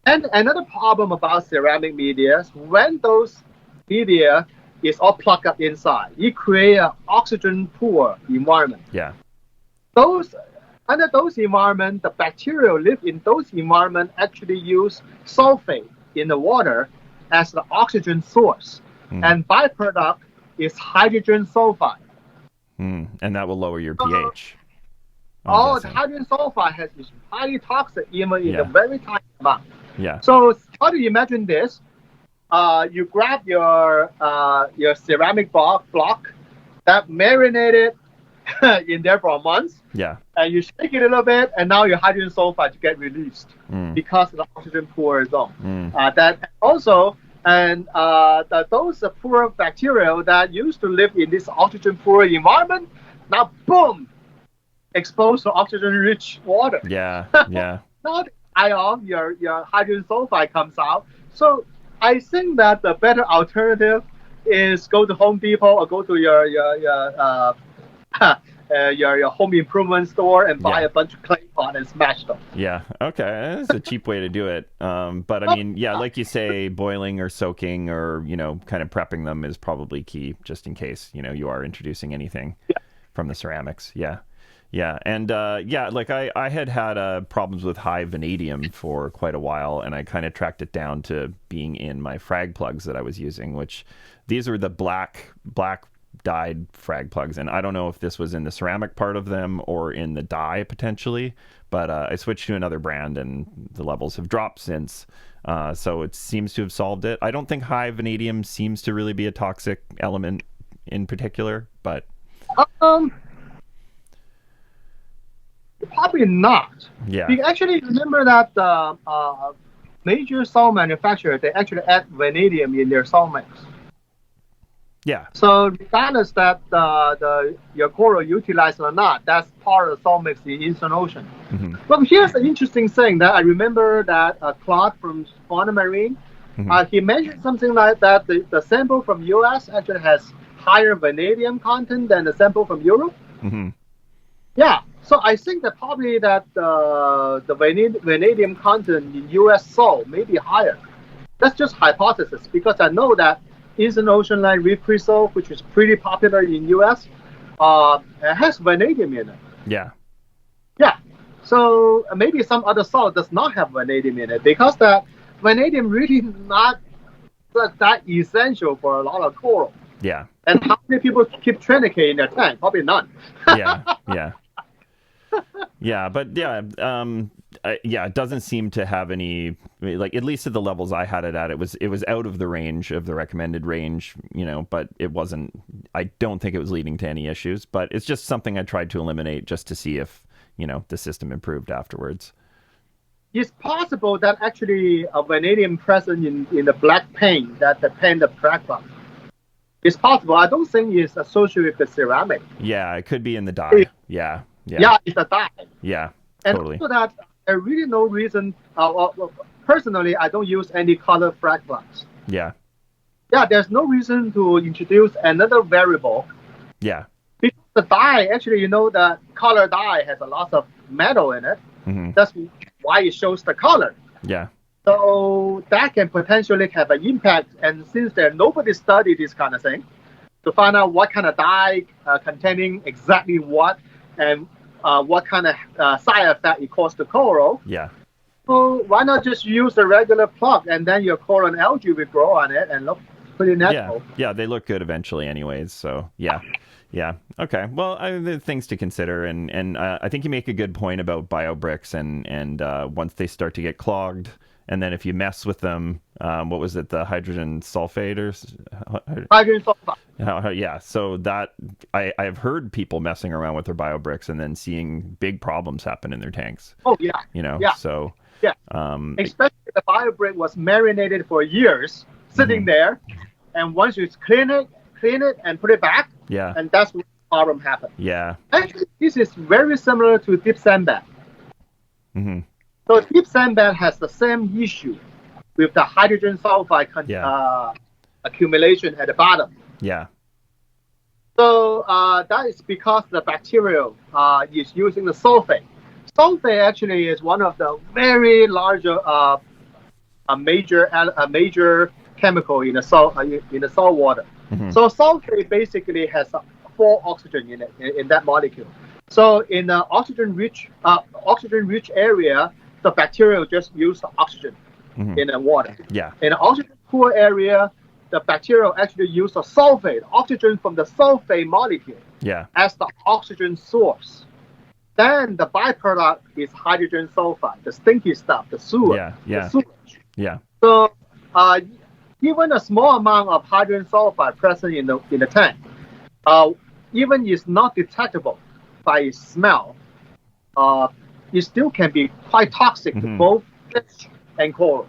And another problem about ceramic media is when those media is all plugged up inside, it creates an oxygen poor environment. Yeah. Under those environments, the bacteria live in those environments actually use sulfate in the water as the oxygen source. And byproduct is hydrogen sulfide. And that will lower your pH. The hydrogen sulfide is highly toxic even in a very tiny amount. Yeah. So how do you imagine this? You grab your ceramic block that marinated in there for a month. Yeah. And you shake it a little bit, and now your hydrogen sulfide get released because of the oxygen poor zone. That also, and those poor bacteria that used to live in this oxygen poor environment, now boom, exposed to oxygen-rich water. Yeah. Yeah. Now the ion, your hydrogen sulfide comes out. So I think that the better alternative is go to Home Depot or go to your home improvement store and buy a bunch of clay pot and smash them. Yeah. Okay. That's a cheap way to do it. But I mean, yeah, like you say, boiling or soaking or, kind of prepping them is probably key just in case, you are introducing anything from the ceramics. Yeah. Yeah. And like I had problems with high vanadium for quite a while, and I kind of tracked it down to being in my Frag plugs that I was using, which these are the black dyed Frag plugs. And I don't know if this was in the ceramic part of them or in the dye potentially, but I switched to another brand and the levels have dropped since. So it seems to have solved it. I don't think high vanadium seems to really be a toxic element in particular, but... Probably not. Yeah. We actually remember that major salt manufacturers, they actually add vanadium in their salt mix. Yeah. So regardless that your coral utilized or not, that's part of the salt mix in Eastern Ocean. But here's the interesting thing that I remember that Claude from Fauna Marine, he mentioned something like that the sample from US actually has higher vanadium content than the sample from Europe. Yeah. So I think that probably that the vanadium content in U.S. salt may be higher. That's just hypothesis because I know that Eastern Ocean like reef crystal, which is pretty popular in U.S., has vanadium in it. Yeah. Yeah. So maybe some other salt does not have vanadium in it because that vanadium really not that essential for a lot of coral. Yeah. And how many people keep Trinity in their tank? Probably none. Yeah. Yeah. Yeah, but it doesn't seem to have any, like, at least at the levels I had it at, it was out of the range of the recommended range, but it wasn't, I don't think it was leading to any issues, but it's just something I tried to eliminate just to see if, the system improved afterwards. It's possible that actually a vanadium present in the black paint that the paint the black box. It's possible. I don't think it's associated with the ceramic. Yeah, it could be in the dye. Yeah, it's a dye. Yeah, and totally. Also that there really no reason. Personally, I don't use any color Frag plugs. Yeah. Yeah, there's no reason to introduce another variable. Yeah. Because the dye, actually, the color dye has a lot of metal in it. That's why it shows the color. Yeah. So that can potentially have an impact. And since nobody studied this kind of thing to find out what kind of dye containing exactly what and what kind of side effect it causes to coral. Yeah. So why not just use a regular plug and then your coral and algae will grow on it and look pretty natural. Yeah, they look good eventually anyways. So yeah. Okay. Well, there are things to consider, and I think you make a good point about biobricks, and once they start to get clogged, and then if you mess with them, what was it, the hydrogen sulfate or hydrogen sulfide? Yeah. So that I've heard people messing around with their biobricks and then seeing big problems happen in their tanks. Oh yeah. Yeah. So yeah. Especially the biobrick was marinated for years, sitting there, and once you clean it and put it back. Yeah. And that's where the problem happened. Yeah. Actually, this is very similar to deep sand bed. Mm-hmm. So deep sand bed has the same issue with the hydrogen sulfide accumulation at the bottom. Yeah. So that is because the bacteria is using the sulfate. Sulfate actually is one of the very larger, a major chemical in the salt water. Mm-hmm. So sulfate basically has 4 oxygen in it, in that molecule. So in the oxygen-rich area, the bacteria just use the oxygen in the water. Yeah. In an oxygen-poor area, the bacteria actually use the sulfate, oxygen from the sulfate molecule, as the oxygen source. Then the byproduct is hydrogen sulfide, the stinky stuff, the sewer, the sewage. Yeah. So even a small amount of hydrogen sulfide present in the tank, even is not detectable by its smell, it still can be quite toxic to both fish and coral.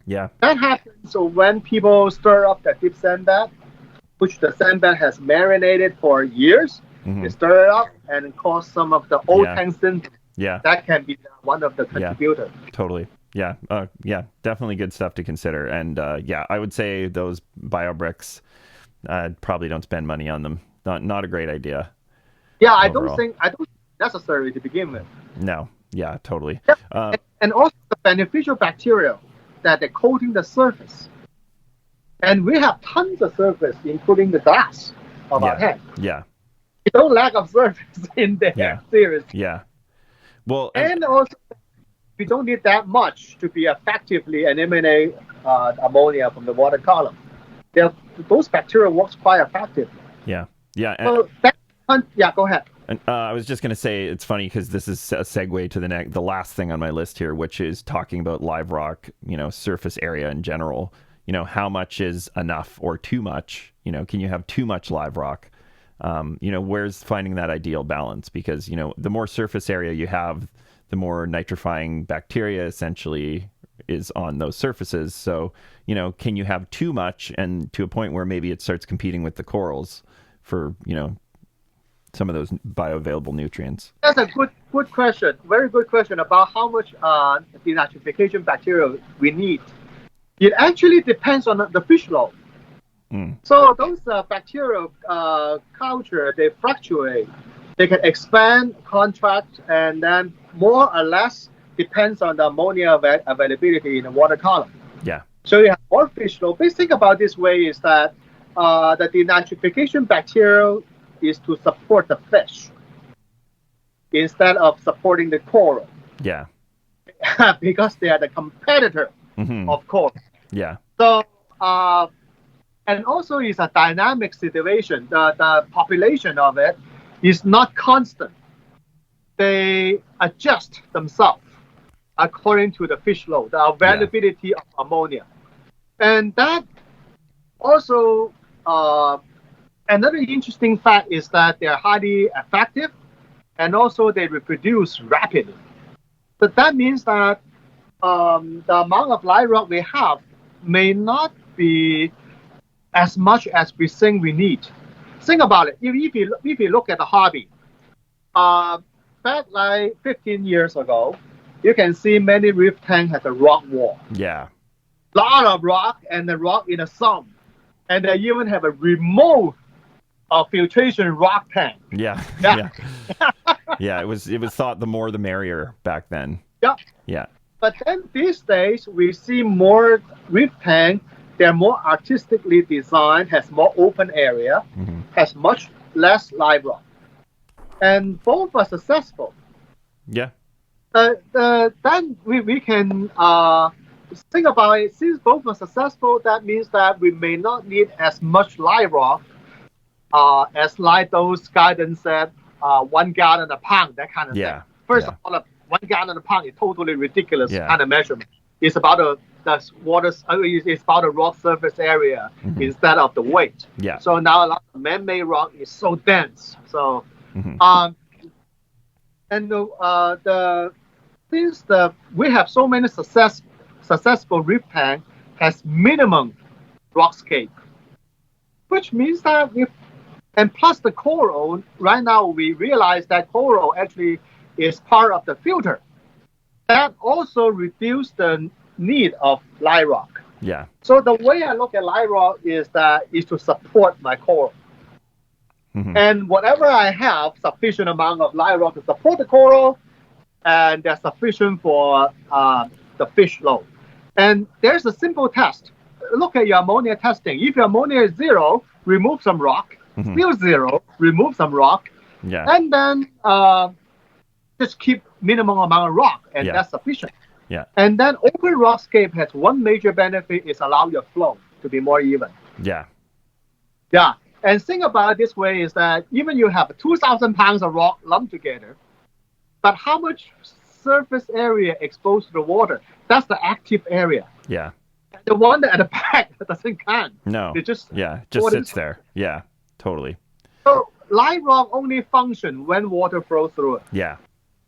Yeah. That happens when people stir up the deep sand bed, which the sand bed has marinated for years. They stir it up and cause some of the old tank syndrome. Yeah. That can be one of the contributors. Totally. Yeah. Definitely good stuff to consider. And I would say those biobricks, probably don't spend money on them. Not a great idea. Yeah, I don't think necessary to begin with. No. Yeah, totally. Yeah. And also the beneficial bacteria that they're coating the surface. And we have tons of surface, including the glass of our tank. Yeah. You don't lack of surface in there, seriously. Yeah. Well, and also, we don't need that much to be effectively eliminate ammonia from the water column. Those bacteria works quite effectively. Yeah. So go ahead. And I was just going to say, it's funny because this is a segue to the last thing on my list here, which is talking about live rock, surface area in general. How much is enough or too much? Can you have too much live rock? Where's finding that ideal balance? Because, the more surface area you have, the more nitrifying bacteria essentially is on those surfaces. So, can you have too much and to a point where maybe it starts competing with the corals for, some of those bioavailable nutrients? That's a good question. Very good question about how much denitrification bacteria we need. It actually depends on the fish load. So those bacterial culture, they fluctuate. They can expand, contract, and then more or less depends on the ammonia availability in the water column. Yeah. So you have more fish load. Basic thing about this way is that the denitrification bacteria is to support the fish instead of supporting the coral. Yeah. Because they are the competitor of coral. Yeah. So, and also it's a dynamic situation. The population of it is not constant. They adjust themselves according to the fish load, the availability of ammonia. And that also, another interesting fact is that they're highly effective and also they reproduce rapidly. But that means that the amount of live rock we have may not be as much as we think we need. Think about it. If you look at the hobby, back like 15 years ago, you can see many reef tanks have a rock wall. Yeah. A lot of rock and the rock in a sump. And they even have a remote filtration rock tank. Yeah. Yeah, it was thought the more the merrier back then. Yeah. Yeah. But then these days, we see more reef tank. They're more artistically designed, has more open area, has much less live rock. And both are successful. Yeah. Then we can think about it. Since both are successful, that means that we may not need as much live rock as like those guidance said, 1 gallon a pound, that kind of thing. First of all, 1 gallon a pound is totally ridiculous kind of measurement. It's about the water. It's about the rock surface area instead of the weight. Yeah. So now a lot of man-made rock is so dense. So, since we have so many successful reef tank has minimum rockscape, which means that and plus the coral, right now we realize that coral actually is part of the filter. That also reduces the need of live rock. Yeah. So the way I look at live rock is to support my coral. And whatever I have, sufficient amount of live rock to support the coral, and that's sufficient for the fish load. And there's a simple test. Look at your ammonia testing. If your ammonia is 0, remove some rock. Still 0, remove some rock. Yeah. And then just keep minimum amount of rock, and that's sufficient. Yeah. And then open rockscape has one major benefit is allow your flow to be more even. Yeah. Yeah. And think about it this way is that even you have 2,000 pounds of rock lumped together, but how much surface area exposed to the water? That's the active area. Yeah. The one that at the back doesn't count. No. It just sits there. Yeah, totally. So live rock only function when water flows through it. Yeah.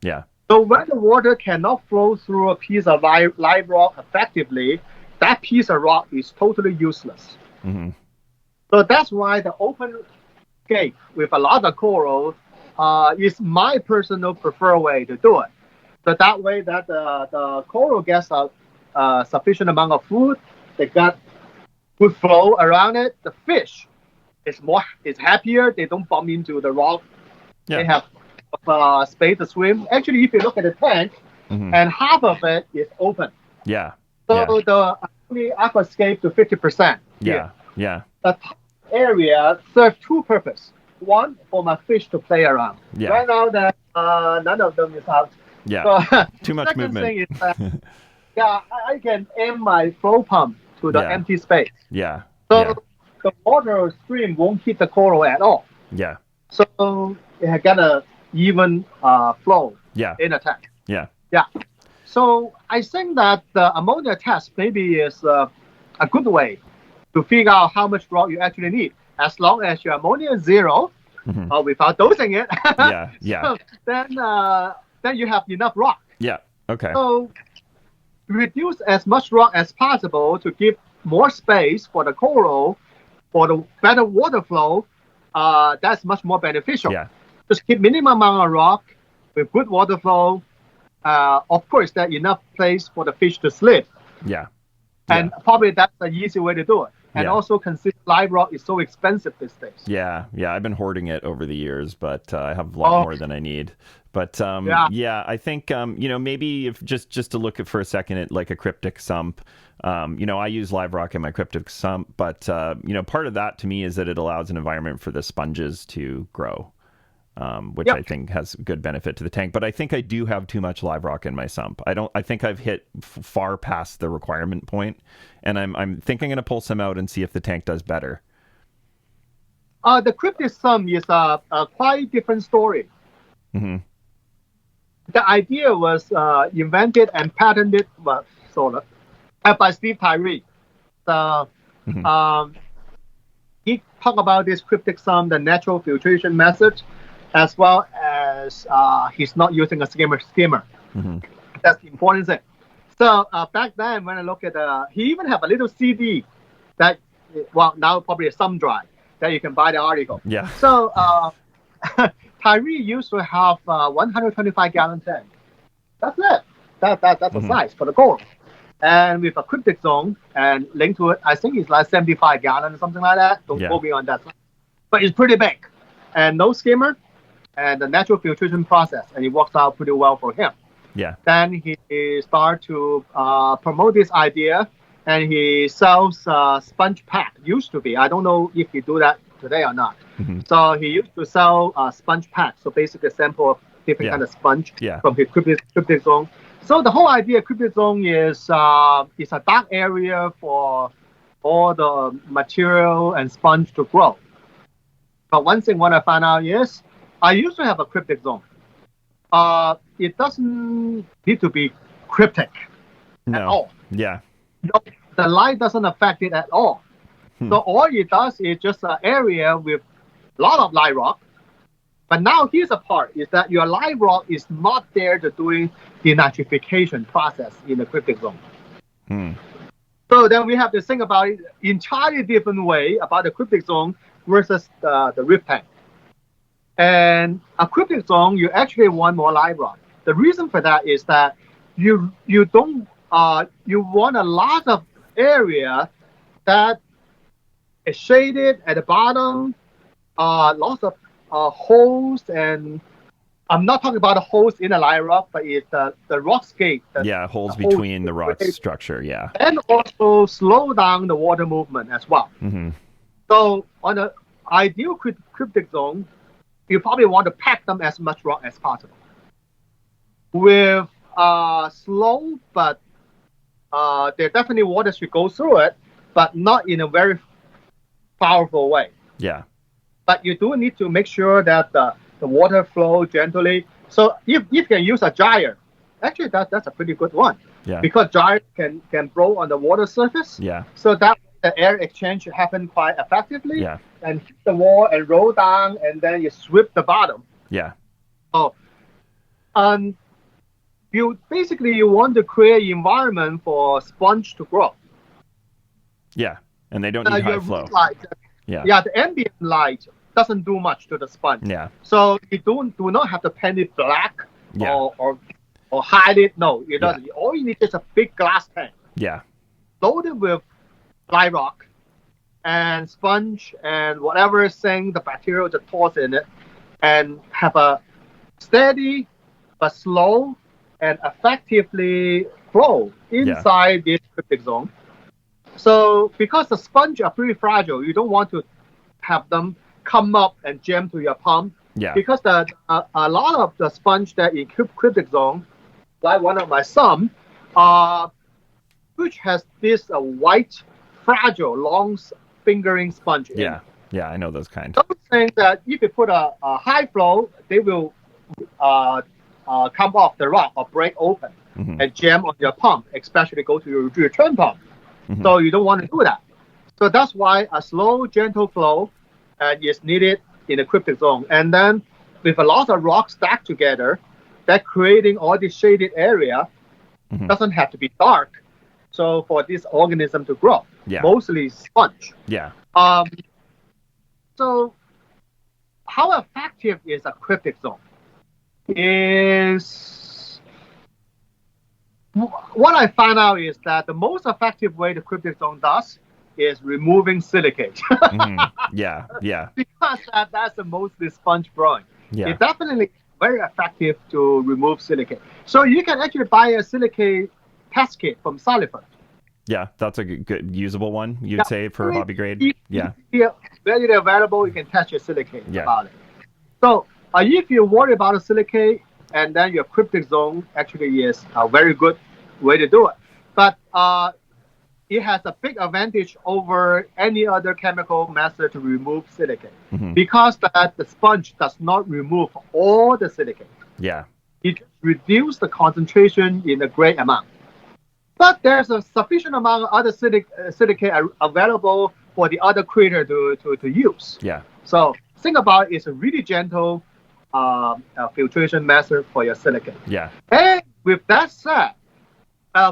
Yeah. So when the water cannot flow through a piece of live rock effectively, that piece of rock is totally useless. So that's why the open scape with a lot of coral is my personal preferred way to do it. So that way that the coral gets a sufficient amount of food, they got good flow around it. The fish is happier. They don't bump into the rock. Yeah. They have space to swim. Actually, if you look at the tank, and half of it is open. Yeah. So the aquascape to 50%. Yeah. Yeah. The area serves two purposes. One, for my fish to play around. Yeah. Right now, that none of them is out. Yeah. So, Too much movement. Second thing is that, I can aim my flow pump to the empty space. Yeah. So the water stream won't hit the coral at all. Yeah. So it got a even flow in a tank. Yeah. Yeah. So I think that the ammonia test maybe is a good way to figure out how much rock you actually need. As long as your ammonia is 0, without dosing it, so then you have enough rock. Yeah. Okay. So reduce as much rock as possible to give more space for the coral, for the better water flow. That's much more beneficial. Yeah. Just keep minimum amount of rock with good water flow. Of course, there's enough place for the fish to sleep. Yeah. And probably that's the easy way to do it. And also consider live rock is so expensive these days. Yeah. Yeah. I've been hoarding it over the years, but I have a lot more than I need. But I think, maybe if just to look at for a second at like a cryptic sump, I use live rock in my cryptic sump, but, part of that to me is that it allows an environment for the sponges to grow. Which I think has good benefit to the tank. But I think I do have too much live rock in my sump. I think I've hit far past the requirement point, and I'm thinking I'm going to pull some out and see if the tank does better. The cryptic sump is a quite different story. The idea was invented and patented, by Steve Tyree. He talked about this cryptic sump, the natural filtration method, as well as he's not using a skimmer. That's the important thing. So back then, when I look at he even have a little CD that, now probably a thumb drive that you can buy the article. Yeah. So Tyree used to have 125-gallon tank. That's it. That's the size for the coral. And with a cryptic zone and linked to it, I think it's like 75 gallons or something like that. Don't quote me on that. But it's pretty big. And no skimmer and the natural filtration process. And it works out pretty well for him. Yeah. Then he started to promote this idea, and he sells sponge pack. Used to be. I don't know if he do that today or not. So he used to sell sponge pack. So basically a sample of different kind of sponge from his cryptic zone. So the whole idea of cryptic zone is it's a dark area for all the material and sponge to grow. But one thing what I found out is I used to have a cryptic zone. It doesn't need to be cryptic at all. Yeah. No, the light doesn't affect it at all. So all it does is just an area with a lot of light rock. But now here's the part, is that your light rock is not there to doing the nitrification process in the cryptic zone. So then we have to think about it entirely different way about the cryptic zone versus the reef tank. And a cryptic zone, you actually want more light rock. The reason for that is that you don't you want a lot of area that is shaded at the bottom, lots of holes, and I'm not talking about the holes in the light rock, but it's the rockscape. Holes between the rock structure, and also slow down the water movement as well. So on an ideal cryptic zone, you probably want to pack them as much rock as possible with slow, but there definitely water should go through it, but not in a very powerful way. Yeah. But you do need to make sure that the water flow gently. So if you can use a gyre, actually that's a pretty good one. Yeah. Because gyre can blow on the water surface. Yeah. So that the air exchange happen quite effectively. Yeah. And hit the wall and roll down, and then you sweep the bottom. Yeah. Oh, you want to create environment for sponge to grow. Yeah, and they don't need high flow. Light, the ambient light doesn't do much to the sponge. Yeah. So you do not have to paint it black or hide it. No, it doesn't. All you need is a big glass tank. Yeah. Loaded with light rock and sponge and whatever thing the bacteria just toss in it, and have a steady but slow and effectively flow inside this cryptic zone. So because the sponge are pretty fragile, you don't want to have them come up and jam to your pump. Yeah. Because a lot of the sponge that in cryptic zone, like one of my some, which has this white, fragile, long fingering sponge in. Yeah, I know those kinds. Those things that if you put a high flow, they will come off the rock or break open and jam on your pump, especially go to your return pump. So you don't want to do that. So that's why a slow, gentle flow is needed in the cryptic zone. And then with a lot of rocks stacked together, that creating all this shaded area doesn't have to be dark. So for this organism to grow, mostly sponge. Yeah. So how effective is a cryptic zone? What I found out is that the most effective way the cryptic zone does is removing silicate. Yeah. Because that's the mostly sponge growing. Yeah. It's definitely very effective to remove silicate. So you can actually buy a silicate test kit from Sullivan. Yeah, that's a good usable one, you'd say, for hobby grade. Yeah. Readily available, you can test your silicate about it. So if you worry about a silicate, and then your cryptic zone actually is a very good way to do it. But it has a big advantage over any other chemical method to remove silicate because the sponge does not remove all the silicate. Yeah. It reduces the concentration in a great amount. But there's a sufficient amount of other silicate available for the other critter to use. Yeah. So think about it's a really gentle filtration method for your silicate. Yeah. And with that said,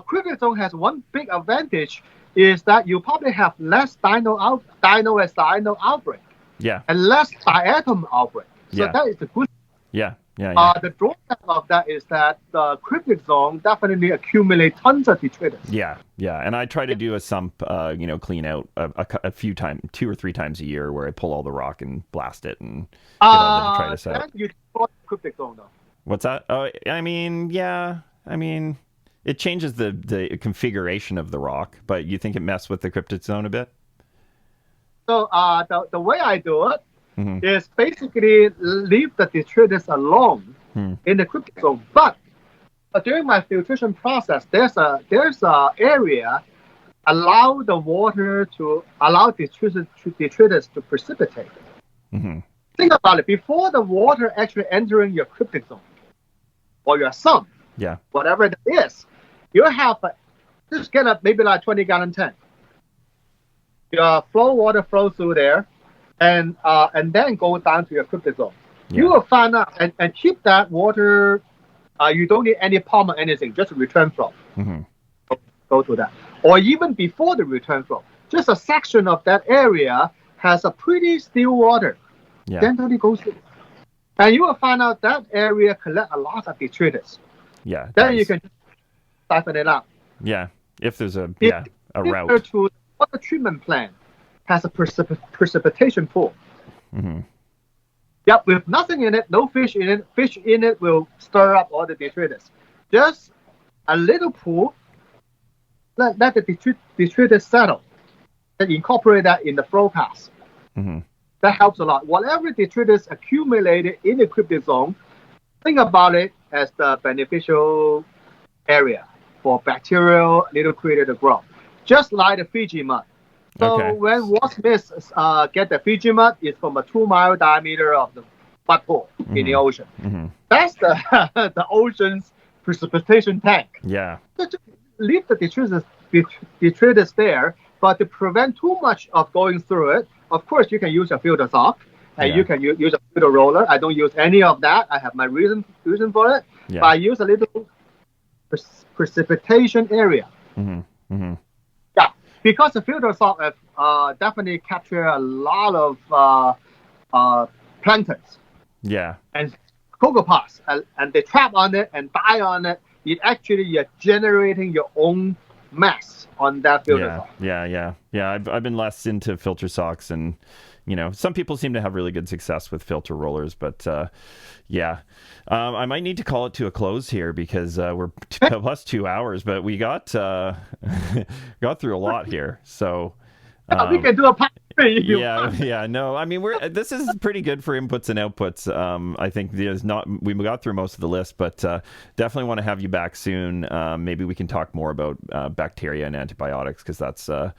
cryptic zone has one big advantage is that you probably have less dino and cyano outbreak. Yeah. And less diatom outbreak. So that is the good. Yeah. The drawback of that is that the cryptic zone definitely accumulate tons of detritus. Yeah. And I try to do a sump, clean out a few times, 2 or 3 times a year, where I pull all the rock and blast it and get all the detritus out. You destroy the cryptic zone though. What's that? Oh, I mean, yeah. I mean, it changes the configuration of the rock, but you think it messed with the cryptid zone a bit? So the way I do it Mm-hmm. is basically leave the detritus alone in the cryptid zone. But during my filtration process, there's a area allow the water to allow detritus to precipitate. Mm-hmm. Think about it. Before the water actually entering your cryptid zone or your sump, Yeah. whatever it is, you have just get a maybe like 20-gallon tank. Your flow water flows through there, and then go down to your cryptid zone. Yeah. You will find out and keep that water. You don't need any pump or anything, just return flow. Mm-hmm. Go to that. Or even before the return flow, just a section of that area has a pretty still water. Yeah. Gently goes through. And you will find out that area collect a lot of detritus. Yeah. Then you can siphon it out. Yeah. If there's a Similar route. to water treatment plant has a precipitation pool. Mm-hmm. Yep, with nothing in it, no fish in it. Fish in it will stir up all the detritus. Just a little pool. Let the detritus settle. And incorporate that in the flow path. Mm-hmm. That helps a lot. Whatever detritus accumulated in the cryptid zone, think about it as the beneficial area for bacterial little creature to grow. Just like the Fiji mud. So Okay. when wasps get the Fiji mud, it's from a 2-mile diameter of the mud pool in the ocean. Mm-hmm. That's the ocean's precipitation tank. Yeah. Just leave the detritus there, but to prevent too much of going through it, of course, you can use a filter sock, and you can use a filter roller. I don't use any of that. I have my reason for it. Yeah. But I use a little precipitation area. Mm-hmm. Mm-hmm. Yeah, because the filter sock definitely capture a lot of planktons Yeah. and cocopods, and they trap on it and die on it. You're generating your own mess on that filter sock. Yeah. I've been less into filter socks, and some people seem to have really good success with filter rollers, but I might need to call it to a close here because we're plus 2 hours, but we got got through a lot here, so we can do a part 3 if you want. Yeah. No, I mean this is pretty good for inputs and outputs. I think we got through most of the list, but definitely want to have you back soon. Maybe we can talk more about bacteria and antibiotics, because that's an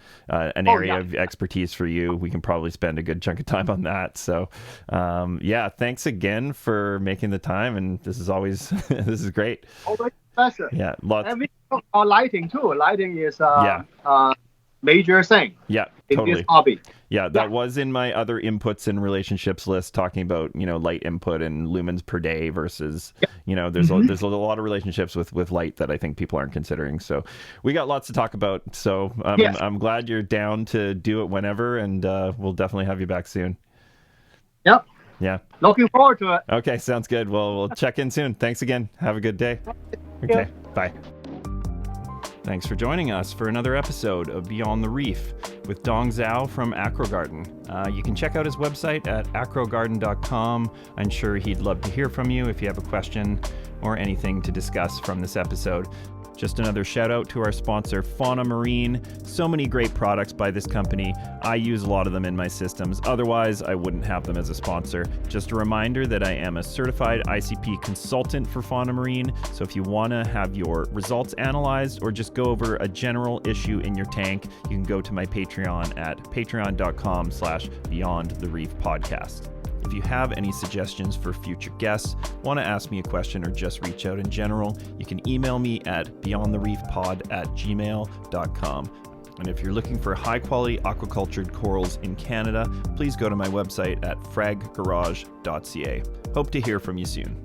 area of expertise for you. We can probably spend a good chunk of time on that. So thanks again for making the time, and this is always this is great. Always a pleasure. Yeah, lots. And we talk about lighting too. Lighting is major thing. Yeah, in totally. this hobby. Yeah, that was in my other inputs and relationships list, talking about light input and lumens per day versus there's a lot of relationships with light that I think people aren't considering. So we got lots to talk about. So I'm glad you're down to do it whenever, and we'll definitely have you back soon. Yep. Yeah. Looking forward to it. Okay, sounds good. Well, we'll check in soon. Thanks again. Have a good day. Okay, bye. Thanks for joining us for another episode of Beyond the Reef with Dong Zhao from AcroGarden. You can check out his website at acrogarden.com. I'm sure he'd love to hear from you if you have a question or anything to discuss from this episode. Just another shout out to our sponsor, Fauna Marine. So many great products by this company. I use a lot of them in my systems. Otherwise, I wouldn't have them as a sponsor. Just a reminder that I am a certified ICP consultant for Fauna Marine. So if you want to have your results analyzed or just go over a general issue in your tank, you can go to my Patreon at patreon.com/beyondthereefpodcast. If you have any suggestions for future guests, want to ask me a question, or just reach out in general, you can email me at beyondthereefpod@gmail.com. And if you're looking for high-quality aquacultured corals in Canada, please go to my website at fraggarage.ca. Hope to hear from you soon.